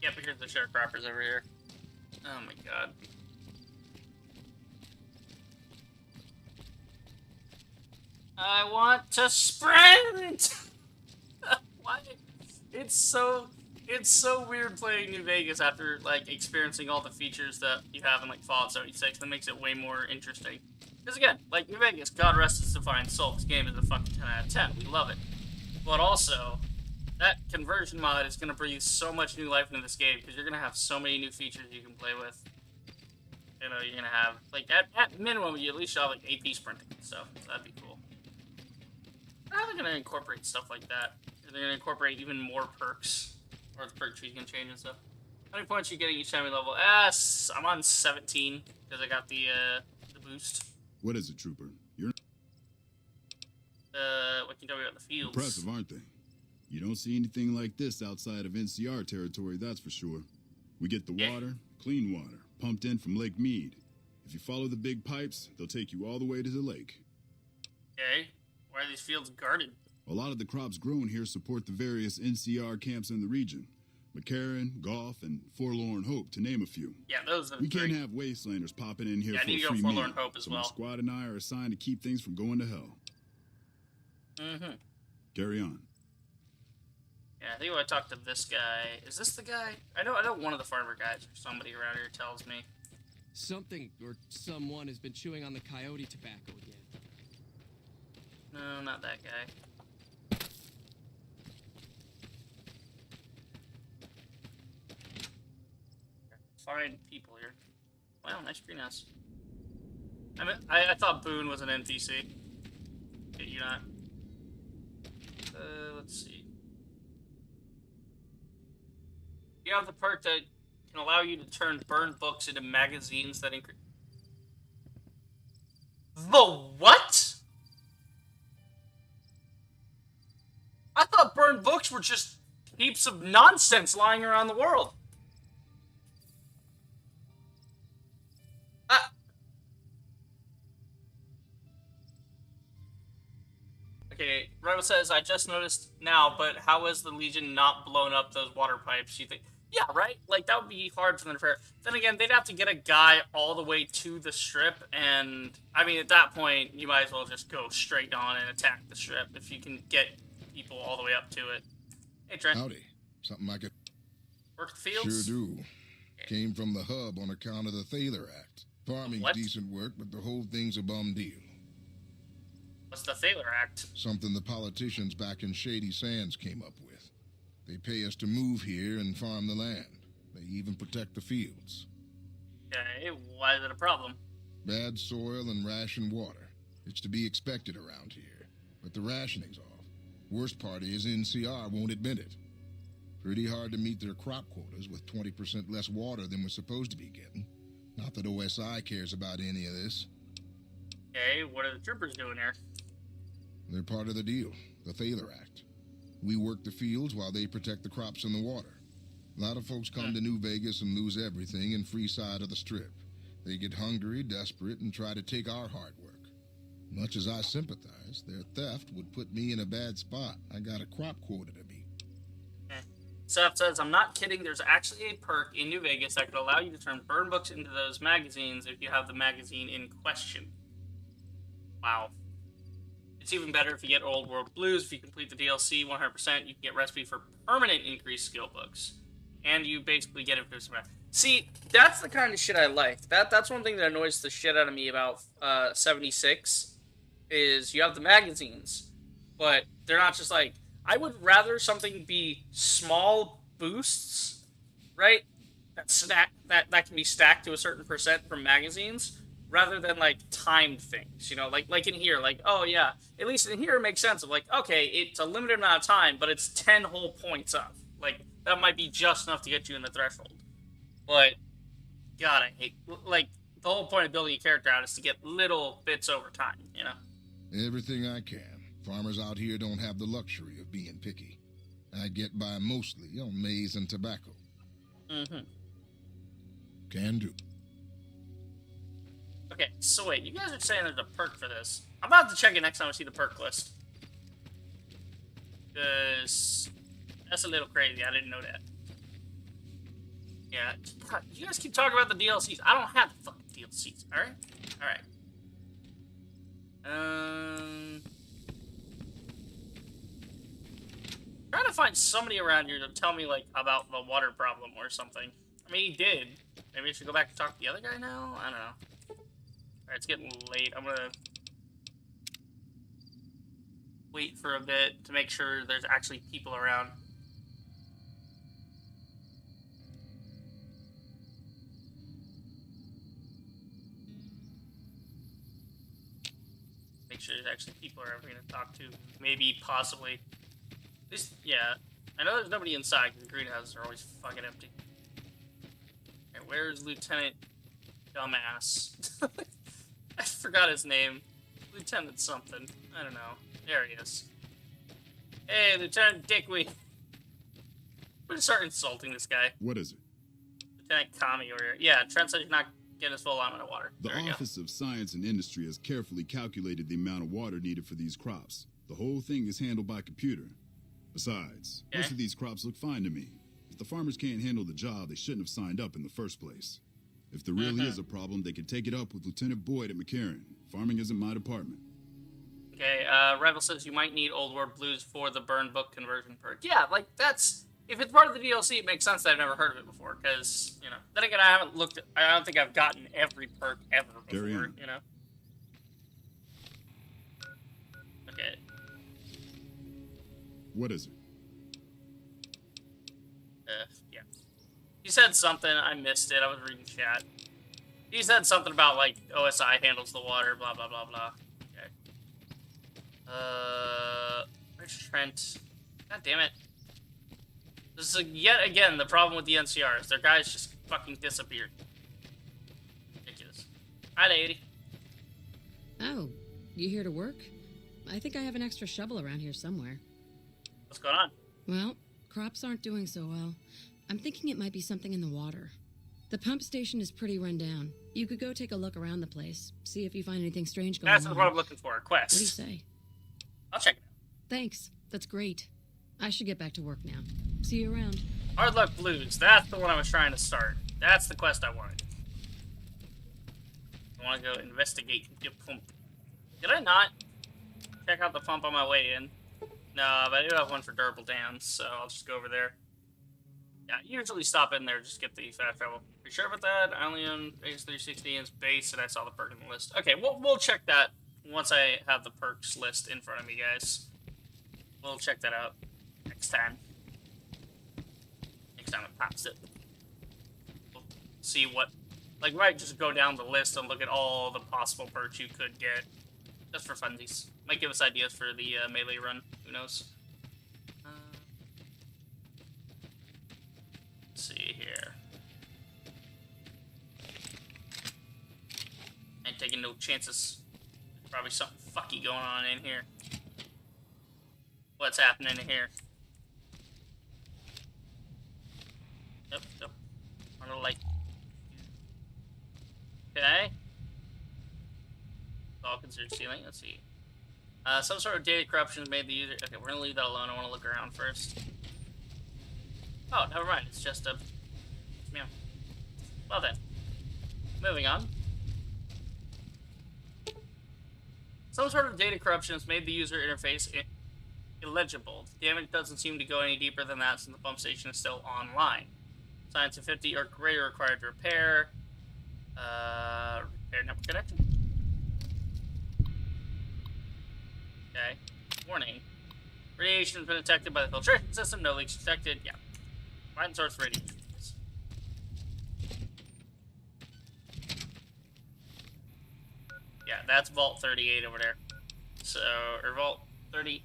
Yeah, but here's the sharecroppers over here. Oh my god. I want to sprint! Why? It's so weird playing New Vegas after, like, experiencing all the features that you have in, like, Fallout 76. That makes it way more interesting. Because, again, like, New Vegas, God rest its divine soul, this game is a fucking 10 out of 10. We love it. But also, that conversion mod is going to breathe so much new life into this game, because you're going to have so many new features you can play with. You know, you're going to have, like, at minimum, you at least have, like, AP sprinting, so that'd be cool. How are they going to incorporate stuff like that? Are they going to incorporate even more perks? Or the perk tree's going to change and stuff? How many points are you getting each time you level? I'm on 17, because I got the boost.
What is it, Trooper? You're...
You tell me about the fields.
Impressive, aren't they? You don't see anything like this outside of NCR territory, that's for sure. We get the water, clean water, pumped in from Lake Mead. If you follow the big pipes, they'll take you all the way to the lake.
Okay. Why are these fields guarded?
A lot of the crops grown here support the various NCR camps in the region. McCarran, Goff, and Forlorn Hope, to name a few.
Yeah, those are the
We
three.
can't have wastelanders popping in here
Yeah, I
for
need
a
to go
free
Forlorn
meal.
Hope as
So my
well.
squad and I are assigned to keep things from going to hell.
Mm-hmm.
Carry on.
Yeah, I think I want to talk to this guy. Is this the guy? I know one of the farmer guys or somebody around here tells me.
Something or someone has been chewing on the coyote tobacco again.
No, not that guy. Find people here. Wow, nice greenhouse. I thought Boone was an NPC. Okay, you're not. Let's see. You have the perk that can allow you to turn burned books into magazines that increase. The what? I thought burned books were just heaps of nonsense lying around the world. Okay, Rival says, I just noticed now, but how has the Legion not blown up those water pipes? You think, yeah, right? Like, that would be hard for them to repair. Then again, they'd have to get a guy all the way to the strip, and, I mean, at that point, you might as well just go straight on and attack the strip if you can get people all the way up to it. Hey, Trent.
Howdy. Something I could...
Work the fields?
Sure do. Came from the hub on account of the Thaler Act. Farming's decent work, but the whole thing's a bum deal.
What's the Thaler Act?
Something the politicians back in Shady Sands came up with. They pay us to move here and farm the land. They even protect the fields.
Okay, why is it a problem?
Bad soil and rationed water. It's to be expected around here. But the rationing's off. Worst part is NCR won't admit it. Pretty hard to meet their crop quotas with 20% less water than we're supposed to be getting. Not that OSI cares about any of this.
Okay, what are the troopers doing here?
They're part of the deal, the Thaler Act. We work the fields while they protect the crops and the water. A lot of folks come to New Vegas and lose everything in free side of the strip. They get hungry, desperate, and try to take our hard work. Much as I sympathize, their theft would put me in a bad spot. I got a crop quota to meet.
Seth says, I'm not kidding, there's actually a perk in New Vegas that could allow you to turn burn books into those magazines if you have the magazine in question. Wow. It's even better if you get Old World Blues. If you complete the DLC 100%, you can get recipe for permanent increased skill books. And you basically get it for some. See, that's the kind of shit I like. That's one thing that annoys the shit out of me about 76, is you have the magazines, but they're not just like, I would rather something be small boosts, right? That can be stacked to a certain percent from magazines, rather than, like, timed things, you know? Like in here, like, oh, yeah. At least in here it makes sense of, like, okay, it's a limited amount of time, but it's 10 whole points up. Like, that might be just enough to get you in the threshold. But, God, I hate... Like, the whole point of building a character out is to get little bits over time, you know?
Everything I can. Farmers out here don't have the luxury of being picky. I get by mostly on maize and tobacco.
Mm-hmm.
Can do.
Okay, so wait, you guys are saying there's a perk for this. I'm about to check it next time I see the perk list. Because that's a little crazy. I didn't know that. Yeah, God, you guys keep talking about the DLCs. I don't have the fucking DLCs, alright? Alright. Trying to find somebody around here to tell me, like, about the water problem or something. I mean, he did. Maybe I should go back and talk to the other guy now? I don't know. Alright, it's getting late. I'm gonna wait for a bit to make sure there's actually people around. Make sure there's actually people around we're gonna talk to. Maybe, possibly. At least, yeah. I know there's nobody inside because the greenhouses are always fucking empty. Okay, where's Lieutenant Dumbass? I forgot his name. Lieutenant something. I don't know. There he is. Hey, Lieutenant Dickweed. I'm gonna start insulting this guy.
What is it?
Lieutenant Kami over here. Yeah, Trent said he's not getting his full amount of water.
The Office of Science and Industry has carefully calculated the amount of water needed for these crops. The whole thing is handled by computer. Besides, most of these crops look fine to me. If the farmers can't handle the job, they shouldn't have signed up in the first place. If there really is a problem, they can take it up with Lieutenant Boyd at McCarran. Farming isn't my department.
Okay, Rival says you might need Old World Blues for the burn book conversion perk. Yeah, like, that's... If it's part of the DLC, it makes sense that I've never heard of it before, because, you know... Then again, I haven't looked at... I don't think I've gotten every perk ever before, you know? Okay.
What is it?
Yeah. He said something, I missed it, I was reading chat. He said something about, like, OSI handles the water, blah, blah, blah, blah. Okay. Where's Trent? God damn it. This is, yet again, the problem with the NCRs. Their guys just fucking disappeared. Ridiculous. Hi, lady.
Oh, you here to work? I think I have an extra shovel around here somewhere.
What's going on?
Well, crops aren't doing so well. I'm thinking it might be something in the water. The pump station is pretty run down. You could go take a look around the place, see if you find anything strange going on.
That's what I'm looking for, a quest.
What do you say?
I'll check it out.
Thanks. That's great. I should get back to work now. See you around.
Hard Luck Blues. That's the one I was trying to start. That's the quest I wanted. I want to go investigate the pump. Did I not check out the pump on my way in? No, but I do have one for durable dams, so I'll just go over there. Yeah, usually stop in there, just get the fast travel. Are you sure about that? I only own X360 and space, and I saw the perk in the list. Okay, we'll check that once I have the perks list in front of me, guys. We'll check that out next time. Next time it pops up. We'll see what... Like, we might just go down the list and look at all the possible perks you could get. Just for funsies. Might give us ideas for the melee run. Who knows? Let's see here. Ain't taking no chances. There's probably something fucky going on in here. What's happening in here? Yep. On the light. Okay. All considered stealing. Let's see. Some sort of data corruption has made the user... Okay, we're gonna leave that alone. I want to look around first. Oh, never mind. It's just a... Yeah. Well then. Moving on. Some sort of data corruption has made the user interface illegible. The damage doesn't seem to go any deeper than that since the pump station is still online. Science of 50 or greater required to repair. Repair network connection. Okay. Warning. Radiation has been detected by the filtration system. No leaks detected. Yeah. Find source radiation. Yeah, that's Vault 38 over there. So, or Vault 30.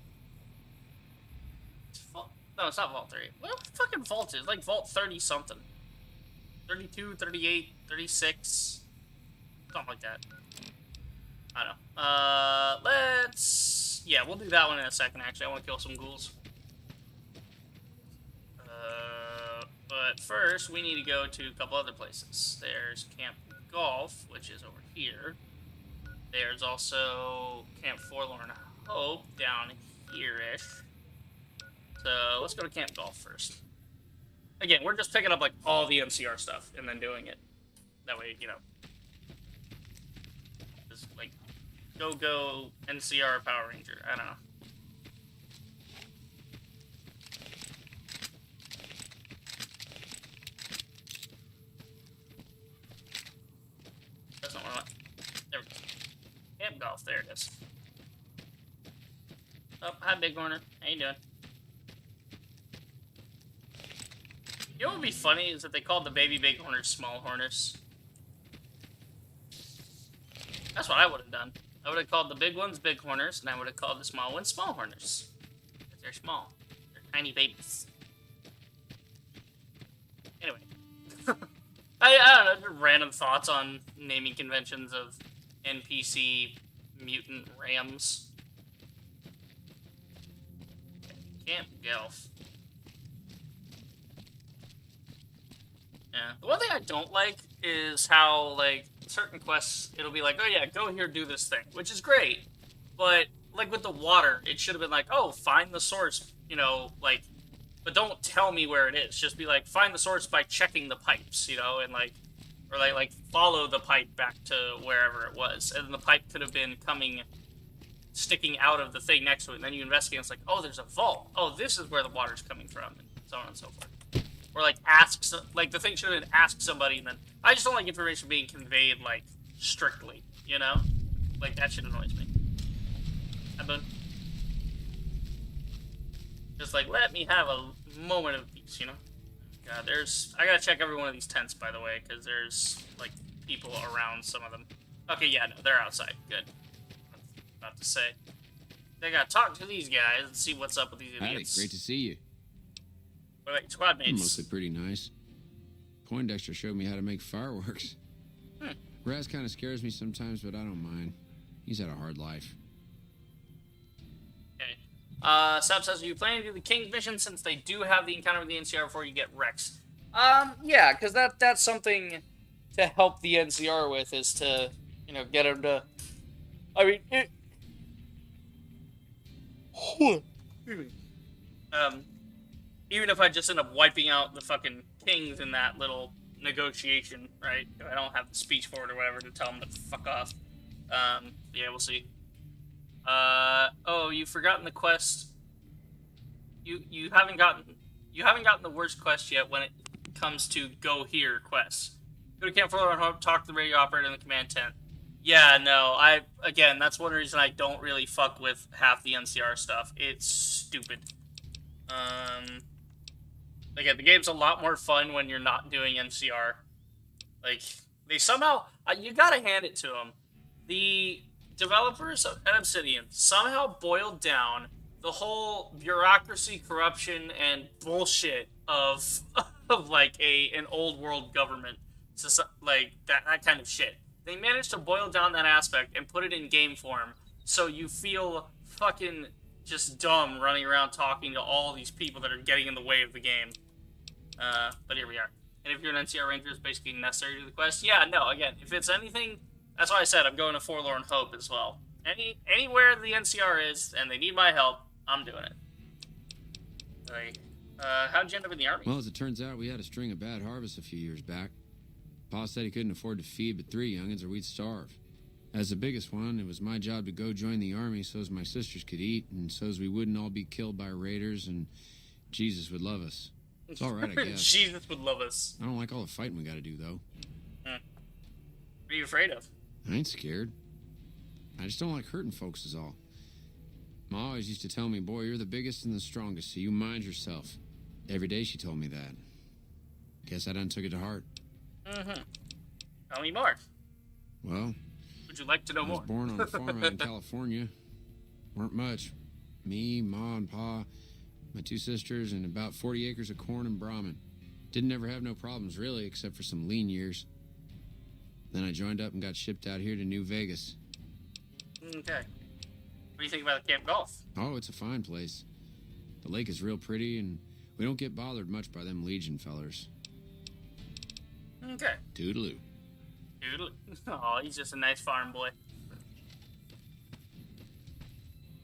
No, it's not Vault 30. What the fucking Vault is? Like Vault 30 something. 32, 38, 36. Something like that. I don't know. Let's... Yeah, we'll do that one in a second, actually. I want to kill some ghouls. But first, we need to go to a couple other places. There's Camp Golf, which is over here. There's also Camp Forlorn Hope down here-ish. So, let's go to Camp Golf first. Again, we're just picking up, like, all the NCR stuff and then doing it. That way, you know. Just, like, go NCR Power Ranger. I don't know. That's not what I want. There we go. Camp Golf, there it is. Oh, hi, Big Horner. How you doing? You know what would be funny is if they called the baby bighorners small horners. That's what I would have done. I would have called the big ones big horners, and I would have called the small ones small horners. Because they're small. They're tiny babies. Anyway. I don't know, just random thoughts on naming conventions of NPC mutant rams. Camp Gelf. Yeah. The one thing I don't like is how, like, certain quests, it'll be like, oh yeah, go here, do this thing, which is great. But, like, with the water, it should have been like, oh, find the source, you know, like, but don't tell me where it is. Just be like, find the source by checking the pipes, you know, and, like, or, like follow the pipe back to wherever it was. And then the pipe could have been sticking out of the thing next to it, and then you investigate, and it's like, oh, there's a vault. Oh, this is where the water's coming from, and so on and so forth. Or, like, like, the thing should have been ask somebody, and then, I just don't like information being conveyed, like, strictly, you know? Like, that shit annoys me. But just, like, let me have a moment of peace, you know? God, I gotta check every one of these tents, by the way, because there's, like, people around some of them. Okay, yeah, no, they're outside. Good. About to say. They gotta talk to these guys and see what's up with these idiots.
Howdy, great to see you.
What about your squad mates?
Mostly pretty nice. Poindexter showed me how to make fireworks. Raz kind of scares me sometimes, but I don't mind. He's had a hard life.
Okay. Sab says, are you planning to do the King's mission since they do have the encounter with the NCR before you get Rex? Yeah, because that's something to help the NCR with, is to, you know, get him to... I mean, even if I just end up wiping out the fucking Kings in that little negotiation, right? If I don't have the speech for it or whatever to tell them to fuck off. Yeah, we'll see. Oh, you've forgotten the quest. You haven't gotten the worst quest yet when it comes to go here quests. Go to Camp Fuller and talk to the radio operator in the command tent. Yeah, no, again, that's one reason I don't really fuck with half the NCR stuff. It's stupid. Again, the game's a lot more fun when you're not doing NCR. Like, they somehow, you gotta hand it to them. The developers at Obsidian somehow boiled down the whole bureaucracy, corruption, and bullshit of like an old world government. So, like, that kind of shit. They managed to boil down that aspect and put it in game form, so you feel fucking just dumb running around talking to all these people that are getting in the way of the game. But here we are. And if you're an NCR Ranger, it's basically necessary to the quest. Yeah, no, again, if it's anything, that's why I said I'm going to Forlorn Hope as well. Anywhere the NCR is, and they need my help, I'm doing it. Like, how'd you end up in the army?
Well, as it turns out, we had a string of bad harvests a few years back. Pa said he couldn't afford to feed but 3 youngins or we'd starve. As the biggest one, it was my job to go join the army so's my sisters could eat and so's we wouldn't all be killed by raiders and Jesus would love us. It's all right, I guess.
Jesus would love us.
I don't like all the fighting we gotta do, though.
What are you afraid of?
I ain't scared. I just don't like hurting folks is all. Ma always used to tell me, boy, you're the biggest and the strongest, so you mind yourself. Every day she told me that. Guess I done took it to heart.
Tell me more.
Well,
would you like to know more?
I was born on a farm out in California. Weren't much. Me, Ma, and Pa, my 2 sisters, and about 40 acres of corn and Brahmin. Didn't ever have no problems, really, except for some lean years. Then I joined up and got shipped out here to New Vegas.
Okay. What do you think about the Camp Golf?
Oh, it's a fine place. The lake is real pretty, and we don't get bothered much by them Legion fellers.
Okay.
Toodaloo.
Toodaloo. Oh, he's just a nice farm boy.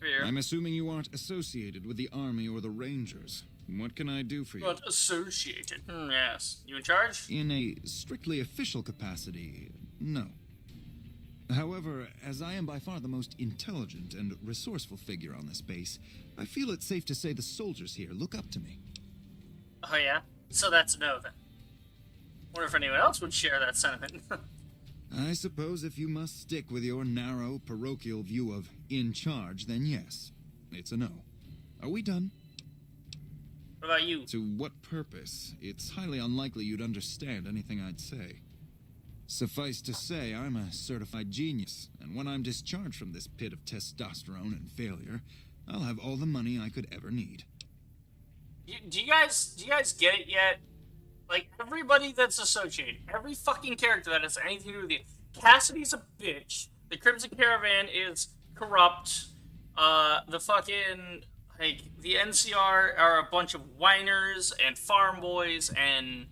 Here.
I'm assuming you aren't associated with the Army or the Rangers. What can I do for you?
Not associated. Yes. You in charge?
In a strictly official capacity, no. However, as I am by far the most intelligent and resourceful figure on this base, I feel it's safe to say the soldiers here look up to me.
Oh yeah? So that's a no then. Wonder if anyone else would share that sentiment.
I suppose if you must stick with your narrow, parochial view of in charge, then yes, it's a no. Are we done?
What about you?
To what purpose? It's highly unlikely you'd understand anything I'd say. Suffice to say, I'm a certified genius, and when I'm discharged from this pit of testosterone and failure, I'll have all the money I could ever need.
Do you guys get it yet? Like, everybody that's associated, every fucking character that has anything to do with you. Cassidy's a bitch. The Crimson Caravan is corrupt. The fucking... Like, the NCR are a bunch of whiners and farm boys and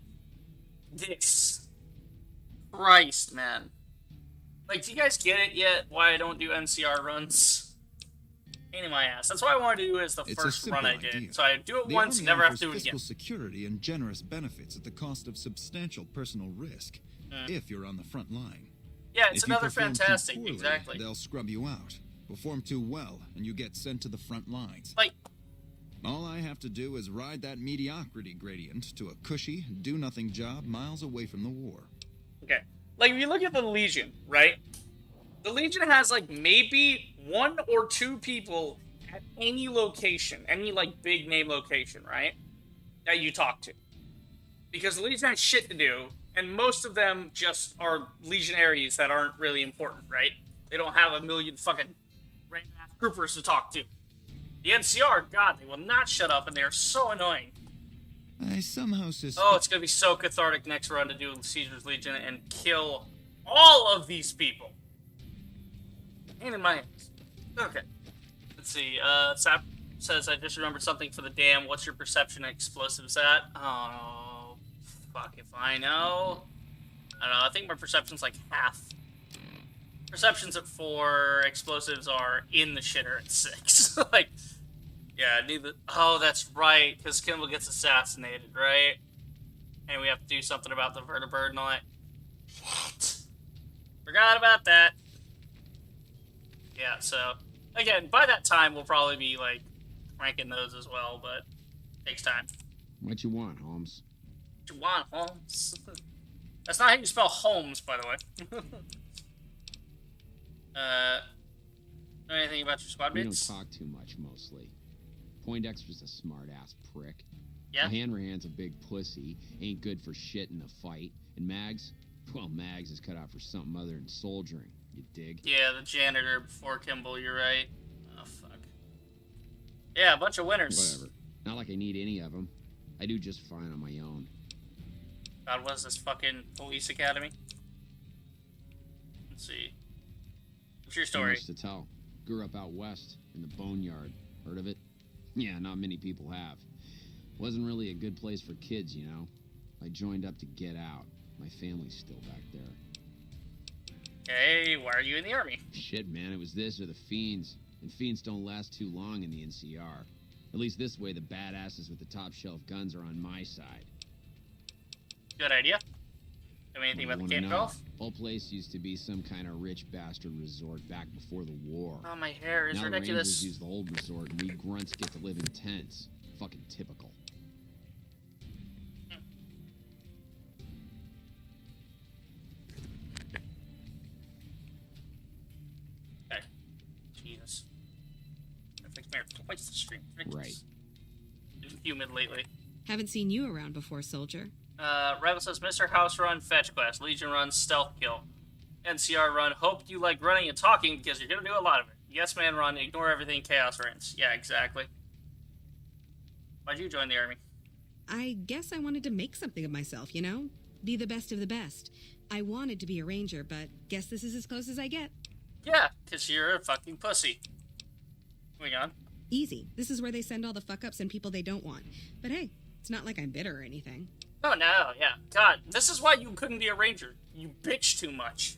this. Christ, man. Like, do you guys get it yet? Why I don't do NCR runs? Pain in my ass. That's what I wanted to do as the
It's a
first
simple
run I did.
idea.
So I do it
The
once,
Army
never have
offers
to do it again.
fiscal security and generous benefits at the cost of substantial personal risk, if you're on the front line.
Yeah, it's
If you
another
perform too
fantastic,
poorly,
exactly.
They'll scrub you out. Perform too well, and you get sent to the front lines.
Like,
all I have to do is ride that mediocrity gradient to a cushy, do-nothing job miles away from the war.
okay. Like, if you look at the Legion, right? The Legion has, like, maybe 1 or 2 people at any location, any, like, big name location, right? That you talk to. Because the Legion has shit to do, and most of them just are legionaries that aren't really important, right? They don't have a million fucking random ass troopers to talk to. The NCR, God, they will not shut up, and they are so annoying.
I somehow suspect...
Oh, it's gonna be so cathartic next run to do Caesar's Legion and kill all of these people. Pain in my hands. Okay. Let's see. Sap says, I just remembered something for the dam. What's your perception of explosives at? Oh, fuck if I know. I don't know. I think my perception's like half. Perception's at 4. Explosives are in the shitter at 6. Like, yeah, neither. Oh, that's right. Because Kimball gets assassinated, right? And we have to do something about the vertibird and all that. Shit. Forgot about that. Yeah, so, again, by that time, we'll probably be, like, cranking those as well, but it takes time.
What you want, Holmes?
What you want, Holmes? That's not how you spell Holmes, by the way. Know anything about your squad
We
mates?
don't talk too much, mostly. Poindexter's a smart-ass prick.
Yeah?
Hanrahan's a big pussy, ain't good for shit in a fight. And Mags? Well, Mags is cut out for something other than soldiering, you dig?
Yeah, the janitor before Kimball, you're right. Oh, fuck. Yeah, a bunch of winners.
Whatever. Not like I need any of them. I do just fine on my own.
God, what is this fucking police academy? Let's see. What's your
Too
story?
much to tell. Grew up out west, in the boneyard. Heard of it? Yeah, not many people have. Wasn't really a good place for kids, you know? I joined up to get out. My family's still back there.
Hey, why are you in the army?
Shit, man, it was this or the Fiends. And Fiends don't last too long in the NCR. At least this way, the badasses with the top-shelf guns are on my side.
Good idea. Know anything about the camp golf?
Whole place used to be some kind of rich bastard resort back before the war.
Oh, my hair is
now
ridiculous.
Rangers use the old resort, and we grunts get to live in tents. Fucking typical.
Okay. Jesus. Netflix Mayor twice the stream.
Right.
Been humid lately.
Haven't seen you around before, soldier.
Rebel says, Mr. House run, fetch quest. Legion run, stealth kill. NCR run, hope you like running and talking because you're gonna do a lot of it. Yes Man run, ignore everything, chaos reigns. Yeah, exactly. Why'd you join the army?
I guess I wanted to make something of myself, you know? Be the best of the best. I wanted to be a ranger, but guess this is as close as I get.
Yeah, because you're a fucking pussy. Moving on.
Easy. This is where they send all the fuck-ups and people they don't want. But hey, it's not like I'm bitter or anything.
Oh, no, yeah. God, this is why you couldn't be a ranger. You bitch too much.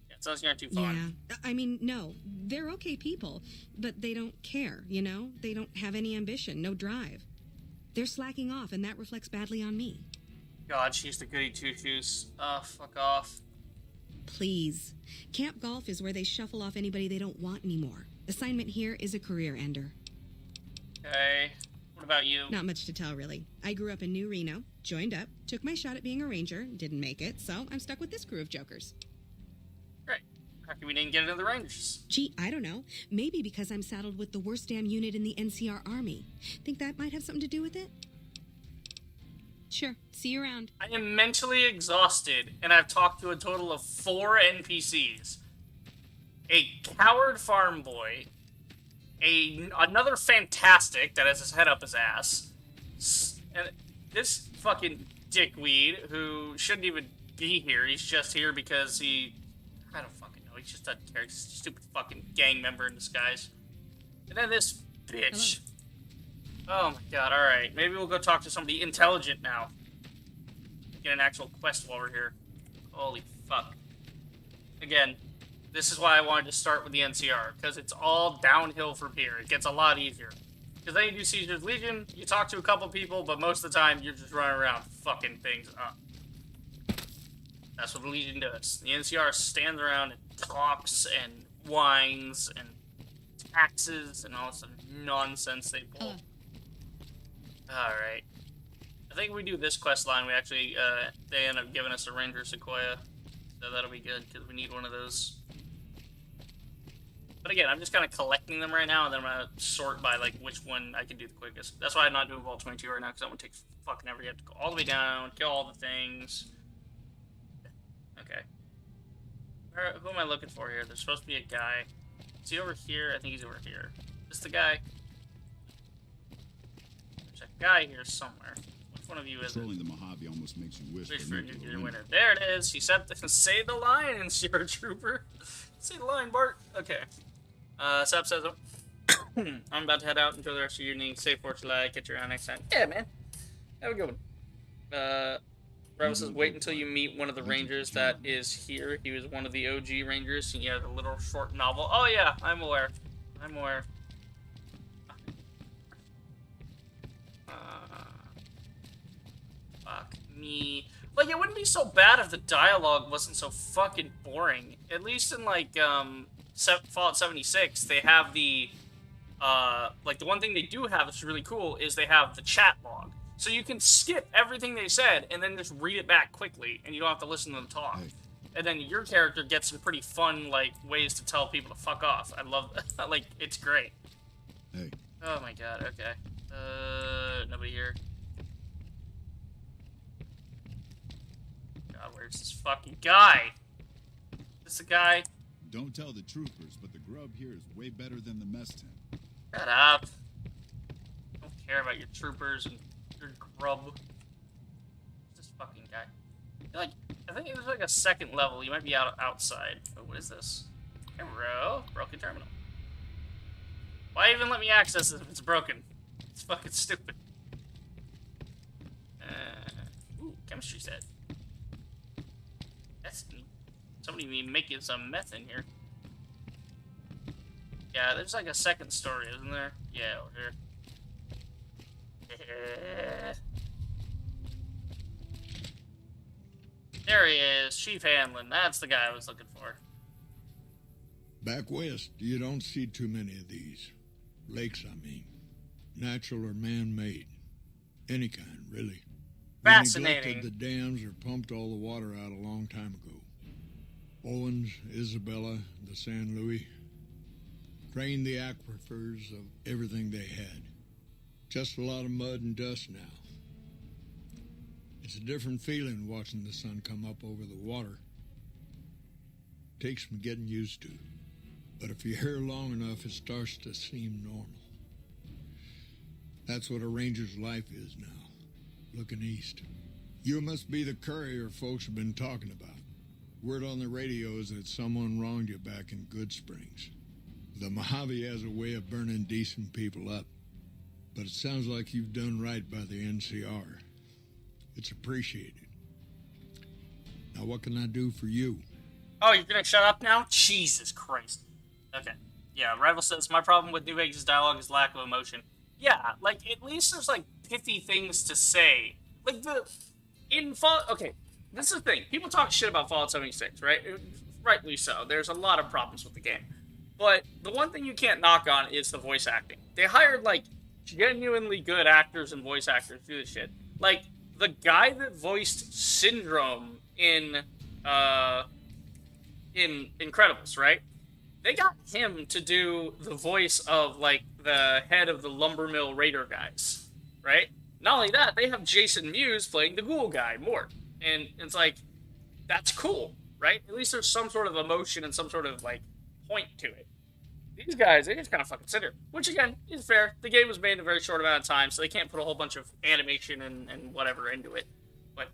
Yeah, it sounds like you're not too fun.
Yeah. I mean, no. They're okay people, but they don't care, you know? They don't have any ambition, no drive. They're slacking off, and that reflects badly on me.
God, she's the goody two-shoes. Oh, fuck off.
Please. Camp Golf is where they shuffle off anybody they don't want anymore. Assignment here is a career ender.
Okay. What about you?
Not much to tell, really. I grew up in New Reno, joined up, took my shot at being a ranger, didn't make it, so I'm stuck with this crew of jokers.
Great. How come we didn't get into the Rangers?
Gee, I don't know. Maybe because I'm saddled with the worst damn unit in the NCR Army. Think that might have something to do with it? Sure. See you around.
I am mentally exhausted, and I've talked to a total of 4 NPCs. A coward farm boy, another fantastic that has his head up his ass, and this fucking dickweed who shouldn't even be here. He's just here because I don't fucking know. He's just a stupid fucking gang member in disguise. And then this bitch. Oh my god, alright. Maybe we'll go talk to somebody intelligent now. Get an actual quest while we're here. Holy fuck. Again, this is why I wanted to start with the NCR, because it's all downhill from here. It gets a lot easier. Because then you do Caesar's Legion, you talk to a couple people, but most of the time you're just running around fucking things up. That's what the Legion does. The NCR stands around and talks and whines and taxes and all this nonsense they pull. Alright. I think we do this quest line, we actually, they end up giving us a Ranger Sequoia. So that'll be good, because we need one of those. But again, I'm just kind of collecting them right now, and then I'm going to sort by, like, which one I can do the quickest. That's why I'm not doing Vault 22 right now, because that one takes fucking ever. You have to go all the way down, kill all the things. Okay. Who am I looking for here? There's supposed to be a guy. Is he over here? I think he's over here. Is this the guy? There's a guy here somewhere. Which one of you is it?
Controlling the Mojave almost makes you wish
for a nuclear winner. There it is. He said, say the line, NCR Trooper. Say the line, Bart. Okay. Sap says, I'm about to head out. Enjoy the rest of your evening. Safe for July. Catch you around next time. Yeah, man. Have a good one. Bravo says, wait until you meet one of the Rangers that is here. He was one of the OG Rangers. Yeah, the little short novel. Oh, yeah. I'm aware. I'm aware. Fuck me. Like, it wouldn't be so bad if the dialogue wasn't so fucking boring. At least in, like, Fallout 76, they have the, like, the one thing they do have that's really cool is they have the chat log. So you can skip everything they said and then just read it back quickly, and you don't have to listen to them talk. Hey. And then your character gets some pretty fun, like, ways to tell people to fuck off. I love that. Like, it's great.
Hey.
Oh my god, okay. Nobody here. God, where's this fucking guy? Is this a guy?
Don't tell the troopers, but the grub here is way better than the mess tent.
Shut up. I don't care about your troopers and your grub. Who's this fucking guy? I think there's like a second level. You might be outside. Oh, what is this? Hey, bro. Broken terminal. Why even let me access it if it's broken? It's fucking stupid. Ooh, chemistry set. That's neat. Somebody be making some meth in here. Yeah, there's like a second story, isn't there? Yeah, over here. There he is, Chief Hanlon. That's the guy I was looking for.
Back west, you don't see too many of these. Lakes, I mean. Natural or man-made. Any kind, really.
Fascinating.
We neglected the dams or pumped all the water out a long time ago. Owens, Isabella, the San Luis. Drained the aquifers of everything they had. Just a lot of mud and dust now. It's a different feeling watching the sun come up over the water. Takes some getting used to. But if you're here long enough, it starts to seem normal. That's what a ranger's life is now, looking east. You must be the courier folks have been talking about. Word on the radio is that someone wronged you back in Good Springs. The Mojave has a way of burning decent people up, but it sounds like you've done right by the NCR. It's appreciated. Now what can I do for you?
Oh, you're gonna shut up now? Jesus Christ. Okay. Yeah, Rival says, my problem with New Vegas' dialogue is lack of emotion. Yeah, like, at least there's, like, pithy things to say. Like, okay, this is the thing. People talk shit about Fallout 76, right? Rightly so. There's a lot of problems with the game. But the one thing you can't knock on is the voice acting. They hired, like, genuinely good actors and voice actors to do this shit. Like, the guy that voiced Syndrome in Incredibles, right? They got him to do the voice of, like, the head of the Lumbermill Raider guys, right? Not only that, they have Jason Mewes playing the ghoul guy, Mort. And it's like, that's cool, right? At least there's some sort of emotion and some sort of, like, point to it. These guys, they just kind of fucking sit here. Which, again, is fair. The game was made in a very short amount of time, so they can't put a whole bunch of animation and whatever into it. But,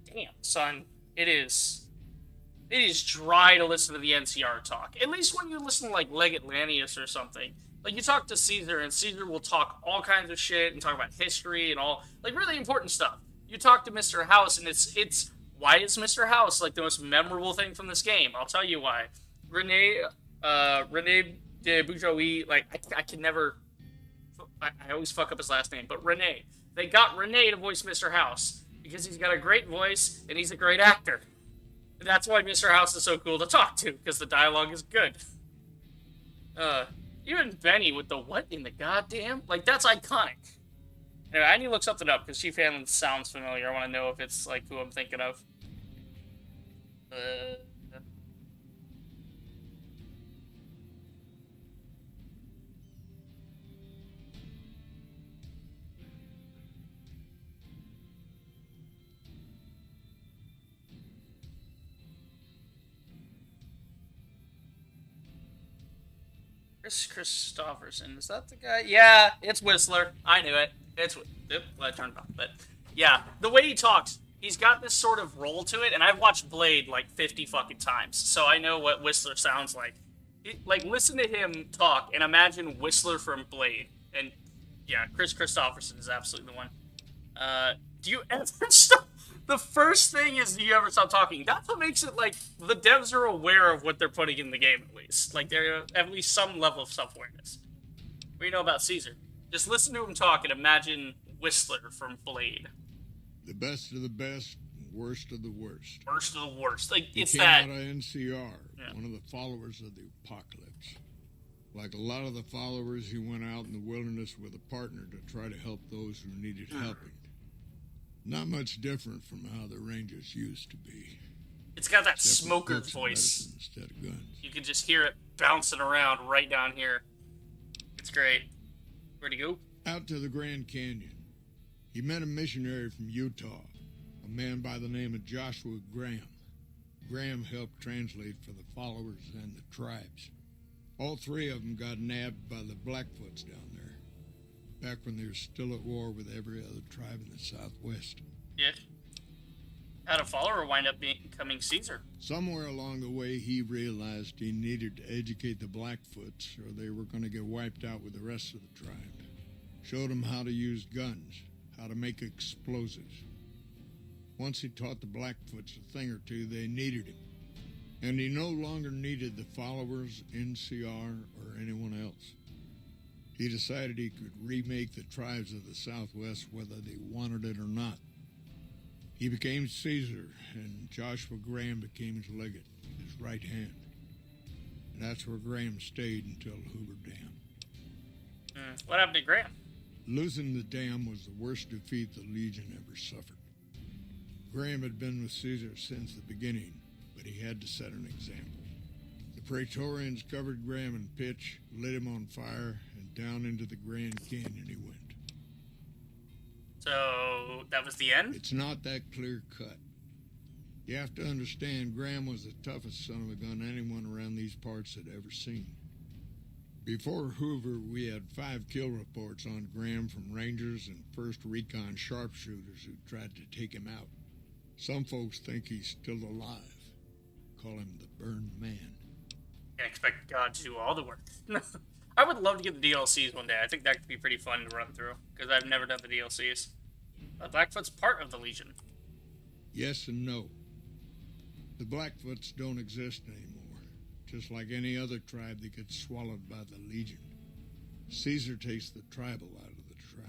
damn, son, it is dry to listen to the NCR talk. At least when you listen to, like, Leg Atlanteus or something, Like, you talk to Caesar, and Caesar will talk all kinds of shit and talk about history and all, like, really important stuff. You talk to Mr. House, and it's why is Mr. House, like, the most memorable thing from this game? I'll tell you why. Rene de Boujoui, like, I can never, I always fuck up his last name, but Rene. They got Rene to voice Mr. House, because he's got a great voice, and he's a great actor. And that's why Mr. House is so cool to talk to, because the dialogue is good. Even Benny with the what in the goddamn? Like, that's iconic. Anyway, I need to look something up, because Chief Hanlon sounds familiar. I want to know if it's, like, who I'm thinking of. Chris Christopherson, is that the guy? Yeah, it's Whistler. I knew it. I turned off, but yeah, the way he talks, he's got this sort of roll to it, and I've watched Blade like 50 fucking times, so I know what Whistler sounds like. Like, listen to him talk, and imagine Whistler from Blade, and yeah, Chris Christopherson is absolutely the one. Do you ever stop? The first thing is, do you ever stop talking? That's what makes it, like, the devs are aware of what they're putting in the game, at least. Like, they're at least some level of self-awareness. What do you know about Caesar? Just listen to him talk and imagine Whistler from Blade.
The best of the best, worst of the worst.
Worst of the worst. Like,
he
it's
came
that.
Out of NCR, one of the followers of the apocalypse. Like a lot of the followers, he went out in the wilderness with a partner to try to help those who needed helping. Not much different from how the Rangers used to be.
It's got that smoker's voice.
Instead of guns.
You can just hear it bouncing around right down here. It's great. Where'd he go?
Out to the Grand Canyon. He met a missionary from Utah, a man by the name of Joshua Graham. Graham helped translate for the followers and the tribes. All three of them got nabbed by the Blackfoots down there, back when they were still at war with every other tribe in the Southwest.
Yeah. How'd a follower wind up becoming Caesar?
Somewhere along the way, he realized he needed to educate the Blackfoots, or they were going to get wiped out with the rest of the tribe. Showed them how to use guns, how to make explosives. Once he taught the Blackfoots a thing or two, they needed him. And he no longer needed the followers, NCR, or anyone else. He decided he could remake the tribes of the Southwest whether they wanted it or not. He became Caesar, and Joshua Graham became his legate, his right hand. And that's where Graham stayed until Hoover Dam.
What happened to Graham?
Losing the dam was the worst defeat the Legion ever suffered. Graham had been with Caesar since the beginning, but he had to set an example. The Praetorians covered Graham in pitch, lit him on fire, and down into the Grand Canyon he went.
So, that was the end?
It's not that clear cut. You have to understand, Graham was the toughest son of a gun anyone around these parts had ever seen. Before Hoover, we had 5 kill reports on Graham from Rangers and 1st Recon sharpshooters who tried to take him out. Some folks think he's still alive. Call him the Burned Man.
Can't expect God to do all the work. I would love to get the DLCs one day. I think that could be pretty fun to run through, because I've never done the DLCs. Blackfoot's part of the Legion.
Yes and no. The Blackfoots don't exist anymore. Just like any other tribe that gets swallowed by the Legion. Caesar takes the tribal out of the tribe.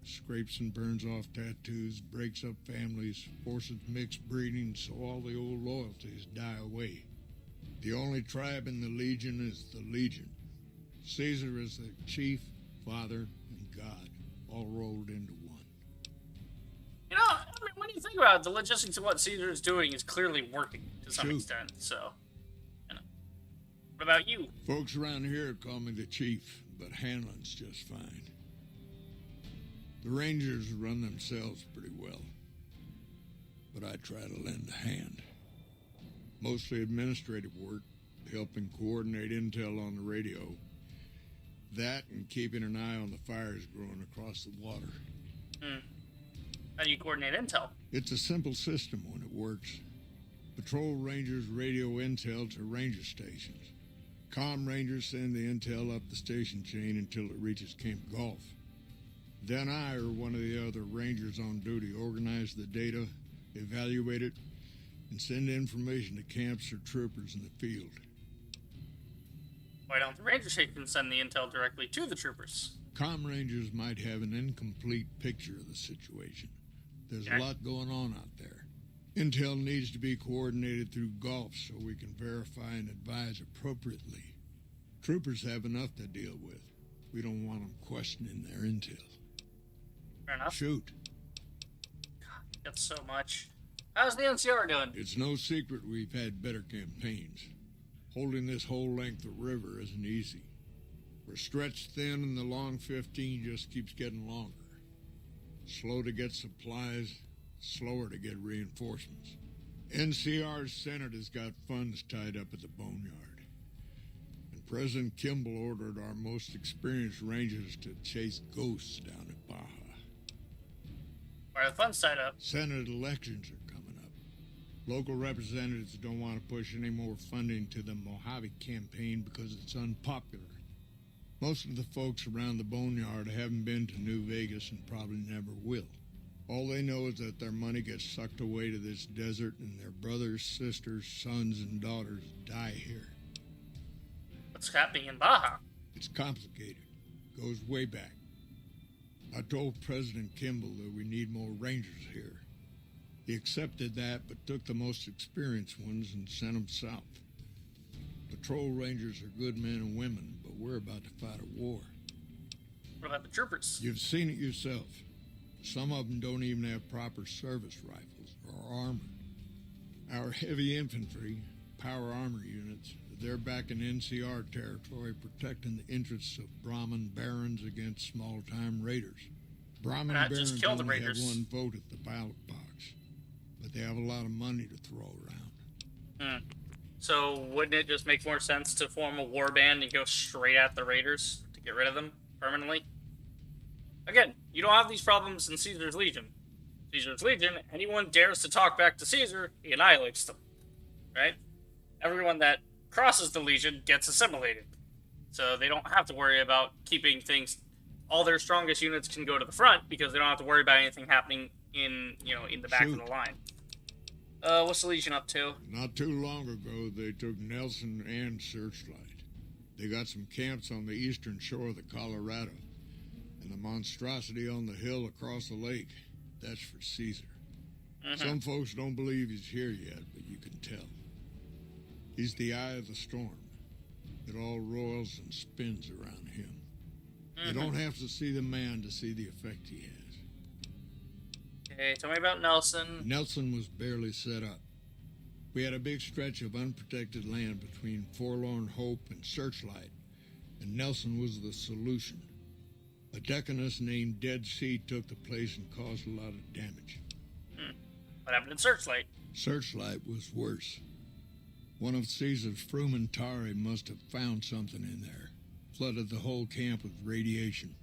Scrapes and burns off tattoos, breaks up families, forces mixed breeding so all the old loyalties die away. The only tribe in the Legion is the Legion. Caesar is the chief, father, and God, all rolled into one.
You know, I mean, when you think about it, the logistics of what Caesar is doing is clearly working to some extent, so... What about you?
Folks around here call me the chief, but Hanlon's just fine. The Rangers run themselves pretty well, but I try to lend a hand. Mostly administrative work, helping coordinate intel on the radio. That and keeping an eye on the fires growing across the water.
How do you coordinate intel?
It's a simple system when it works. Patrol Rangers radio intel to ranger stations. Comm Rangers send the intel up the station chain until it reaches Camp Golf. Then I or one of the other Rangers on duty organize the data, evaluate it, and send information to camps or troopers in the field.
Why don't the Ranger Station send the intel directly to the troopers?
Comm Rangers might have an incomplete picture of the situation. There's a lot going on out there. Intel needs to be coordinated through Golf so we can verify and advise appropriately. Troopers have enough to deal with. We don't want them questioning their intel.
Fair enough.
Shoot.
God, that's so much. How's the NCR doing?
It's no secret we've had better campaigns. Holding this whole length of river isn't easy. We're stretched thin and the long 15 just keeps getting longer. Slow to get supplies, slower to get reinforcements. NCR's Senate has got funds tied up at the boneyard. And President Kimball ordered our most experienced rangers to chase ghosts down at Baja.
Why are the funds tied up?
Senate elections are coming up. Local representatives don't want to push any more funding to the Mojave campaign because it's unpopular. Most of the folks around the boneyard haven't been to New Vegas and probably never will. All they know is that their money gets sucked away to this desert and their brothers, sisters, sons, and daughters die here.
What's happening in Baja?
It's complicated. Goes way back. I told President Kimball that we need more rangers here. He accepted that, but took the most experienced ones and sent them south. Patrol rangers are good men and women, but we're about to fight a war.
What about the troopers?
You've seen it yourself. Some of them don't even have proper service rifles or armor. Our heavy infantry, power armor units, they're back in NCR territory protecting the interests of Brahmin barons against small-time raiders. Brahmin barons only have one vote at the ballot box, but they have a lot of money to throw around.
So wouldn't it just make more sense to form a war band and go straight at the raiders to get rid of them permanently? Again, you don't have these problems in Caesar's Legion. Caesar's Legion, anyone dares to talk back to Caesar, he annihilates them. Right? Everyone that crosses the Legion gets assimilated. So they don't have to worry about keeping things... All their strongest units can go to the front because they don't have to worry about anything happening in the back of the line. What's the Legion up to?
Not too long ago, they took Nelson and Searchlight. They got some camps on the eastern shore of the Colorado. And the monstrosity on the hill across the lake, that's for Caesar. Some folks don't believe he's here yet, but you can tell. He's the eye of the storm. It all roils and spins around him. You don't have to see the man to see the effect he has.
Okay, tell me about Nelson.
Nelson was barely set up. We had a big stretch of unprotected land between Forlorn Hope and Searchlight, and Nelson was the solution. A deaconess named Dead Sea took the place and caused a lot of damage.
What happened in Searchlight?
Searchlight was worse. One of Caesar's Frumentari must have found something in there. Flooded the whole camp with radiation.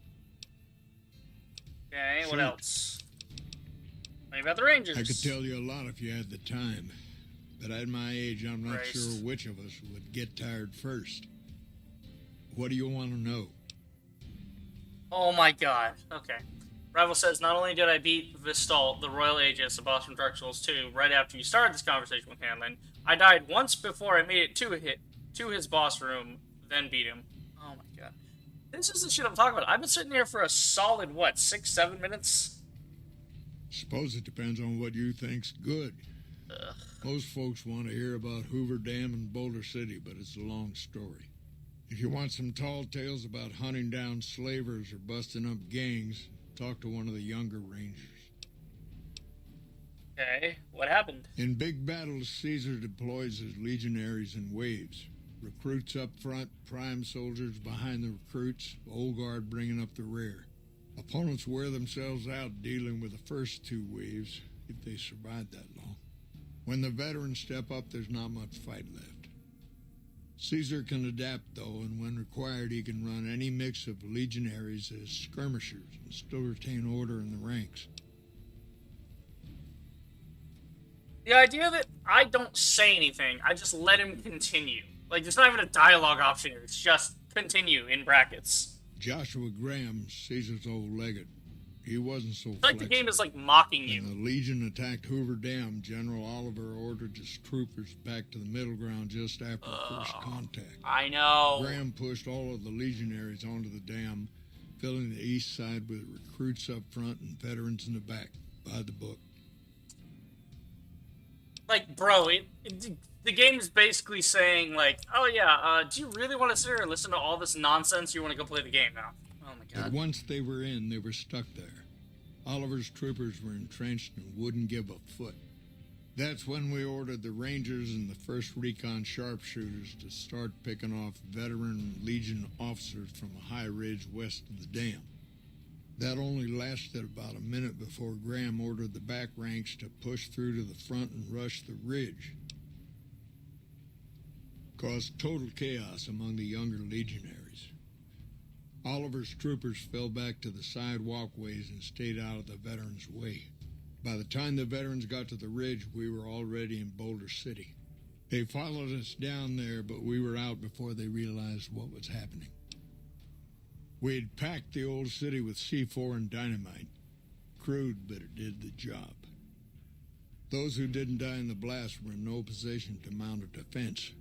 Okay, what else? Tell me about the Rangers.
I could tell you a lot if you had the time. But at my age, I'm not sure which of us would get tired first. What do you want to know?
Oh my god. Okay. Rival says, not only did I beat Vistalt, the Royal Aegis of Boston Dark Souls 2, right after you started this conversation with Hanlon, I died once before I made it to his boss room, then beat him. Oh my god. This is the shit I'm talking about. I've been sitting here for a solid, 6-7 minutes?
Suppose it depends on what you think's good.
Ugh.
Most folks want to hear about Hoover Dam and Boulder City, but it's a long story. If you want some tall tales about hunting down slavers or busting up gangs, talk to one of the younger rangers.
Okay, what happened?
In big battles, Caesar deploys his legionaries in waves. Recruits up front, prime soldiers behind the recruits, old guard bringing up the rear. Opponents wear themselves out dealing with the first two waves, if they survive that long. When the veterans step up, there's not much fight left. Caesar can adapt, though, and when required, he can run any mix of legionaries as skirmishers and still retain order in the ranks.
The idea that I don't say anything, I just let him continue. Like, there's not even a dialogue option here. It's just continue in brackets.
Joshua Graham, Caesar's old legate. He wasn't so
It's like the game is, like, mocking you.
When the Legion attacked Hoover Dam, General Oliver ordered his troopers back to the middle ground just after first contact.
I know.
Graham pushed all of the legionaries onto the dam, filling the east side with recruits up front and veterans in the back. By the book.
Like, bro, the game is basically saying, like, oh yeah, do you really want to sit here and listen to all this nonsense? You want to go play the game now? Oh my god.
But once they were in, they were stuck there. Oliver's troopers were entrenched and wouldn't give a foot. That's when we ordered the Rangers and the 1st Recon Sharpshooters to start picking off veteran Legion officers from a high ridge west of the dam. That only lasted about a minute before Graham ordered the back ranks to push through to the front and rush the ridge. Caused total chaos among the younger legionaries. Oliver's troopers fell back to the side walkways and stayed out of the veterans' way. By the time the veterans got to the ridge, we were already in Boulder City. They followed us down there, but we were out before they realized what was happening. We had packed the old city with C4 and dynamite. Crude, but it did the job. Those who didn't die in the blast were in no position to mount a defense.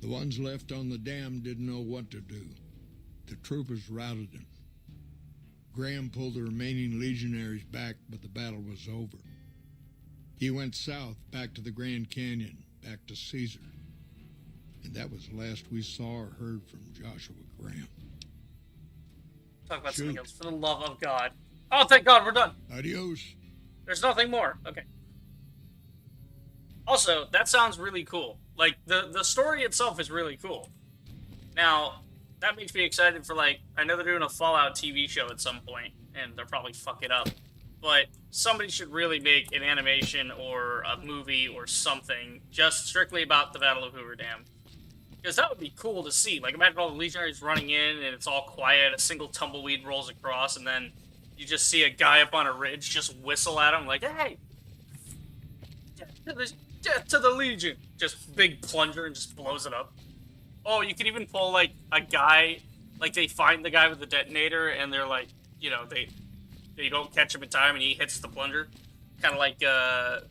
The ones left on the dam didn't know what to do. The troopers routed them. Graham pulled the remaining legionaries back, but the battle was over. He went south, back to the Grand Canyon, back to Caesar. And that was the last we saw or heard from Joshua Graham.
Talk about something else, for the love of God. Oh, thank God, we're done.
Adios.
There's nothing more. Okay. Also, that sounds really cool. Like, the story itself is really cool. Now, that makes me excited for, like, I know they're doing a Fallout TV show at some point, and they'll probably fuck it up. But somebody should really make an animation or a movie or something just strictly about the Battle of Hoover Dam. Because that would be cool to see. Like, imagine all the legionaries running in, and it's all quiet, a single tumbleweed rolls across, and then you just see a guy up on a ridge just whistle at him, like, hey! Death to the Legion! Just big plunger and just blows it up. Oh, you could even pull, like, a guy, like, they find the guy with the detonator, and they're like, you know, they don't catch him in time, and he hits the plunger. Kind of like,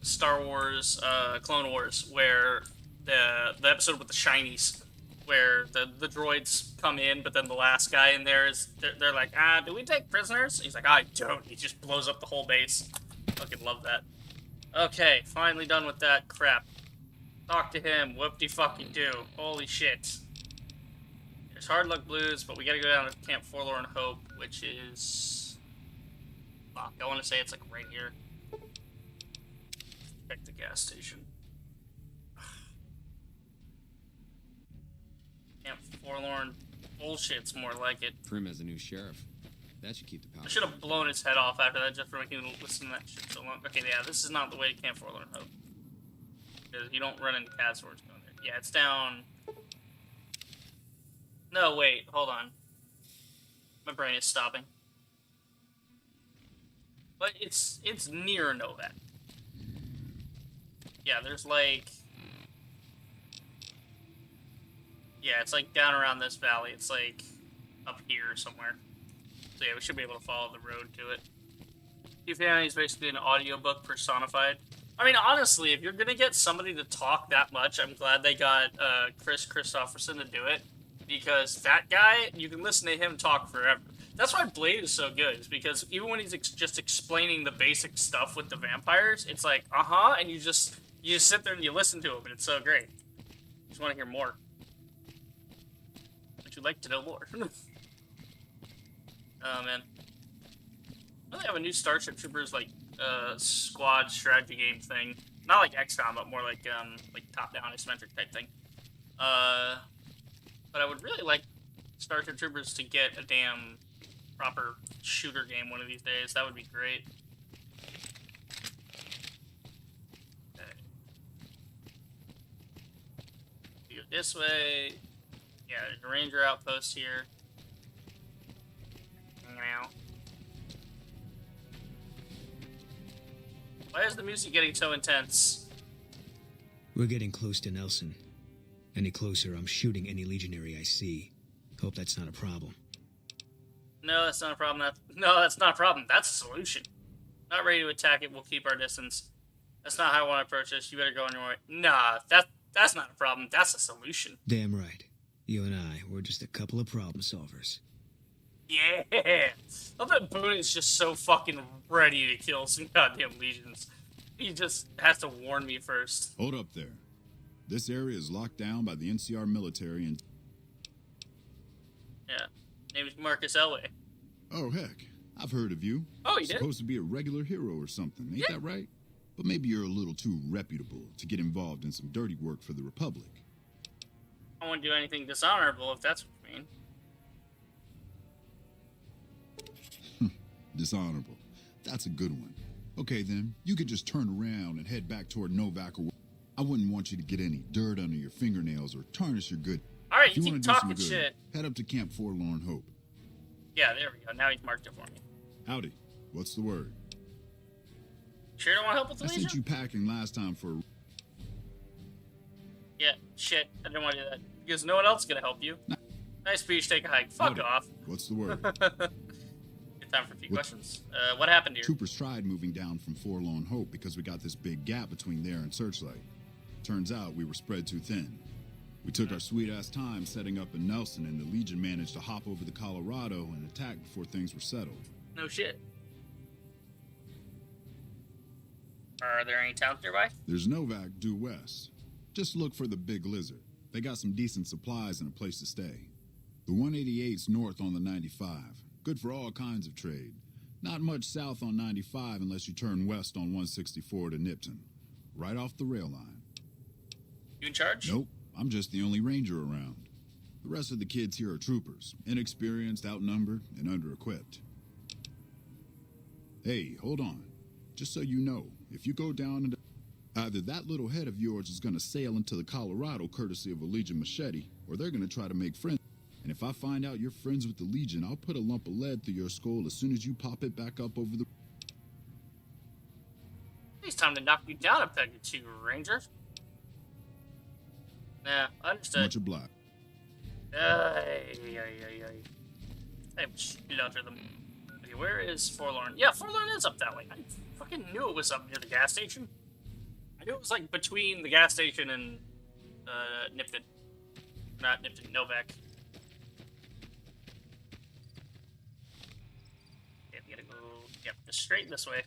Star Wars, Clone Wars, where the episode with the shinies, where the droids come in, but then the last guy in there is, they're like, do we take prisoners? He's like, I don't. He just blows up the whole base. Fucking love that. Okay, finally done with that crap. Talk to him. Whoop-de-fucking-do. Holy shit. There's Hard Luck Blues, but we gotta go down to Camp Forlorn Hope, which is... Fuck, I want to say it's, like, right here. Check the gas station. Camp Forlorn bullshit's more like it.
Prim has a new sheriff. That should keep the power.
I should have blown his head off after that just for making him listen to that shit so long. Okay, yeah, this is not the way to Camp Forlorn Hope. Because you don't run into cat swords going there. Yeah, it's down... No, wait, hold on. My brain is stopping. But it's near Novak. Yeah, there's like... Yeah, it's like down around this valley. It's like up here somewhere. So yeah, we should be able to follow the road to it. Humanity is basically an audiobook personified. I mean, honestly, if you're gonna get somebody to talk that much, I'm glad they got Chris Christopherson to do it. Because that guy, you can listen to him talk forever. That's why Blade is so good, is because even when he's just explaining the basic stuff with the vampires, it's like, and you just sit there and you listen to him, and it's so great. You just want to hear more. Would you like to know more? Oh, man. I really have a new Starship Troopers, like, squad strategy game thing. Not like XCOM, but more like top-down isometric type thing. But I would really like Starship Troopers to get a damn proper shooter game one of these days. That would be great. Okay. You go this way. Yeah, there's a ranger outpost here. Now. Why is the music getting so intense?
We're getting close to Nelson. Any closer, I'm shooting any legionary I see. Hope that's not a problem.
No, that's not a problem. That's not a problem. That's a solution. Not ready to attack it. We'll keep our distance. That's not how I want to approach this. You better go on your way. Nah, that's not a problem. That's a solution.
Damn right. You and I, we're just a couple of problem solvers.
Yeah. I love that Boone is just so fucking ready to kill some goddamn legions. He just has to warn me first.
Hold up there. This area is locked down by the NCR military and...
Yeah. Name is Marcus Elway.
Oh, heck. I've heard of you.
Oh, you did?
Supposed to be a regular hero or something, ain't that right? But maybe you're a little too reputable to get involved in some dirty work for the Republic.
I won't do anything dishonorable, if that's what you mean.
Dishonorable. That's a good one. Okay, then, you could just turn around and head back toward Novak or... I wouldn't want you to get any dirt under your fingernails or tarnish your good...
Alright,
If
you
wanna
keep
do some
talking
good,
shit.
Head up to Camp Forlorn Hope.
Yeah, there we go. Now he's marked it for me.
Howdy. What's the word?
Sure don't want to help with the
I
Legion?
sent you packing last time for...
Yeah, shit. I didn't want to do that. Because no one else is going to help you. Nice speech, take a hike. Fuck
Howdy.
off.
What's the word?
Good time for a few questions. What happened here?
Troopers tried moving down from Forlorn Hope because we got this big gap between there and Searchlight. Turns out we were spread too thin. We took our sweet-ass time setting up in Nelson, and the Legion managed to hop over the Colorado and attack before things were settled.
No shit. Are there any towns nearby?
There's Novak due west. Just look for the Big Lizard. They got some decent supplies and a place to stay. The 188's north on the 95. Good for all kinds of trade. Not much south on 95 unless you turn west on 164 to Nipton. Right off the rail line.
You in charge?
Nope. I'm just the only ranger around. The rest of the kids here are troopers. Inexperienced, outnumbered, and under-equipped. Hey, hold on. Just so you know, if you go down into... Either that little head of yours is going to sail into the Colorado courtesy of a Legion machete, or they're going to try to make friends. And if I find out you're friends with the Legion, I'll put a lump of lead through your skull as soon as you pop it back up over the...
It's time to knock you down a peg or two, Ranger. Nah, understood.
Much obliged.
Hey, slaughter them. Okay, where is Forlorn? Yeah, Forlorn is up that way. I fucking knew it was up near the gas station. I knew it was like between the gas station and Nipton. Not Nipton, Novak. Yeah, we gotta go. Yep, just straight this way.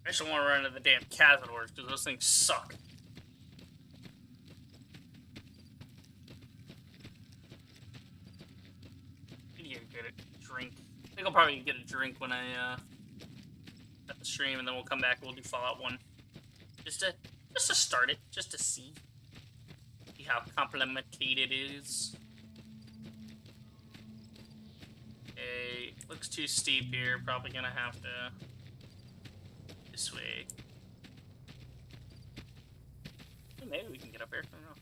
I just don't want to run into the damn Cazadors because those things suck. Get a drink. I think I'll probably get a drink when I at the stream, and then we'll come back and we'll do Fallout 1. Just to start it, just to see how complicated it is. Okay, looks too steep here. Probably gonna have to this way. Maybe we can get up here. I don't know.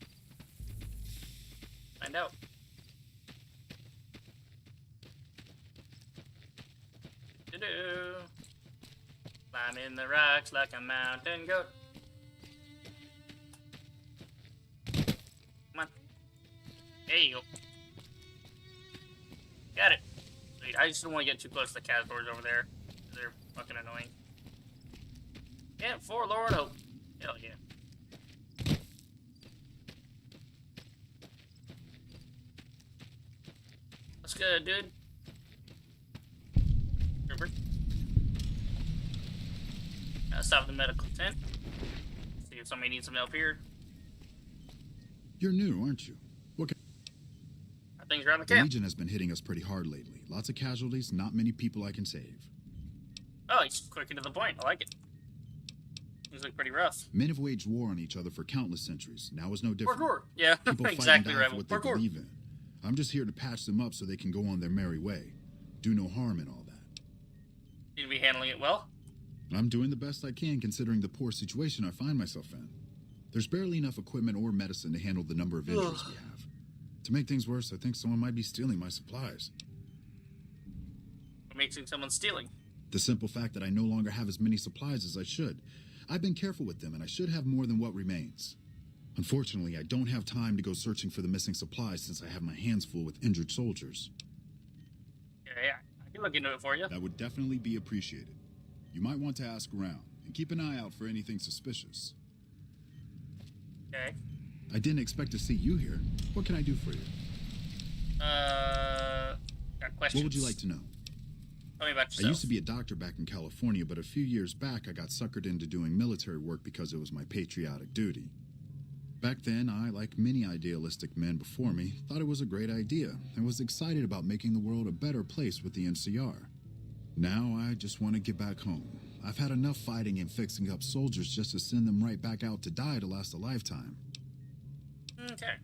Find out. Climbing the rocks like a mountain goat. Come on. There you go. Got it. Sweet. I just don't want to get too close to the Cazadors over there. They're fucking annoying. Camp Forlorn Hope. Hell yeah. What's good, dude? Stop the medical tent. See if somebody needs some help here.
You're new, aren't you? What can...
Things around the
The
camp.
Legion has been hitting us pretty hard lately. Lots of casualties, not many people I can save.
Oh, he's quick and to the point. I like it. Things look pretty rough.
Men have waged war on each other for countless centuries. Now is no different.
Parkour. Yeah,
People
exactly
fighting
right.
for what they
Parkour.
believe in. I'm just here to patch them up so they can go on their merry way. Do no harm in all that.
Seem to be handling it well.
I'm doing the best I can considering the poor situation I find myself in. There's barely enough equipment or medicine to handle the number of injuries we have. To make things worse, I think someone might be stealing my supplies.
What makes someone stealing?
The simple fact that I no longer have as many supplies as I should. I've been careful with them, and I should have more than what remains.
Unfortunately, I don't have time to go searching for the missing supplies since I have my hands full with injured soldiers.
Yeah, I can look into it for you.
That would definitely be appreciated. You might want to ask around, and keep an eye out for anything suspicious.
Okay.
I didn't expect to see you here. What can I do for you?
Got questions.
What would you like to know?
Tell me about yourself.
I used to be a doctor back in California, but a few years back I got suckered into doing military work because it was my patriotic duty. Back then, I, like many idealistic men before me, thought it was a great idea and was excited about making the world a better place with the NCR. Now, I just want to get back home. I've had enough fighting and fixing up soldiers just to send them right back out to die to last a lifetime.
Okay.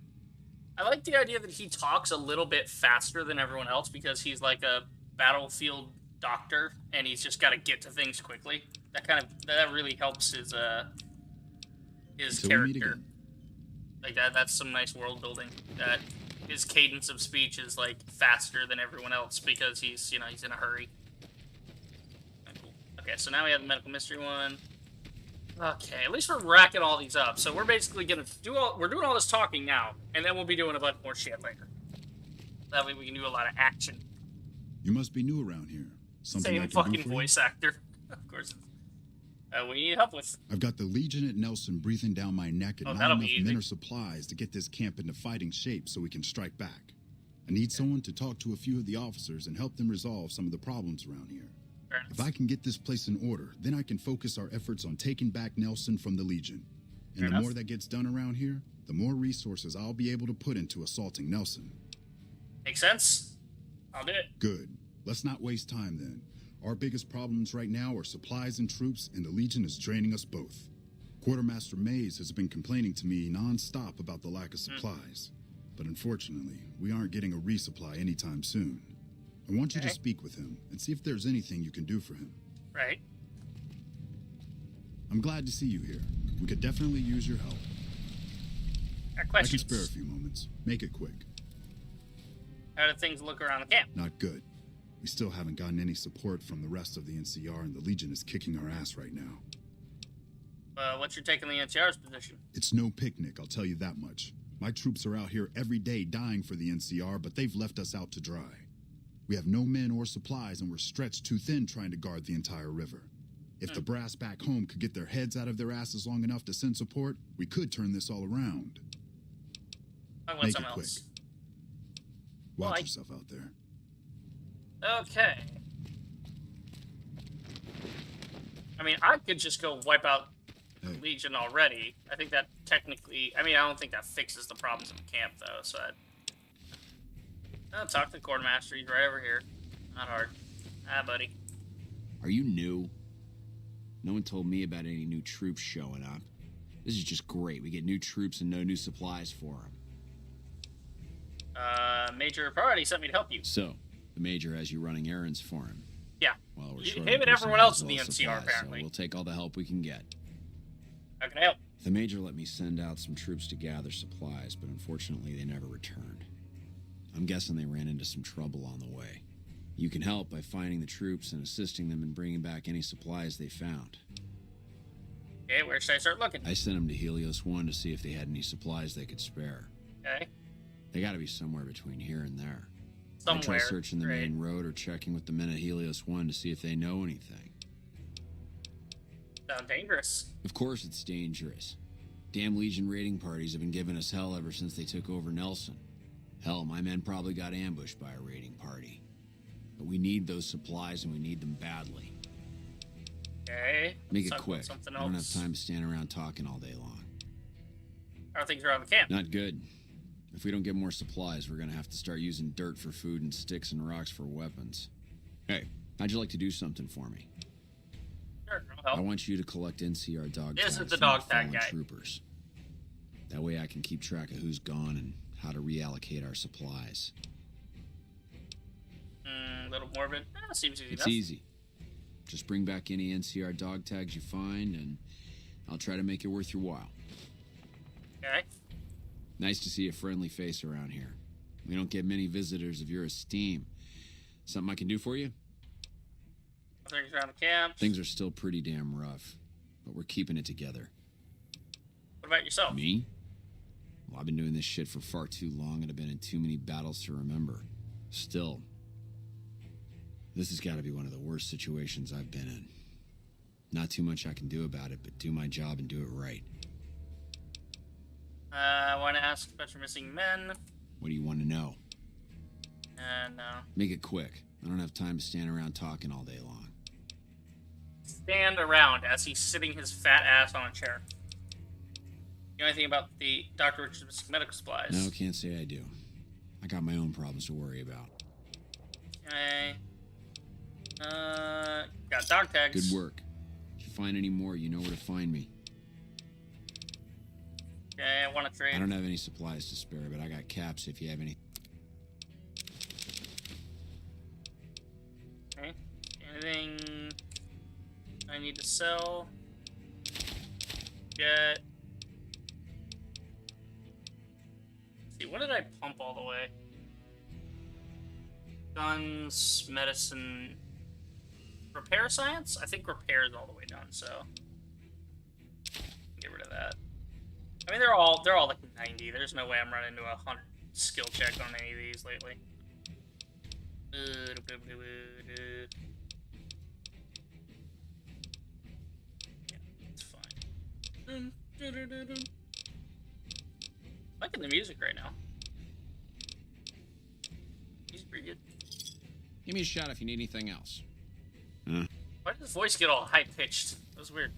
I like the idea that he talks a little bit faster than everyone else because he's like a battlefield doctor and he's just got to get to things quickly. That really helps his character. Like that's some nice world building. That his cadence of speech is like faster than everyone else because he's in a hurry. Cool. Okay, so now we have the medical mystery one. Okay, at least we're racking all these up. So we're basically gonna we're doing all this talking now, and then we'll be doing a bunch more shit later. That way we can do a lot of action.
You must be new around here. Something
Same fucking voice actor, of course. We need help with.
I've got the Legion at Nelson breathing down my neck and not enough men or supplies to get this camp into fighting shape so we can strike back. I need someone to talk to a few of the officers and help them resolve some of the problems around here. If I can get this place in order, then I can focus our efforts on taking back Nelson from the Legion. And the more that gets done around here, the more resources I'll be able to put into assaulting Nelson.
Makes sense. I'll do it.
Good. Let's not waste time then. Our biggest problems right now are supplies and troops, and the Legion is draining us both. Quartermaster Mays has been complaining to me non-stop about the lack of supplies. But unfortunately, we aren't getting a resupply anytime soon. I want you to speak with him and see if there's anything you can do for him.
Right.
I'm glad to see you here. We could definitely use your help.
Got questions.
I can spare a few moments. Make it quick.
How do things look around the camp?
Not good. We still haven't gotten any support from the rest of the NCR, and the Legion is kicking our ass right now.
What's your take on the NCR's position?
It's no picnic, I'll tell you that much. My troops are out here every day dying for the NCR, but they've left us out to dry. We have no men or supplies, and we're stretched too thin trying to guard the entire river. If the brass back home could get their heads out of their asses long enough to send support, we could turn this all around. Make it quick. Watch yourself out there.
Okay. I mean, I could just go wipe out Legion already. I think that technically... I mean, I don't think that fixes the problems in the camp, though, so I'll talk to the quartermaster. He's right over here. Not hard. Ah, buddy.
Are you new? No one told me about any new troops showing up. This is just great. We get new troops and no new supplies for them.
Major Priority sent me to help you.
So, the Major has you running errands for him.
Yeah.
Well, we're short
him and everyone else in the NCR,
supplies,
apparently.
So we'll take all the help we can get.
How can I help?
The Major let me send out some troops to gather supplies, but unfortunately they never returned. I'm guessing they ran into some trouble on the way. You can help by finding the troops and assisting them in bringing back any supplies they found.
Okay, where should I start looking?
I sent them to Helios 1 to see if they had any supplies they could spare.
Okay.
They gotta be somewhere between here and there.
Somewhere.
I try searching the main road or checking with the men at Helios 1 to see if they know anything.
Sounds dangerous.
Of course it's dangerous. Damn Legion raiding parties have been giving us hell ever since they took over Nelson. Hell, my men probably got ambushed by a raiding party. But we need those supplies and we need them badly.
Okay.
Make it quick. I don't have time to stand around talking all day long.
How are things around the camp?
Not good. If we don't get more supplies, we're gonna have to start using dirt for food and sticks and rocks for weapons. Hey, how'd you like to do something for me?
Sure, I'll help.
I want you to collect NCR dog tags
This is the
from
dog
the
tag
fallen
guy.
troopers. That way I can keep track of who's gone and how to reallocate our supplies.
A little morbid. Seems easy
It's
enough.
easy. Just bring back any NCR dog tags you find, and I'll try to make it worth your while.
Okay.
Nice to see a friendly face around here. We don't get many visitors of your esteem. Something I can do for you?
Things around the camp.
Things are still pretty damn rough, but we're keeping it together.
What about yourself?
Me? Well, I've been doing this shit for far too long and have been in too many battles to remember. Still, this has got to be one of the worst situations I've been in. Not too much I can do about it, but do my job and do it right.
I want to ask about your missing men.
What do you want to know?
No.
Make it quick. I don't have time to stand around talking all day long.
Stand around as he's sitting his fat ass on a chair. You know anything about the Dr. Richard's missing medical supplies?
No, can't say I do. I got my own problems to worry about.
Okay. Got dog tags.
Good work. If you find any more, you know where to find me.
Okay, I want to trade.
I don't have any supplies to spare, but I got caps if you have any.
Okay. Anything I need to sell? Get. Let's see, what did I pump all the way? Guns, medicine, repair science? I think repair is all the way done, so get rid of that. I mean, they're all like 90. There's no way I'm running into a 100 skill check on any of these lately. Yeah, it's fine. Liking the music right now. He's pretty good.
Give me a shot if you need anything else.
Why did his voice get all high pitched? That was weird.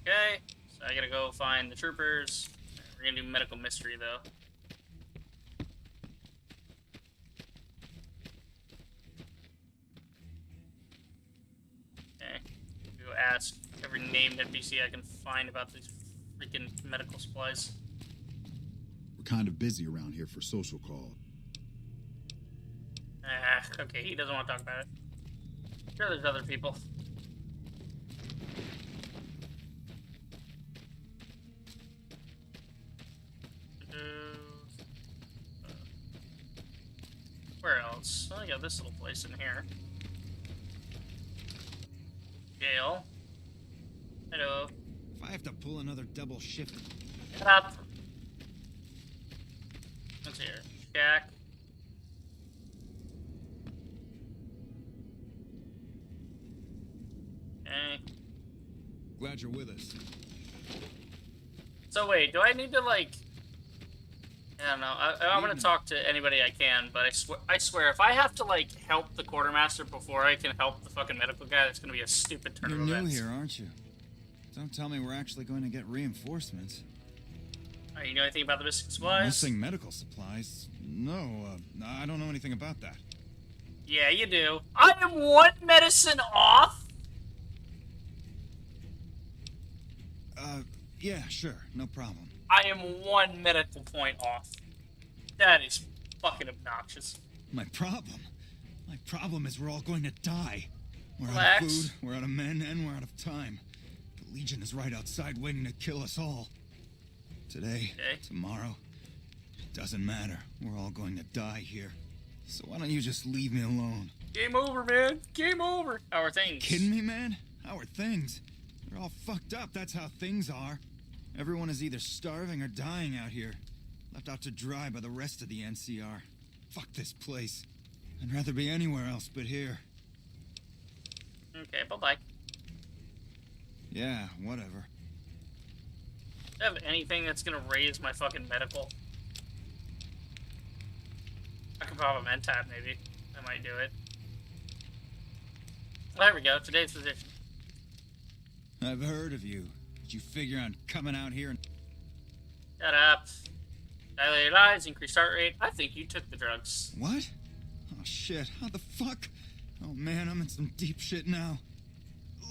Okay. I gotta go find the troopers. We're gonna do medical mystery, though. Okay. Go ask every named NPC I can find about these freaking medical supplies.
We're kind of busy around here for social call.
Okay, he doesn't want to talk about it. Sure, there's other people. Where else? Oh, I got this little place in here. Jail. Hello.
If I have to pull another double shift...
Shut up. What's here? Shack. Okay.
Glad you're with us.
So wait, do I need to like... I don't know. I'm gonna talk to anybody I can, but I swear, if I have to like help the quartermaster before I can help the fucking medical guy, that's gonna be a stupid turn
You're
of
new
events.
here, aren't you? Don't tell me we're actually going to get reinforcements.
You know anything about the missing supplies?
Missing medical supplies? No, I don't know anything about that.
Yeah, you do. I am one medicine off.
Yeah, sure, no problem.
I am one medical point off. That is fucking obnoxious.
My problem is we're all going to die. We're
Relax.
out of food, we're out of men, and we're out of time. The Legion is right outside waiting to kill us all. Today, tomorrow, it doesn't matter. We're all going to die here. So why don't you just leave me alone?
Game over, man. Game over. How are things?
Kidding me, man? How are things? They're all fucked up. That's how things are. Everyone is either starving or dying out here. Left out to dry by the rest of the NCR. Fuck this place. I'd rather be anywhere else but here.
Okay, bye-bye.
Yeah, whatever.
Do I have anything that's gonna raise my fucking medical? I could pop a Mentat, maybe. That might do it. Well, there we go. Today's position.
I've heard of you. Did you figure on coming out here and...
Shut up. Dilated eyes, increased heart rate. I think you took the drugs.
What? Oh, shit. How the fuck? Oh, man, I'm in some deep shit now.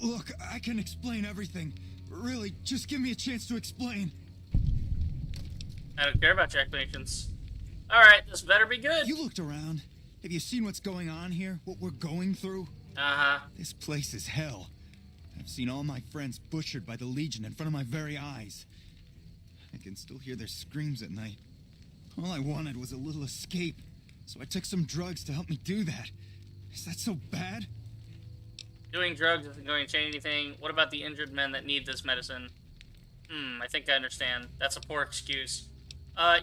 Look, I can explain everything. Really, just give me a chance to explain.
I don't care about your explanations. Alright, this better be good.
You looked around. Have you seen what's going on here? What we're going through?
Uh-huh.
This place is hell. I've seen all my friends butchered by the Legion in front of my very eyes. I can still hear their screams at night. All I wanted was a little escape, so I took some drugs to help me do that. Is that so bad?
Doing drugs isn't going to change anything. What about the injured men that need this medicine? I think I understand. That's a poor excuse.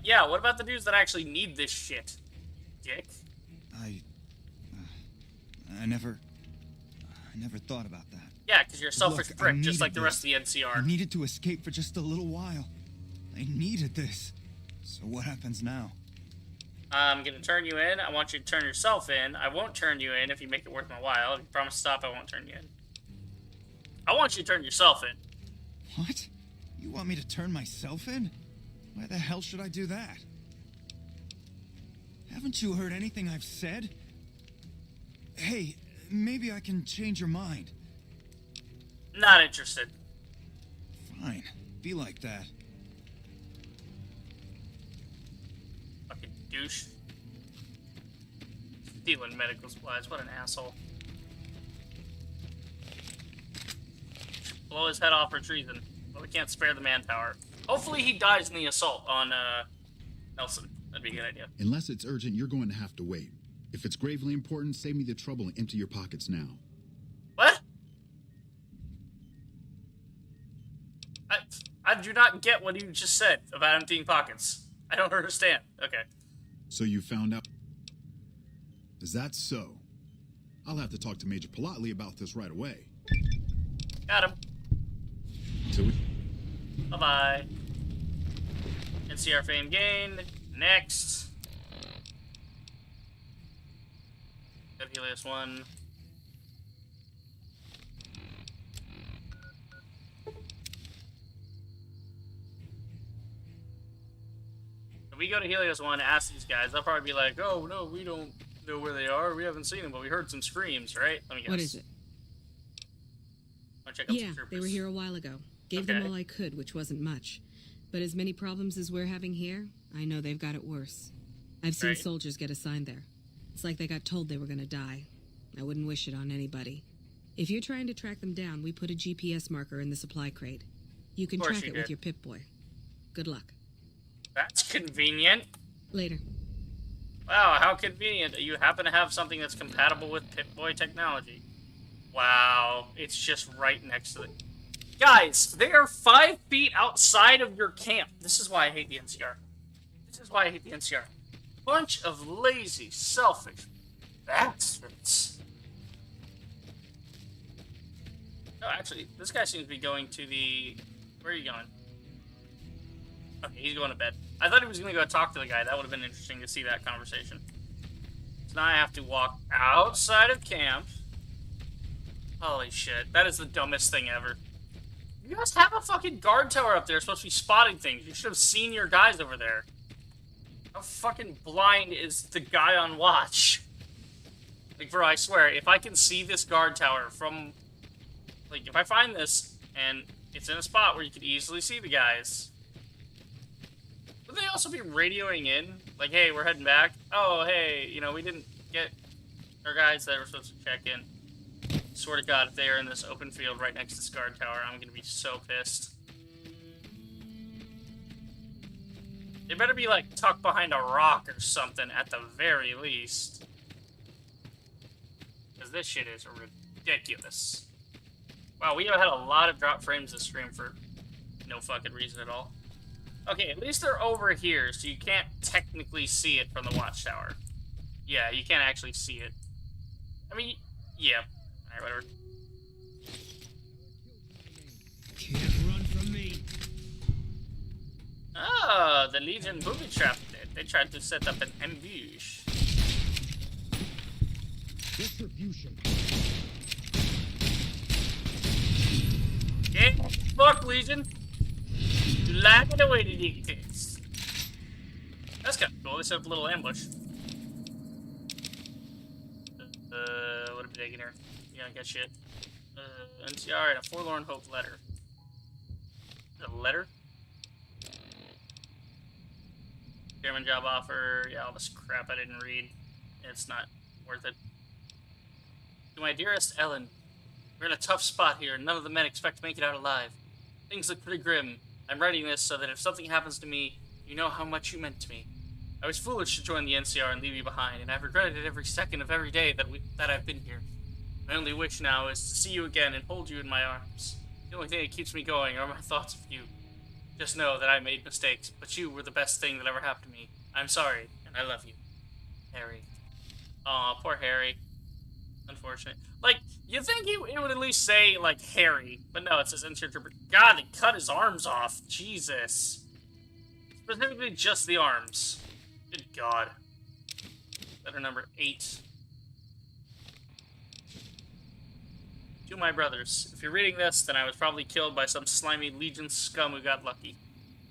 Yeah, what about the dudes that actually need this shit? Dick?
I never thought about that.
Yeah, because you're a selfish
Look,
prick, just like the rest of the
I
NCR.
needed to escape for just a little while. I needed this. So what happens now?
I'm gonna turn you in. I want you to turn yourself in. I won't turn you in if you make it worth my while. If you promise to stop, I won't turn you in. I want you to turn yourself in.
What? You want me to turn myself in? Why the hell should I do that? Haven't you heard anything I've said? Hey, maybe I can change your mind.
Not interested.
Fine. Be like that.
Fucking douche. Stealing medical supplies. What an asshole. Should blow his head off for treason. But we can't spare the manpower. Hopefully he dies in the assault on, Nelson. That'd be a good idea.
Unless it's urgent, you're going to have to wait. If it's gravely important, save me the trouble and empty your pockets now.
What? I do not get what you just said about emptying pockets. I don't understand. Okay.
So you found out? Is that so? I'll have to talk to Major politely about this right away.
Got him.
Till we...
Bye-bye. NCR fame gained. Next. Go to Helios 1. If we go to Helios 1 and ask these guys, they'll probably be like, oh, no, we don't know where they are. We haven't seen them, but we heard some screams, right? Let me guess.
What is it?
Wanna check out
Yeah,
some troopers.
they were here a while ago. Gave them all I could, which wasn't much. But as many problems as we're having here, I know they've got it worse. I've seen soldiers get assigned there. It's like they got told they were gonna die. I wouldn't wish it on anybody. If you're trying to track them down, we put a GPS marker in the supply crate. You can track it with your Pip-Boy. Good luck.
That's convenient.
Later.
Wow, how convenient. You happen to have something that's compatible with Pip-Boy technology. Wow, it's just right next to it. Guys, they are 5 feet outside of your camp. This is why I hate the NCR. This is why I hate the NCR. Bunch of lazy, selfish bastards. Oh, actually, this guy seems to be going to the... Where are you going? Okay, he's going to bed. I thought he was going to go talk to the guy. That would have been interesting to see that conversation. So now I have to walk outside of camp. Holy shit. That is the dumbest thing ever. You guys have a fucking guard tower up there supposed to be spotting things. You should have seen your guys over there. How fucking blind is the guy on watch? Like, bro, I swear, if I can see this guard tower from... Like, if I find this, and it's in a spot where you could easily see the guys... Would they also be radioing in? Like, hey, we're heading back. Oh, hey, you know, we didn't get our guys that were supposed to check in. Swear to God, if they are in this open field right next to this guard tower, I'm gonna be so pissed. They better be, like, tucked behind a rock or something at the very least. Because this shit is ridiculous. Wow, we have had a lot of drop frames this stream for no fucking reason at all. Okay, at least they're over here, so you can't technically see it from the watchtower. Yeah, you can't actually see it. I mean, yeah. Alright, whatever.
Can't run from me.
Oh, the Legion booby trapped it. They tried to set up an ambush.
Distribution.
Get fuck, Legion. You like it away to dictates. That's kind of cool. They set up a little ambush. What are we taking here? Yeah, I got shit. NCR and a forlorn hope letter. A letter? Chairman job offer. Yeah, all this crap I didn't read. It's not worth it. To my dearest Ellen, we're in a tough spot here, and none of the men expect to make it out alive. Things look pretty grim. I'm writing this so that if something happens to me, you know how much you meant to me. I was foolish to join the NCR and leave you behind, and I've regretted it every second of every day that I've been here. My only wish now is to see you again and hold you in my arms. The only thing that keeps me going are my thoughts of you. Just know that I made mistakes, but you were the best thing that ever happened to me. I'm sorry, and I love you. Harry. Aw, poor Harry. Unfortunate. Like, you think it would at least say, like, Harry, but no, it says NCR Trooper. God, they cut his arms off. Jesus. Specifically just the arms. Good God. Letter number 8. To my brothers, if you're reading this, then I was probably killed by some slimy Legion scum who got lucky.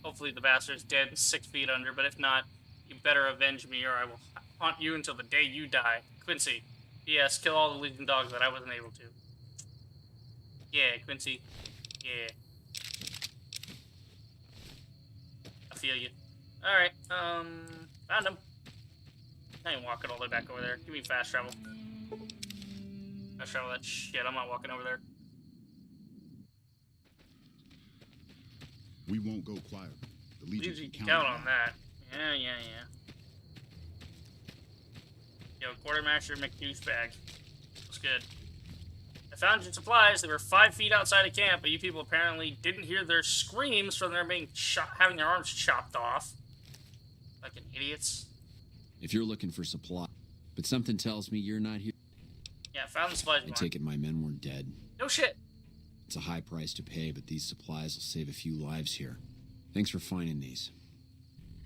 Hopefully the bastard's dead and 6 feet under, but if not, you better avenge me or I will haunt you until the day you die. Quincy. P.S. Kill all the Legion dogs that I wasn't able to. Yeah, Quincy. Yeah. I feel you. Alright, found him. I ain't walking all the way back over there. Give me fast travel. Fast travel that shit. I'm not walking over there.
We won't go quiet. The Legion
can count on that. Yeah. Yo, Quartermaster McDouchebag. Looks good. I found your supplies. They were 5 feet outside of camp, but you people apparently didn't hear their screams from their being having their arms chopped off. Fucking idiots.
If you're looking for supply, but something tells me you're not here.
Yeah, found the supplies.
I take it my men weren't dead.
No shit.
It's a high price to pay, but these supplies will save a few lives here. Thanks for finding these.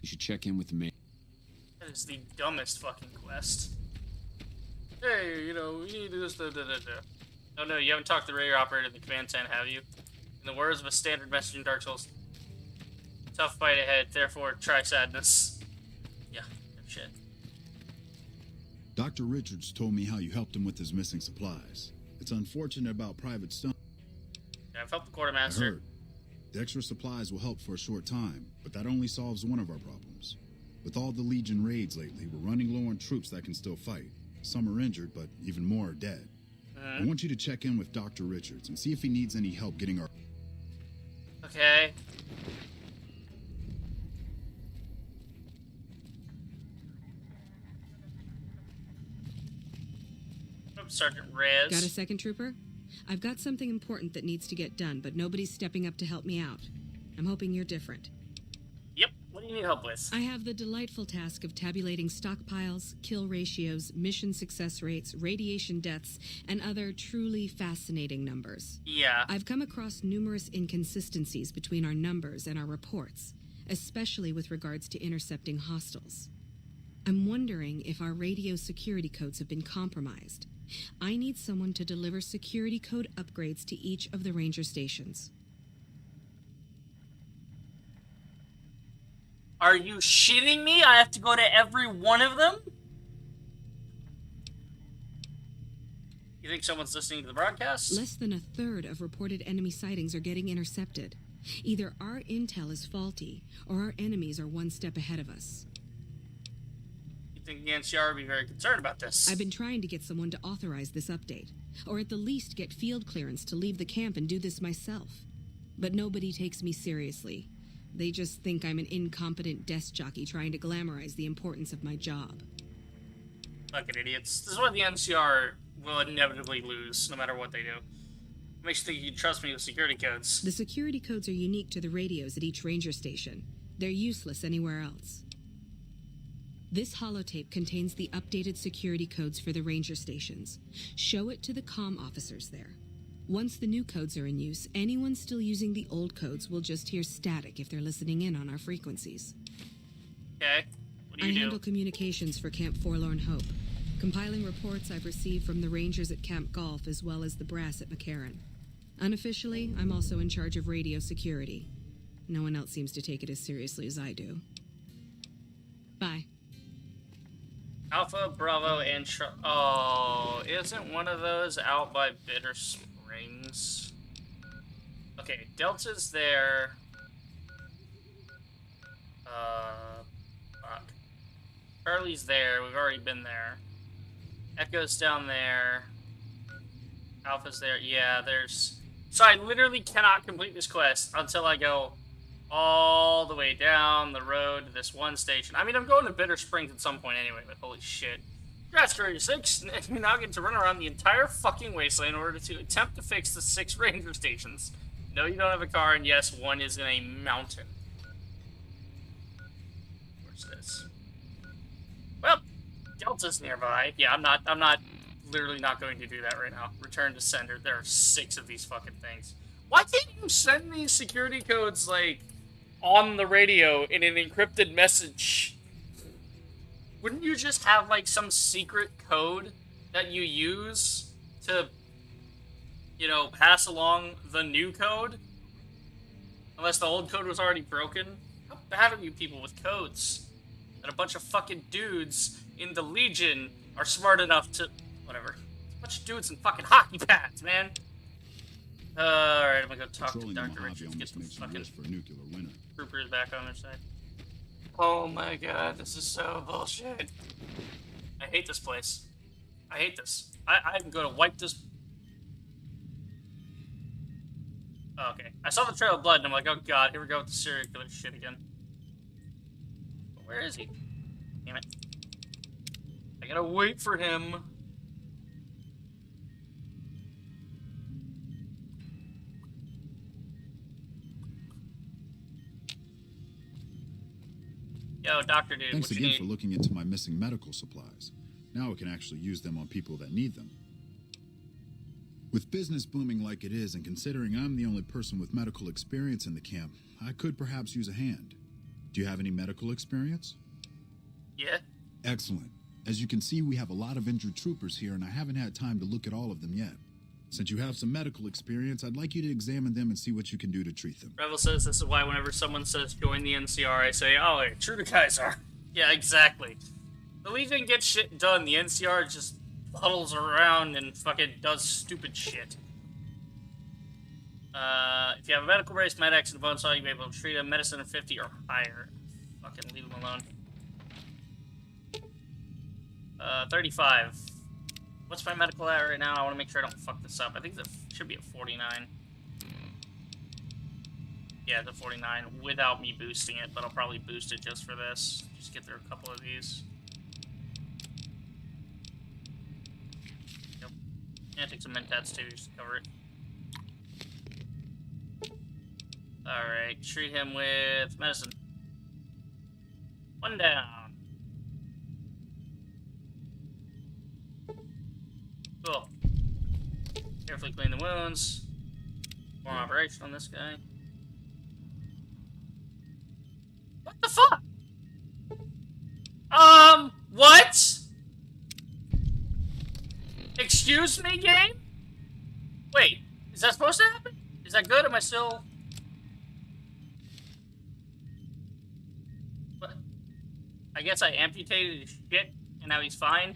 You should check in with the main.
That is the dumbest fucking quest. Hey, you know, we need this, Oh no, you haven't talked to the radio operator in the command center, have you? In the words of a standard message in Dark Souls. Tough fight ahead, therefore try sadness. Yeah, good shit.
Dr. Richards told me how you helped him with his missing supplies. It's unfortunate about Private Stone.
Yeah, I've helped the quartermaster.
I heard. The extra supplies will help for a short time, but that only solves one of our problems. With all the Legion raids lately, we're running low on troops that can still fight. Some are injured, but even more are dead. I want you to check in with Dr. Richards and see if he needs any help getting our...
Okay. Sergeant Rez.
Got a second, Trooper? I've got something important that needs to get done, but nobody's stepping up to help me out. I'm hoping you're different.
Yep. What do you need help with?
I have the delightful task of tabulating stockpiles, kill ratios, mission success rates, radiation deaths, and other truly fascinating numbers.
Yeah.
I've come across numerous inconsistencies between our numbers and our reports, especially with regards to intercepting hostiles. I'm wondering if our radio security codes have been compromised. I need someone to deliver security code upgrades to each of the ranger stations.
Are you shitting me? I have to go to every one of them? You think someone's listening to the broadcast?
Less than a third of reported enemy sightings are getting intercepted. Either our intel is faulty, or our enemies are one step ahead of us.
I think the NCR would be very concerned about this.
I've been trying to get someone to authorize this update, or at the least get field clearance to leave the camp and do this myself. But nobody takes me seriously. They just think I'm an incompetent desk jockey trying to glamorize the importance of my job.
Fucking idiots. This is what the NCR will inevitably lose, no matter what they do. It makes you think you can trust me with security codes.
The security codes are unique to the radios at each ranger station. They're useless anywhere else. This holotape contains the updated security codes for the ranger stations. Show it to the comm officers there. Once the new codes are in use, anyone still using the old codes will just hear static if they're listening in on our frequencies.
Okay. What do you
I
do?
handle communications for Camp Forlorn Hope, compiling reports I've received from the Rangers at Camp Golf as well as the brass at McCarran. Unofficially, I'm also in charge of radio security. No one else seems to take it as seriously as I do. Bye.
Alpha, Bravo, and oh, isn't one of those out by Bitter Springs? Okay, Delta's there. Fuck. Charlie's there. We've already been there. Echo's down there. Alpha's there. Yeah, there's... So I literally cannot complete this quest until I go all the way down the road to this one station. I mean, I'm going to Bitter Springs at some point anyway, but holy shit. Congrats, 36. You now get to run around the entire fucking wasteland in order to attempt to fix the 6 ranger stations. No, you don't have a car, and yes, one is in a mountain. Where's this? Well, Delta's nearby. Yeah, I'm not literally not going to do that right now. Return to sender. There are 6 of these fucking things. Why can't you send these security codes, like, on the radio in an encrypted message? Wouldn't you just have, like, some secret code that you use to, you know, pass along the new code? Unless the old code was already broken? How bad are you people with codes? And a bunch of fucking dudes in the Legion are smart enough to... Whatever. It's a bunch of dudes in fucking hockey pads, man. Alright, I'm gonna go talk to Dr. Richards, get some fucking troopers back on their side. Oh my god, this is so bullshit. I hate this place. I hate this. I'm gonna wipe this... Oh, okay. I saw the trail of blood and I'm like, oh god, here we go with the serial killer shit again. But where is he? Damn it. I gotta wait for him. Yo, Doctor Dude,
Thanks
what
again
you
for
need?
looking into my missing medical supplies. Now we can actually use them on people that need them. With business booming like it is, and considering I'm the only person with medical experience in the camp, I could perhaps use a hand. Do you have any medical experience?
Yeah.
Excellent. As you can see, we have a lot of injured troopers here, and I haven't had time to look at all of them yet. Since you have some medical experience, I'd like you to examine them and see what you can do to treat them.
Revel says this is why whenever someone says join the NCR, I say, oh, hey, true to Kaiser. Yeah, exactly. The Legion gets shit done. The NCR just puddles around and fucking does stupid shit. If you have a medical brace, Med-X, and a bone saw, you'll be able to treat them. Medicine of 50 or higher. Fucking leave them alone. 35. What's my medical at right now? I want to make sure I don't fuck this up. I think that should be at 49. Yeah, the 49 without me boosting it, but I'll probably boost it just for this. Just get through a couple of these. Yep. Yeah, take some Mentats too, just to cover it. Alright, treat him with medicine. 1 down. Cool. Carefully clean the wounds. Perform operation on this guy. What the fuck? What? Excuse me, game? Wait, is that supposed to happen? Is that good? Am I still... What? I guess I amputated his shit, and now he's fine?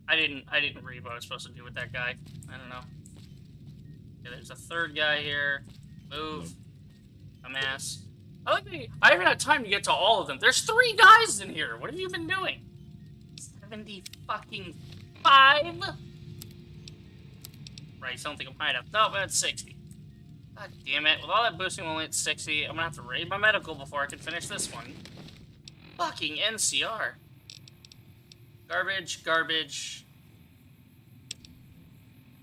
I didn't read what I was supposed to do with that guy. I don't know. Okay, there's a third guy here. Move. Dumbass. I haven't had time to get to all of them. There's 3 guys in here. What have you been doing? 70 fucking 5? Right, so I don't think I'm high enough. No, but it's 60. God damn it. With all that boosting, I'm only at 60. I'm gonna have to raid my medical before I can finish this one. Fucking NCR. Garbage, garbage.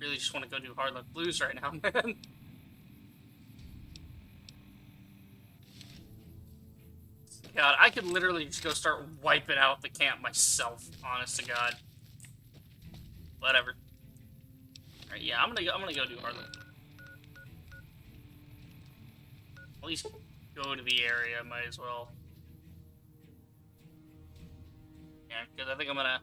Really just want to go do Hard Luck Blues right now, man. God, I could literally just go start wiping out the camp myself, honest to God. Whatever. Alright, yeah, I'm gonna go do Hard Luck. At least go to the area, might as well. Yeah, because I think I'm gonna...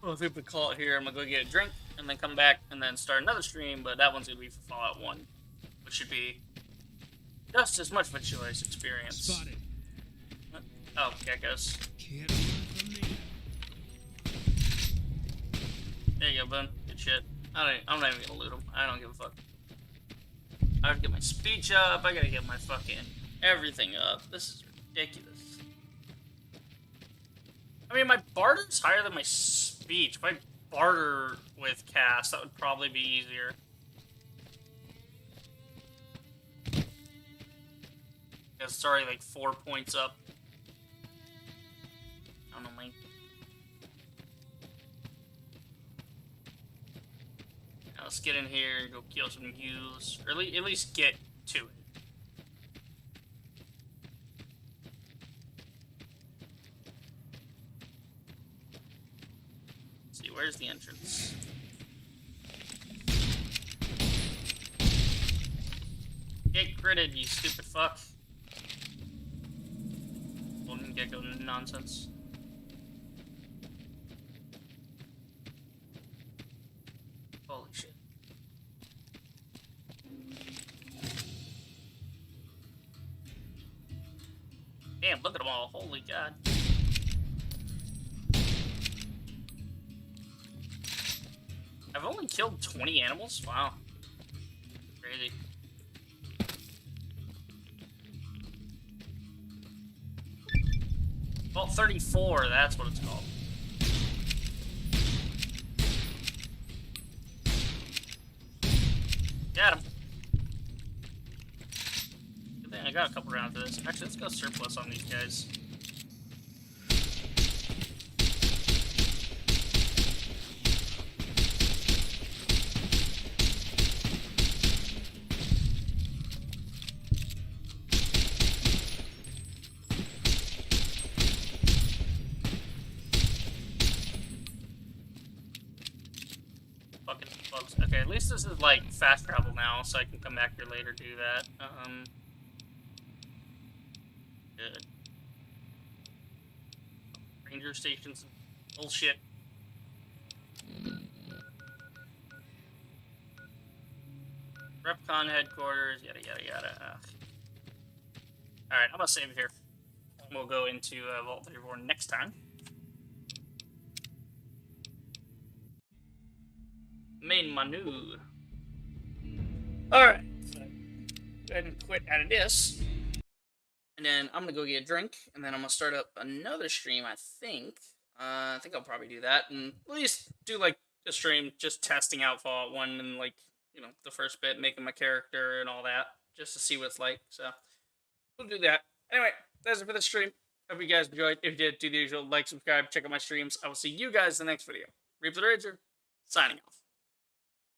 I think we call it here. I'm gonna go get a drink, and then come back, and then start another stream, but that one's gonna be for Fallout 1. Which should be just as much of a joyous experience.
Spotted.
Oh, geckos. There you go, Boone. Good shit. I'm not even gonna loot them. I don't give a fuck. I have to get my speech up. I gotta get my fucking everything up. This is ridiculous. I mean, my barter's higher than my speech. If I barter with Cass, that would probably be easier. It's already like 4 points up. I don't know, man. Let's get in here and go kill some ghouls, or at least get to it. Let's see, where's the entrance? Get critted, you stupid fuck. Golden gecko nonsense. Holy shit. Damn, look at them all. Holy god. I've only killed 20 animals? Wow. Crazy. Well, 34, that's what it's called. Got him. Good thing I got a couple rounds of this. Actually, let's go surplus on these guys. Okay, at least this is like fast travel now, so I can come back here later do that. Good. Ranger stations, bullshit. Repcon headquarters, yada yada yada. Alright, I'm gonna save it here. We'll go into Vault 34 next time. Main menu. Alright, so go ahead and quit out of this. And then I'm gonna go get a drink, and then I'm gonna start up another stream, I think. I think I'll probably do that, and at least do like a stream just testing out Fallout 1 and like, you know, the first bit, making my character and all that, just to see what it's like. So we'll do that. Anyway, that's it for the stream. Hope you guys enjoyed. If you did, do the usual, like, subscribe, check out my streams. I will see you guys in the next video. Reap the Rager, signing off.